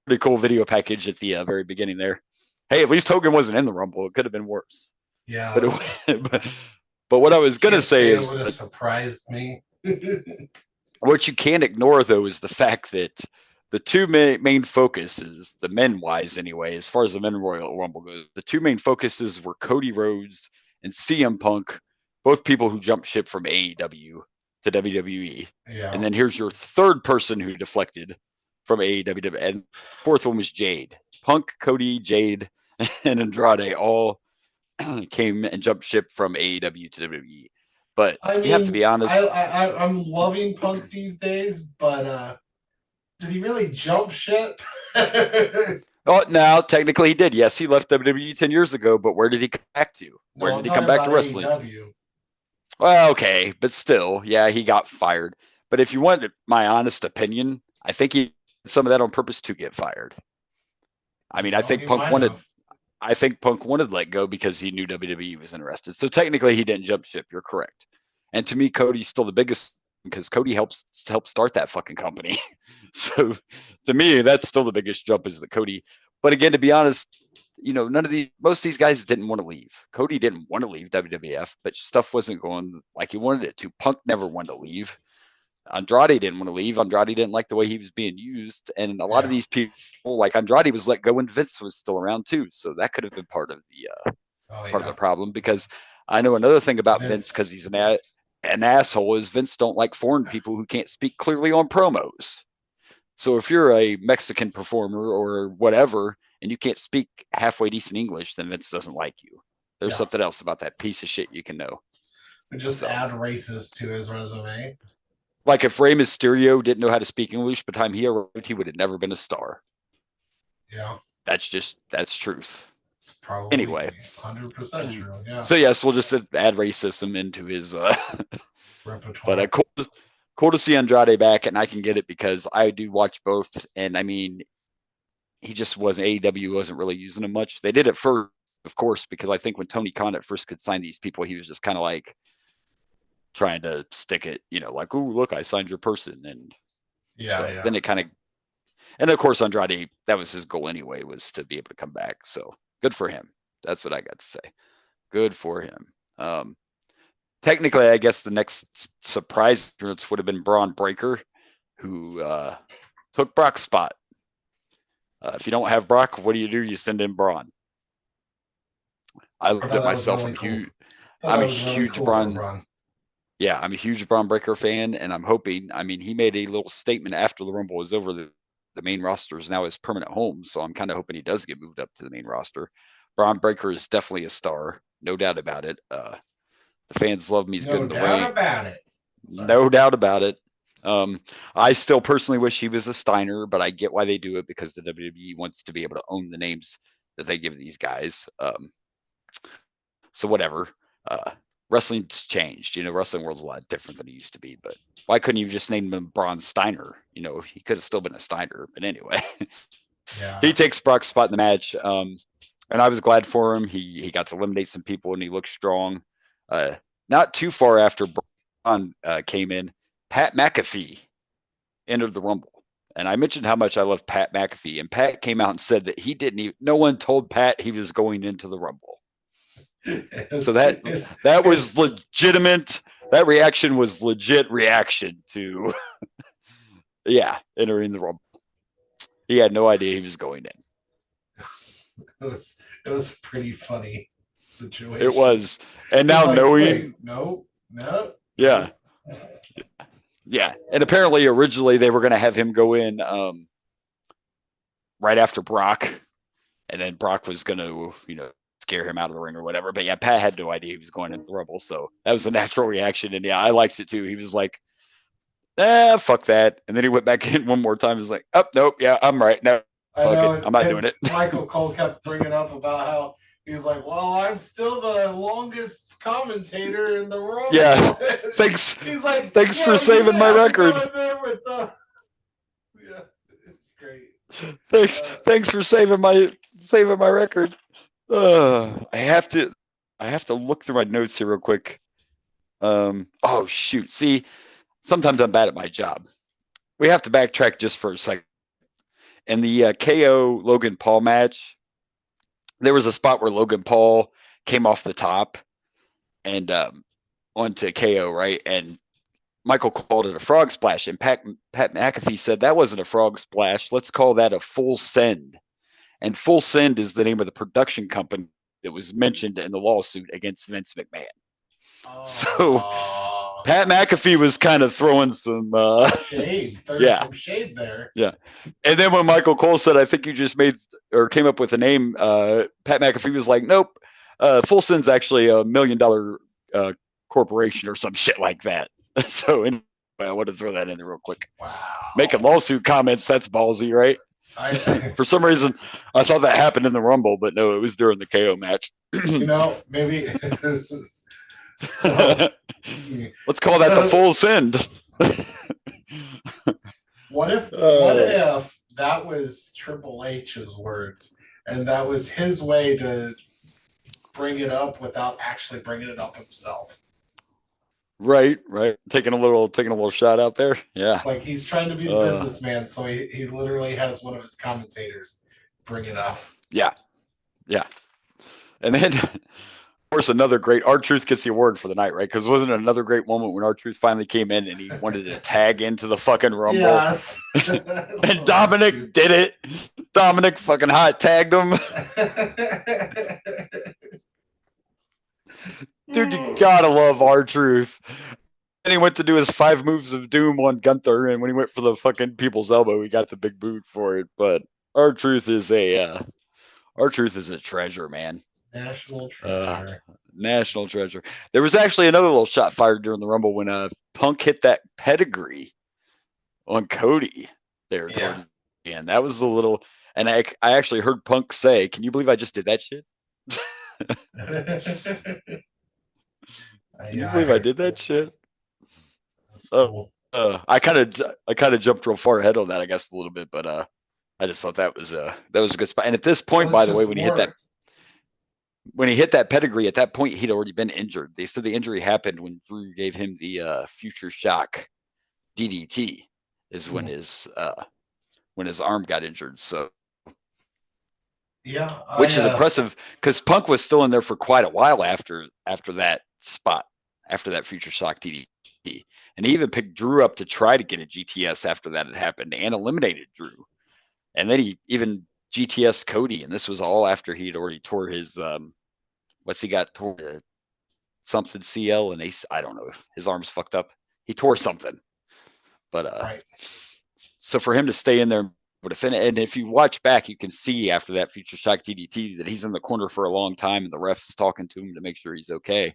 Speaker 3: pretty cool video package at the very beginning there. Hey, at least Hogan wasn't in the Rumble. It could have been worse.
Speaker 2: Yeah.
Speaker 3: But what I was going to say
Speaker 2: is,
Speaker 3: it
Speaker 2: would have surprised me.
Speaker 3: What you can't ignore, though, is the fact that the two main focuses, the men-wise anyway, as far as the men Royal Rumble goes, the two main focuses were Cody Rhodes and CM Punk, both people who jumped ship from AEW to WWE.
Speaker 2: Yeah.
Speaker 3: And then here's your third person who deflected from AEW, and fourth one was Jade. Punk, Cody, Jade, and Andrade all came and jumped ship from AEW to WWE. But you have to be honest.
Speaker 2: I'm loving Punk these days, but did he really jump ship?
Speaker 3: Oh, now technically he did. Yes, he left WWE 10 years ago, but where did he come back to? Where did he come back to wrestling?
Speaker 2: AEW.
Speaker 3: Well, okay, but still, yeah, he got fired. But if you want my honest opinion, I think he did some of that on purpose to get fired. I mean, I think Punk wanted to let go because he knew WWE was interested. So technically, he didn't jump ship. You're correct. And to me, Cody's still the biggest because Cody helped start that fucking company. So to me, that's still the biggest jump is the Cody. But again, to be honest, most of these guys didn't want to leave. Cody didn't want to leave WWF, but stuff wasn't going like he wanted it to. Punk never wanted to leave. Andrade didn't want to leave. Andrade didn't like the way he was being used. And a lot of these people, like Andrade, was let go when Vince was still around too. So that could have been part of the problem. Because I know another thing about Vince, because he's an asshole, is Vince don't like foreign people who can't speak clearly on promos. So if you're a Mexican performer or whatever, and you can't speak halfway decent English, then Vince doesn't like you. There's something else about that piece of shit you can know.
Speaker 2: Just add racist to his resume.
Speaker 3: Like if Rey Mysterio didn't know how to speak English by the time he arrived, he would have never been a star.
Speaker 2: Yeah.
Speaker 3: That's truth.
Speaker 2: It's probably
Speaker 3: anyway
Speaker 2: 100% true. Yeah.
Speaker 3: So yes, we'll just add racism into his
Speaker 2: repertoire.
Speaker 3: But cool to see Andrade back, and I can get it because I do watch both, and I mean, he just wasn't AEW wasn't really using him much. They did it first, of course, because I think when Tony Khan at first could sign these people, he was just kind of like trying to stick it, like, oh, look, I signed your person. And then it kind of, and of course, Andrade, that was his goal anyway, was to be able to come back. So good for him. That's what I got to say. Good for him. Technically, I guess the next surprise appearance would have been Braun Breaker, who took Brock's spot. If you don't have Brock, what do? You send in Braun. I looked at myself. I'm a huge Braun. Yeah, I'm a huge Braun Breaker fan, and I'm hoping. I mean, he made a little statement after the Rumble was over. The main roster is now his permanent home, so I'm kind of hoping he does get moved up to the main roster. Braun Breaker is definitely a star, no doubt about it. The fans love him. He's good in the ring. No doubt about it. I still personally wish he was a Steiner, but I get why they do it because the WWE wants to be able to own the names that they give these guys. So whatever. Wrestling's changed. Wrestling world's a lot different than it used to be. But why couldn't you just name him Braun Steiner? He could have still been a Steiner. But anyway, he takes Brock's spot in the match. And I was glad for him. He got to eliminate some people, and he looked strong. Not too far after Braun came in, Pat McAfee entered the Rumble. And I mentioned how much I love Pat McAfee. And Pat came out and said that no one told Pat he was going into the Rumble. So that was legitimate. That reaction was legit reaction to, entering the Rumble. He had no idea he was going in.
Speaker 2: It was a pretty funny situation.
Speaker 3: It was. And now
Speaker 2: like,
Speaker 3: knowing.
Speaker 2: Wait, no.
Speaker 3: Yeah. Yeah. And apparently, originally, they were going to have him go in right after Brock. And then Brock was going to, scare him out of the ring or whatever. But yeah, Pat had no idea he was going into the Rumble. So that was a natural reaction. And yeah, I liked it too. He was like, fuck that. And then he went back in one more time. He was like, oh, nope. Yeah, I'm right. No, I'm not doing it.
Speaker 2: Michael Cole kept bringing up about how he's like, well, I'm still the longest commentator in the Rumble.
Speaker 3: Yeah. Thanks.
Speaker 2: He's like,
Speaker 3: thanks for saving my record.
Speaker 2: Yeah, it's great.
Speaker 3: Thanks for saving my record. I have to look through my notes here real quick. Oh shoot. See, sometimes I'm bad at my job. We have to backtrack just for a second. In the KO Logan Paul match, there was a spot where Logan Paul came off the top and onto KO, right? And Michael called it a frog splash, and Pat McAfee said that wasn't a frog splash. Let's call that a full send. And Full Send is the name of the production company that was mentioned in the lawsuit against Vince McMahon. So Pat McAfee was kind of throwing some
Speaker 2: shade. Some shade there.
Speaker 3: Yeah. And then when Michael Cole said, I think you just came up with a name, Pat McAfee was like, nope, Full Send's actually $1 million corporation or some shit like that. So anyway, I want to throw that in there real quick.
Speaker 2: Wow.
Speaker 3: Making lawsuit comments, that's ballsy, right? For some reason, I thought that happened in the Rumble, but no, it was during the KO match.
Speaker 2: Maybe. So,
Speaker 3: let's call that the Full Send.
Speaker 2: What if that was Triple H's words, and that was his way to bring it up without actually bringing it up himself?
Speaker 3: Right. Taking a little shot out there. Yeah.
Speaker 2: Like he's trying to be the businessman, so he literally has one of his commentators bring it up.
Speaker 3: Yeah. And then, of course, another great R-Truth gets the award for the night, right? Because wasn't it another great moment when R-Truth finally came in and he wanted to tag into the fucking Rumble?
Speaker 2: Yes.
Speaker 3: And Dominic did it. Dominic fucking hot tagged him. Dude, you gotta love R-Truth. And he went to do his 5 moves of doom on Gunther, and when he went for the fucking people's elbow, he got the big boot for it. But R-Truth is a treasure, man.
Speaker 2: National treasure.
Speaker 3: National treasure. There was actually another little shot fired during the Rumble when Punk hit that pedigree on Cody there towards the end. That was a little, and I actually heard Punk say, "Can you believe I just did that shit?" Can you believe I did that shit? Cool. I kind of jumped real far ahead on that, I guess, a little bit, but I just thought that was a good spot. And at this point, by the way, when he hit that pedigree, at that point he'd already been injured. They said the injury happened when Drew gave him the Future Shock DDT, is when his arm got injured. So which is impressive because Punk was still in there for quite a while after that spot, after that Future Shock DDT. And he even picked Drew up to try to get a GTS after that had happened and eliminated Drew. And then he even GTS Cody, and this was all after he'd already tore his something CL and Ace. I don't know if his arm's fucked up. He tore something. But so for him to stay in there would have finished. And if you watch back, you can see after that Future Shock DDT that he's in the corner for a long time and the ref is talking to him to make sure he's okay.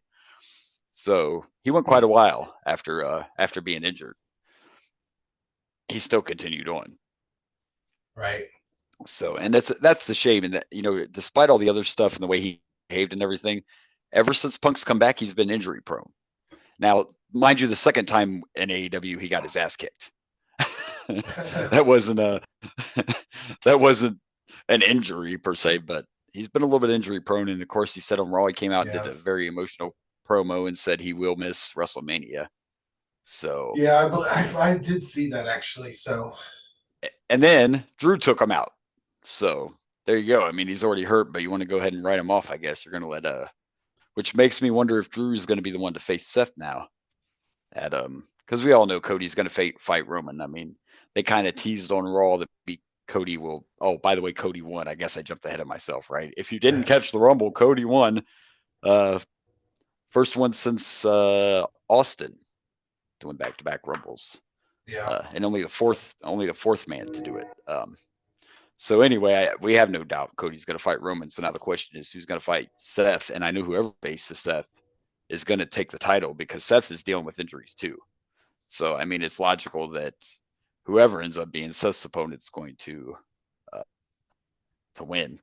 Speaker 3: So he went quite a while after being injured. He still continued on.
Speaker 2: Right.
Speaker 3: So, and that's the shame. And that, despite all the other stuff and the way he behaved and everything, ever since Punk's come back, he's been injury prone. Now, mind you, the second time in AEW, he got his ass kicked. that wasn't an injury per se, but he's been a little bit injury prone. And of course, he said on Raw, he came out and did a very emotional promo and said he will miss WrestleMania. So
Speaker 2: yeah, I did see that actually. So,
Speaker 3: and then Drew took him out. So there you go. I mean, he's already hurt, but you want to go ahead and write him off, I guess. You're going to let which makes me wonder if Drew is going to be the one to face Seth now. Because we all know Cody's going to fight Roman. I mean, they kind of teased on Raw that Cody will. Oh, by the way, Cody won. I guess I jumped ahead of myself, right? If you didn't catch the Rumble, Cody won. First one since Austin to win back-to-back Rumbles.
Speaker 2: Yeah.
Speaker 3: And only the fourth man to do it. So anyway, we have no doubt Cody's going to fight Roman. So now the question is, who's going to fight Seth? And I know whoever faces Seth is going to take the title because Seth is dealing with injuries too. So I mean, it's logical that whoever ends up being Seth's opponent is going to win.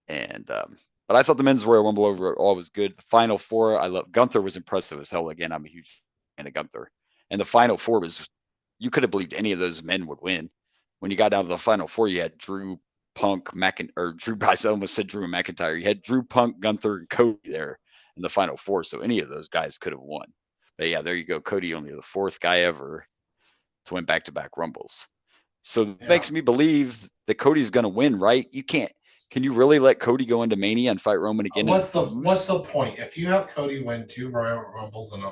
Speaker 3: And but I thought the men's Royal Rumble overall was good. The Final Four, I love. Gunther was impressive as hell. Again, I'm a huge fan of Gunther. And the Final Four was, you could have believed any of those men would win. When you got down to the Final Four, you had Drew, Punk, Drew. I almost said Drew McIntyre. You had Drew, Punk, Gunther, and Cody there in the Final Four. So any of those guys could have won. But yeah, there you go. Cody, only the fourth guy ever to win back-to-back Rumbles. So that makes me believe that Cody's going to win, right? You can't. Can you really let Cody go into Mania and fight Roman again?
Speaker 2: What's the point if you have Cody win 2 Royal Rumbles in a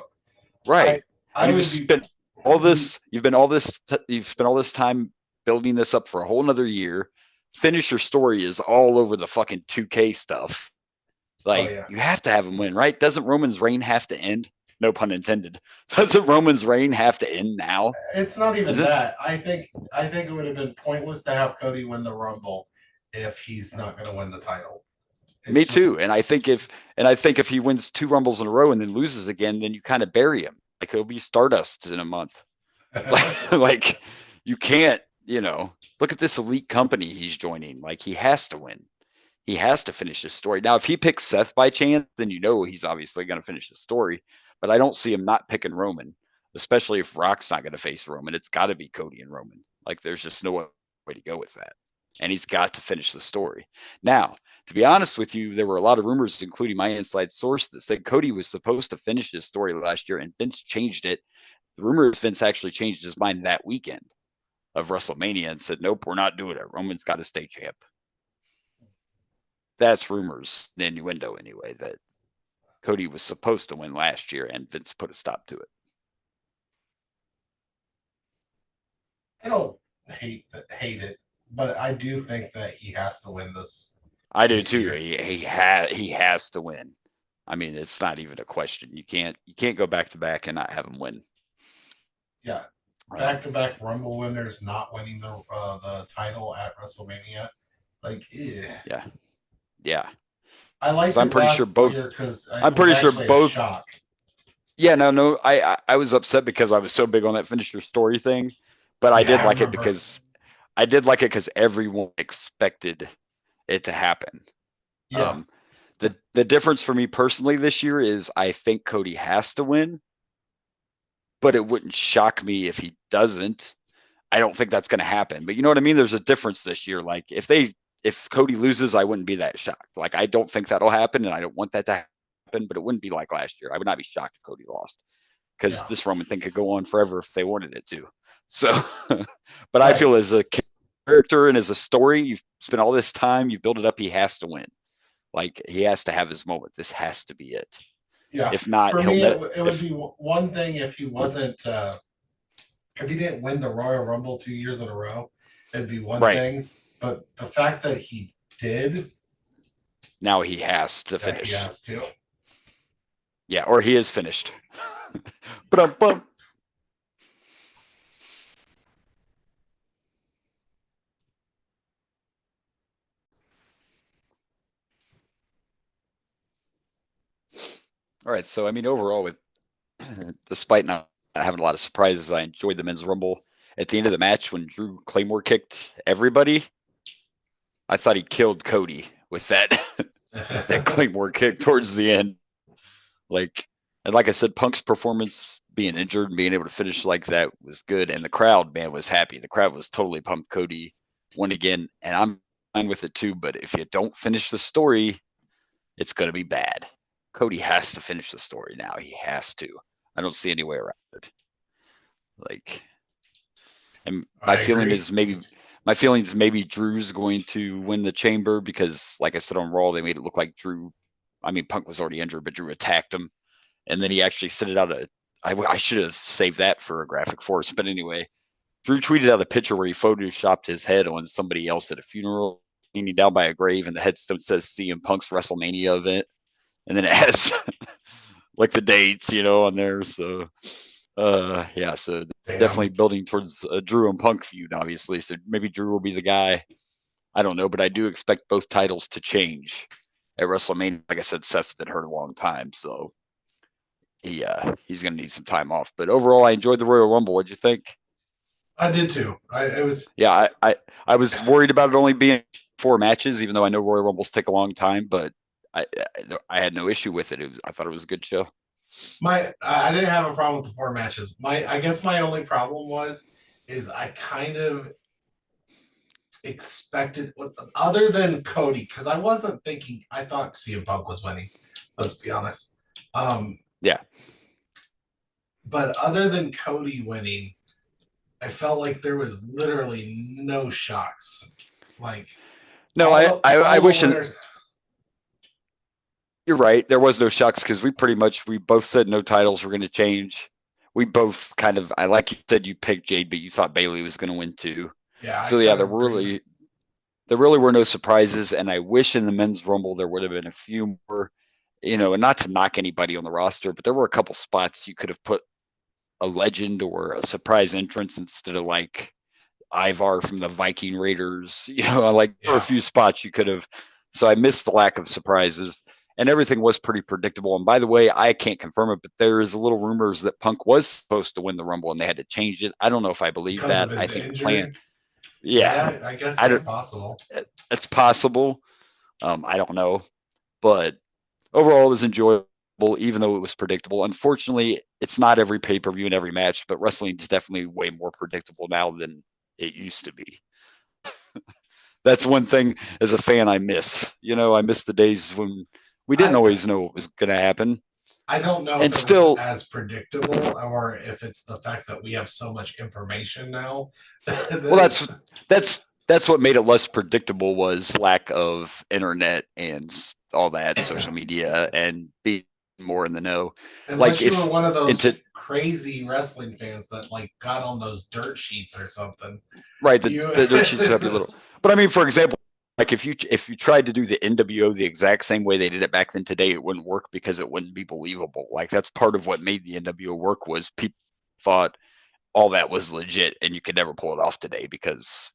Speaker 3: right?
Speaker 2: I would
Speaker 3: spent all this. You've spent all this time building this up for a whole nother year. Finish your story is all over the fucking 2K stuff. Like you have to have him win, right? Doesn't Roman's reign have to end? No pun intended. Doesn't Roman's reign have to end now?
Speaker 2: It's not even that. I think it would have been pointless to have Cody win the Rumble if he's not going to win the title.
Speaker 3: Me too. And I think if he wins 2 Rumbles in a row and then loses again, then you kind of bury him. Like he'll be Stardust in a month. like you can't, look at this elite company he's joining. Like he has to win. He has to finish his story. Now, if he picks Seth by chance, then he's obviously going to finish his story. But I don't see him not picking Roman, especially if Rock's not going to face Roman. It's got to be Cody and Roman. Like there's just no way to go with that. And he's got to finish the story. Now, to be honest with you, there were a lot of rumors, including my inside source, that said Cody was supposed to finish his story last year, and Vince changed it. The rumor is Vince actually changed his mind that weekend of WrestleMania and said, nope, we're not doing it. Roman's got to stay champ. That's rumors, an innuendo anyway, that Cody was supposed to win last year, and Vince put a stop to it.
Speaker 2: I don't hate it, but I do think that he has to win this.
Speaker 3: I do too. He has to win. I mean, it's not even a question. You can't go back to back and not have him win.
Speaker 2: Yeah, back to back Rumble winners not winning the title at WrestleMania, like
Speaker 3: yeah.
Speaker 2: I liked it last year because
Speaker 3: I'm pretty sure both. Shock. Yeah, no. I was upset because I was so big on that finish your story thing, but I did like it because everyone expected it to happen.
Speaker 2: Yeah.
Speaker 3: The difference for me personally this year is I think Cody has to win, but it wouldn't shock me if he doesn't. I don't think that's going to happen, but you know what I mean? There's a difference this year. Like if Cody loses, I wouldn't be that shocked. Like I don't think that'll happen, and I don't want that to happen, but it wouldn't be like last year. I would not be shocked if Cody lost because this Roman thing could go on forever if they wanted it to. So, but I feel as a character and as a story, you've spent all this time, you've built it up. He has to win. Like he has to have his moment. This has to be it.
Speaker 2: Yeah.
Speaker 3: If not,
Speaker 2: for me, it would be one thing if he wasn't, if he didn't win the Royal Rumble 2 years in a row, it'd be one thing. But the fact that he did,
Speaker 3: now he has to finish.
Speaker 2: He has to.
Speaker 3: Yeah, or he is finished. All right, so I mean, overall, with despite not having a lot of surprises, I enjoyed the men's Rumble. At the end of the match, when Drew Claymore kicked everybody, I thought he killed Cody with that that Claymore kick towards the end. Like I said, Punk's performance, being injured and being able to finish like that was good, and the crowd, man, was happy. The crowd was totally pumped. Cody won again, and I'm fine with it too. But if you don't finish the story, it's going to be bad. Cody has to finish the story now. He has to. I don't see any way around it. Like, and my feeling is maybe Drew's going to win the chamber because, like I said on Raw, they made it look like Punk was already injured, but Drew attacked him, and then he actually sent it out. I should have saved that for a graphic force, but anyway, Drew tweeted out a picture where he photoshopped his head on somebody else at a funeral, leaning down by a grave, and the headstone says CM Punk's WrestleMania event, and then it has like the dates, on there. So, yeah, so definitely building towards a Drew and Punk feud, obviously. So maybe Drew will be the guy. I don't know, but I do expect both titles to change at WrestleMania. Like I said, Seth's been hurt a long time, so he's going to need some time off. But overall, I enjoyed the Royal Rumble. What'd you think?
Speaker 2: I did too. It was.
Speaker 3: Yeah, I was worried about it only being 4 matches, even though I know Royal Rumbles take a long time, but I had no issue with it. I thought it was a good show.
Speaker 2: I didn't have a problem with the 4 matches. I guess my only problem is I kind of expected, other than Cody, because I wasn't thinking. I thought CM Punk was winning. Let's be honest.
Speaker 3: Yeah.
Speaker 2: But other than Cody winning, I felt like there was literally no shocks. Like,
Speaker 3: no, I wish. You're right. There was no shocks because we both said no titles were going to change. We both kind of, like you said, you picked Jade, but you thought Bayley was going to win too.
Speaker 2: Yeah.
Speaker 3: So yeah, there really were no surprises, and I wish in the men's rumble there would have been a few more, and not to knock anybody on the roster, but there were a couple spots you could have put a legend or a surprise entrance instead of like Ivar from the Viking Raiders. There were a few spots you could have. So I missed the lack of surprises. And everything was pretty predictable. And by the way, I can't confirm it, but there is a little rumors that Punk was supposed to win the Rumble and they had to change it. I don't know if I believe that. I think the plan.
Speaker 2: Yeah, I guess that's possible.
Speaker 3: It's possible. I don't know. But overall, it was enjoyable, even though it was predictable. Unfortunately, it's not every pay-per-view and every match, but wrestling is definitely way more predictable now than it used to be. That's one thing as a fan I miss. I miss the days when we didn't always know what was going to happen.
Speaker 2: I don't know if it's as predictable or if it's the fact that we have so much information now.
Speaker 3: Well, that's what made it less predictable was lack of internet and all that, social media, and being more in the know.
Speaker 2: Unless you were one of those crazy wrestling fans that got on those dirt sheets or something.
Speaker 3: Right, the dirt sheets would be little. But I mean, for example, if you tried to do the NWO the exact same way they did it back then today, it wouldn't work because it wouldn't be believable. That's part of what made the NWO work was people thought all that was legit, and you could never pull it off today because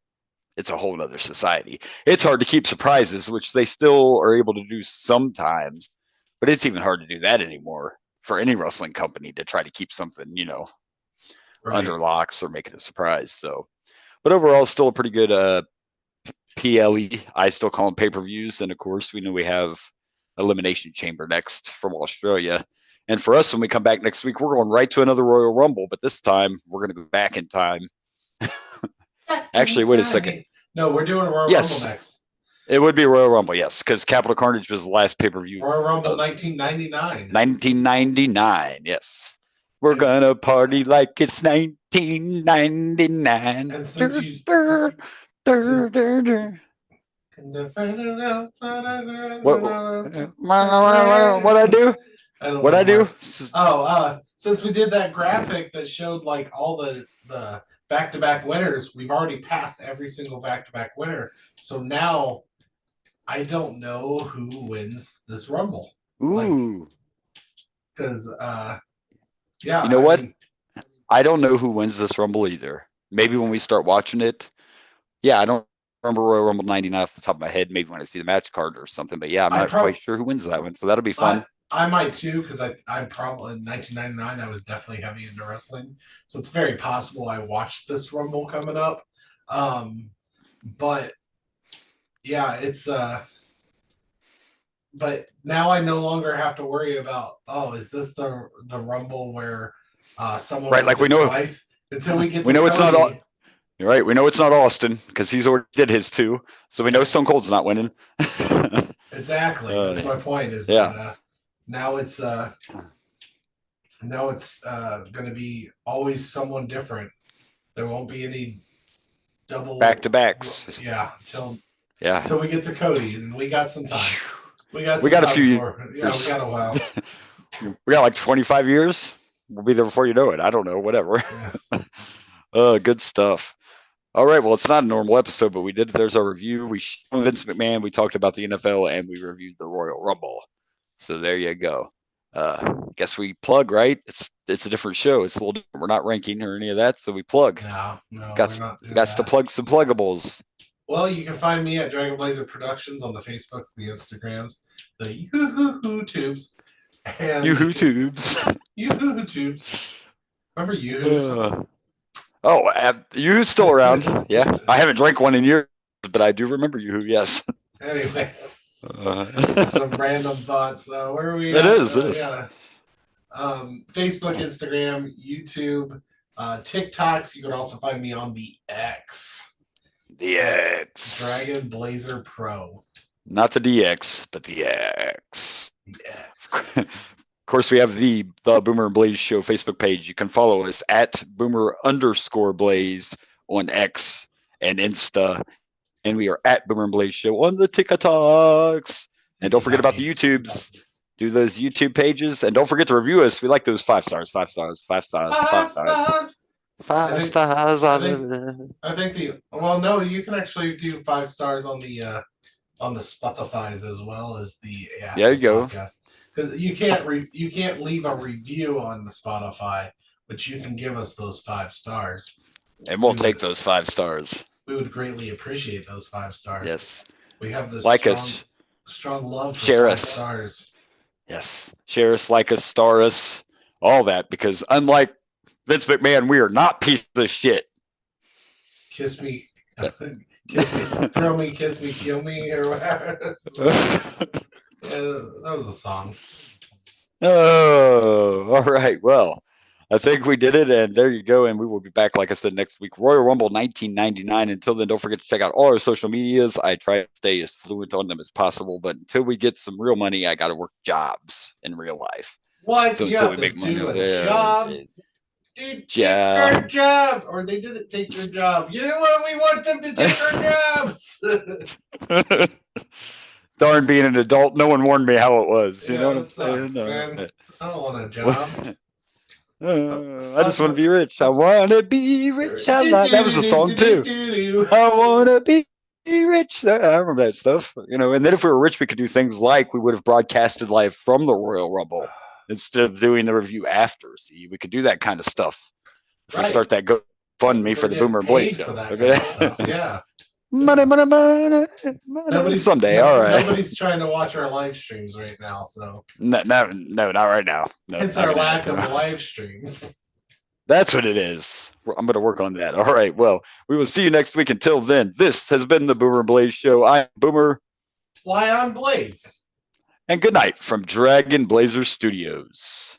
Speaker 3: it's a whole other society. It's hard to keep surprises, which they still are able to do sometimes, but it's even hard to do that anymore for any wrestling company to try to keep something, under locks or make it a surprise. So, but overall, still a pretty good PLE. I still call them pay-per-views. And of course, we know we have Elimination Chamber next from Australia. And for us, when we come back next week, we're going right to another Royal Rumble, but this time we're going to go back in time. Actually, wait a second.
Speaker 2: No, we're doing a Royal Rumble next.
Speaker 3: It would be a Royal Rumble, yes, because Capital Carnage was the last pay-per-view.
Speaker 2: Royal Rumble 1999.
Speaker 3: 1999, yes. We're going to party like it's 1999.
Speaker 2: And since you...
Speaker 3: What I do?
Speaker 2: What I do? Since we did that graphic that showed all the back-to-back winners, we've already passed every single back-to-back winner. So now I don't know who wins this Rumble.
Speaker 3: Ooh.
Speaker 2: Because yeah.
Speaker 3: You know what? I don't know who wins this Rumble either. Maybe when we start watching it. Yeah, I don't remember Royal Rumble 99 off the top of my head. Maybe when I see the match card or something. But yeah, I'm not quite sure who wins that one. So that'll be fun.
Speaker 2: I might too, because I probably in 1999 I was definitely heavy into wrestling, so it's very possible I watched this Rumble coming up. But yeah, it's but now I no longer have to worry about is this the Rumble where someone wins it twice until we get to Cody.
Speaker 3: It's not all. You're right. We know it's not Austin because he's already did his too, so we know Stone Cold's not winning.
Speaker 2: Exactly. That's my point. That now it's going to be always someone different. There won't be any double
Speaker 3: back-to-backs.
Speaker 2: Yeah, until we get to Cody, and we got some time. We got
Speaker 3: a few years.
Speaker 2: Yeah, we got a while.
Speaker 3: We got 25 years. We'll be there before you know it. I don't know. Whatever.
Speaker 2: Yeah.
Speaker 3: Good stuff. All right, well, it's not a normal episode, but we did. There's our review. We showed Vince McMahon. We talked about the NFL, and we reviewed the Royal Rumble. So there you go. Guess we plug, right? It's a different show. It's a little different. We're not ranking or any of that, so we plug.
Speaker 2: No,
Speaker 3: Got
Speaker 2: we're not doing
Speaker 3: got
Speaker 2: that.
Speaker 3: to plug some pluggables.
Speaker 2: Well, you can find me at Dragon Blazer Productions on the Facebooks, the Instagrams, the Yoo-hoo Tubes, and
Speaker 3: Yoo-hoo tubes.
Speaker 2: Yoo-hoo Tubes. Remember Yoo-hoos?
Speaker 3: Yoo-hoo's still around. Yeah, I haven't drank one in years, but I do remember Yoo-hoo. Yes.
Speaker 2: Anyways, some random thoughts. Where are we?
Speaker 3: It
Speaker 2: at?
Speaker 3: is.
Speaker 2: Yeah. Facebook, Instagram, YouTube, TikToks. You can also find me on the X.
Speaker 3: The X.
Speaker 2: Dragon Blazer Pro.
Speaker 3: Not the DX, but the X.
Speaker 2: The X.
Speaker 3: Of course, we have the Boomer and Blaze Show Facebook page. You can follow us at Boomer_Blaze on X and Insta. And we are at Boomer and Blaze Show on the TikToks. And don't forget about the YouTubes. Do those YouTube pages. And don't forget to review us. We like those 5 stars. 5 stars. 5 stars. 5 stars. 5 stars.
Speaker 2: I think no, you can actually do 5 stars on the Spotify's as well as the
Speaker 3: there you go.
Speaker 2: Podcast. Because you can't leave a review on the Spotify, but you can give us those 5 stars.
Speaker 3: And we'll take those 5 stars.
Speaker 2: We would greatly appreciate those 5 stars.
Speaker 3: Yes.
Speaker 2: We have this strong love for
Speaker 3: Share
Speaker 2: 5
Speaker 3: us.
Speaker 2: stars.
Speaker 3: Yes. Share us, like us, star us, all that. Because unlike Vince McMahon, we are not pieces of shit.
Speaker 2: Kiss me, throw me, kiss me, kill me, or whatever. That was a song.
Speaker 3: Oh, all right. Well, I think we did it, and there you go. And we will be back, like I said, next week. Royal Rumble 1999. Until then, don't forget to check out all our social medias. I try to stay as fluent on them as possible, but until we get some real money, I got to work jobs in real life.
Speaker 2: What?
Speaker 3: So
Speaker 2: you
Speaker 3: until
Speaker 2: have
Speaker 3: we
Speaker 2: to
Speaker 3: make money,
Speaker 2: do a job? Dude, take their job, or they didn't take your job. You know what? We want them to take our jobs.
Speaker 3: Darn, being an adult, no one warned me how it was. You know what I'm
Speaker 2: saying? Man. I don't want a job.
Speaker 3: I just want to be rich. I want to be rich. That was a song too. I want to be rich. I remember that stuff. And then if we were rich, we could do things like we would have broadcasted live from the Royal Rumble instead of doing the review after. See, we could do that kind of stuff. If we start that GoFundMe for the Boomer and Blaze show.
Speaker 2: Yeah.
Speaker 3: Money. Someday, all right.
Speaker 2: Nobody's trying to watch our live streams right now, so
Speaker 3: no, not right now. No,
Speaker 2: it's our lack of live streams.
Speaker 3: That's what it is. I'm going to work on that. All right. Well, we will see you next week. Until then, this has been the Boomer and Blaze Show. I'm Boomer.
Speaker 2: Why, I'm Blaze.
Speaker 3: And good night from Dragon Blazer Studios.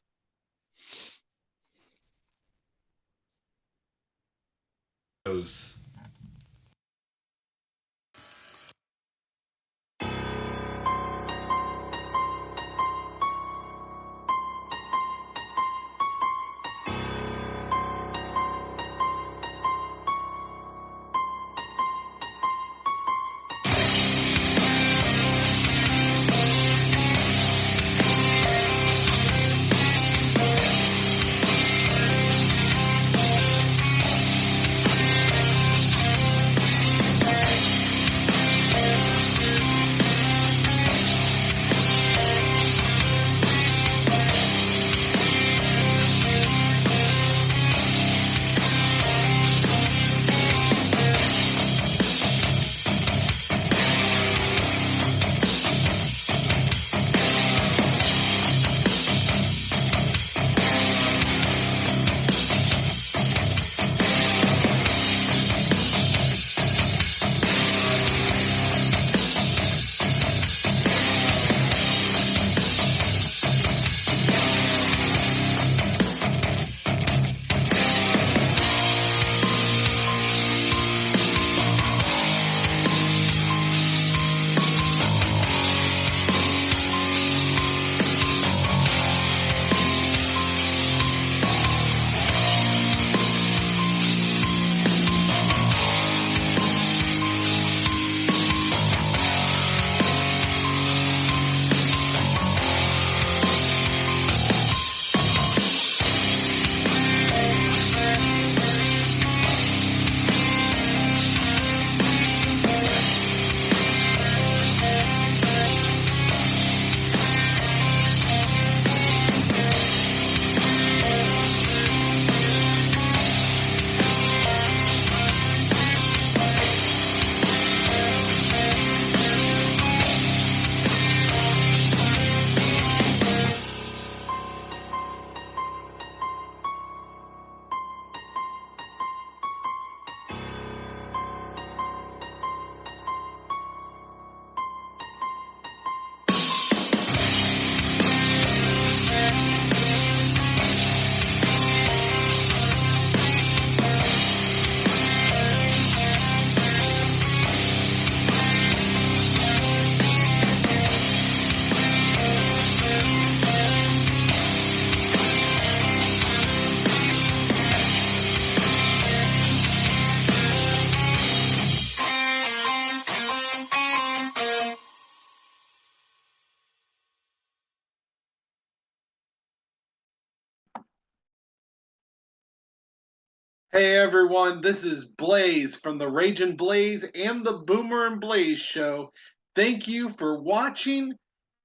Speaker 4: Hey everyone, this is Blaze from the Raging Blaze and the Boomer and Blaze show. Thank you for watching.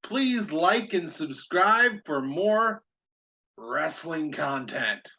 Speaker 4: Please like and subscribe for more wrestling content.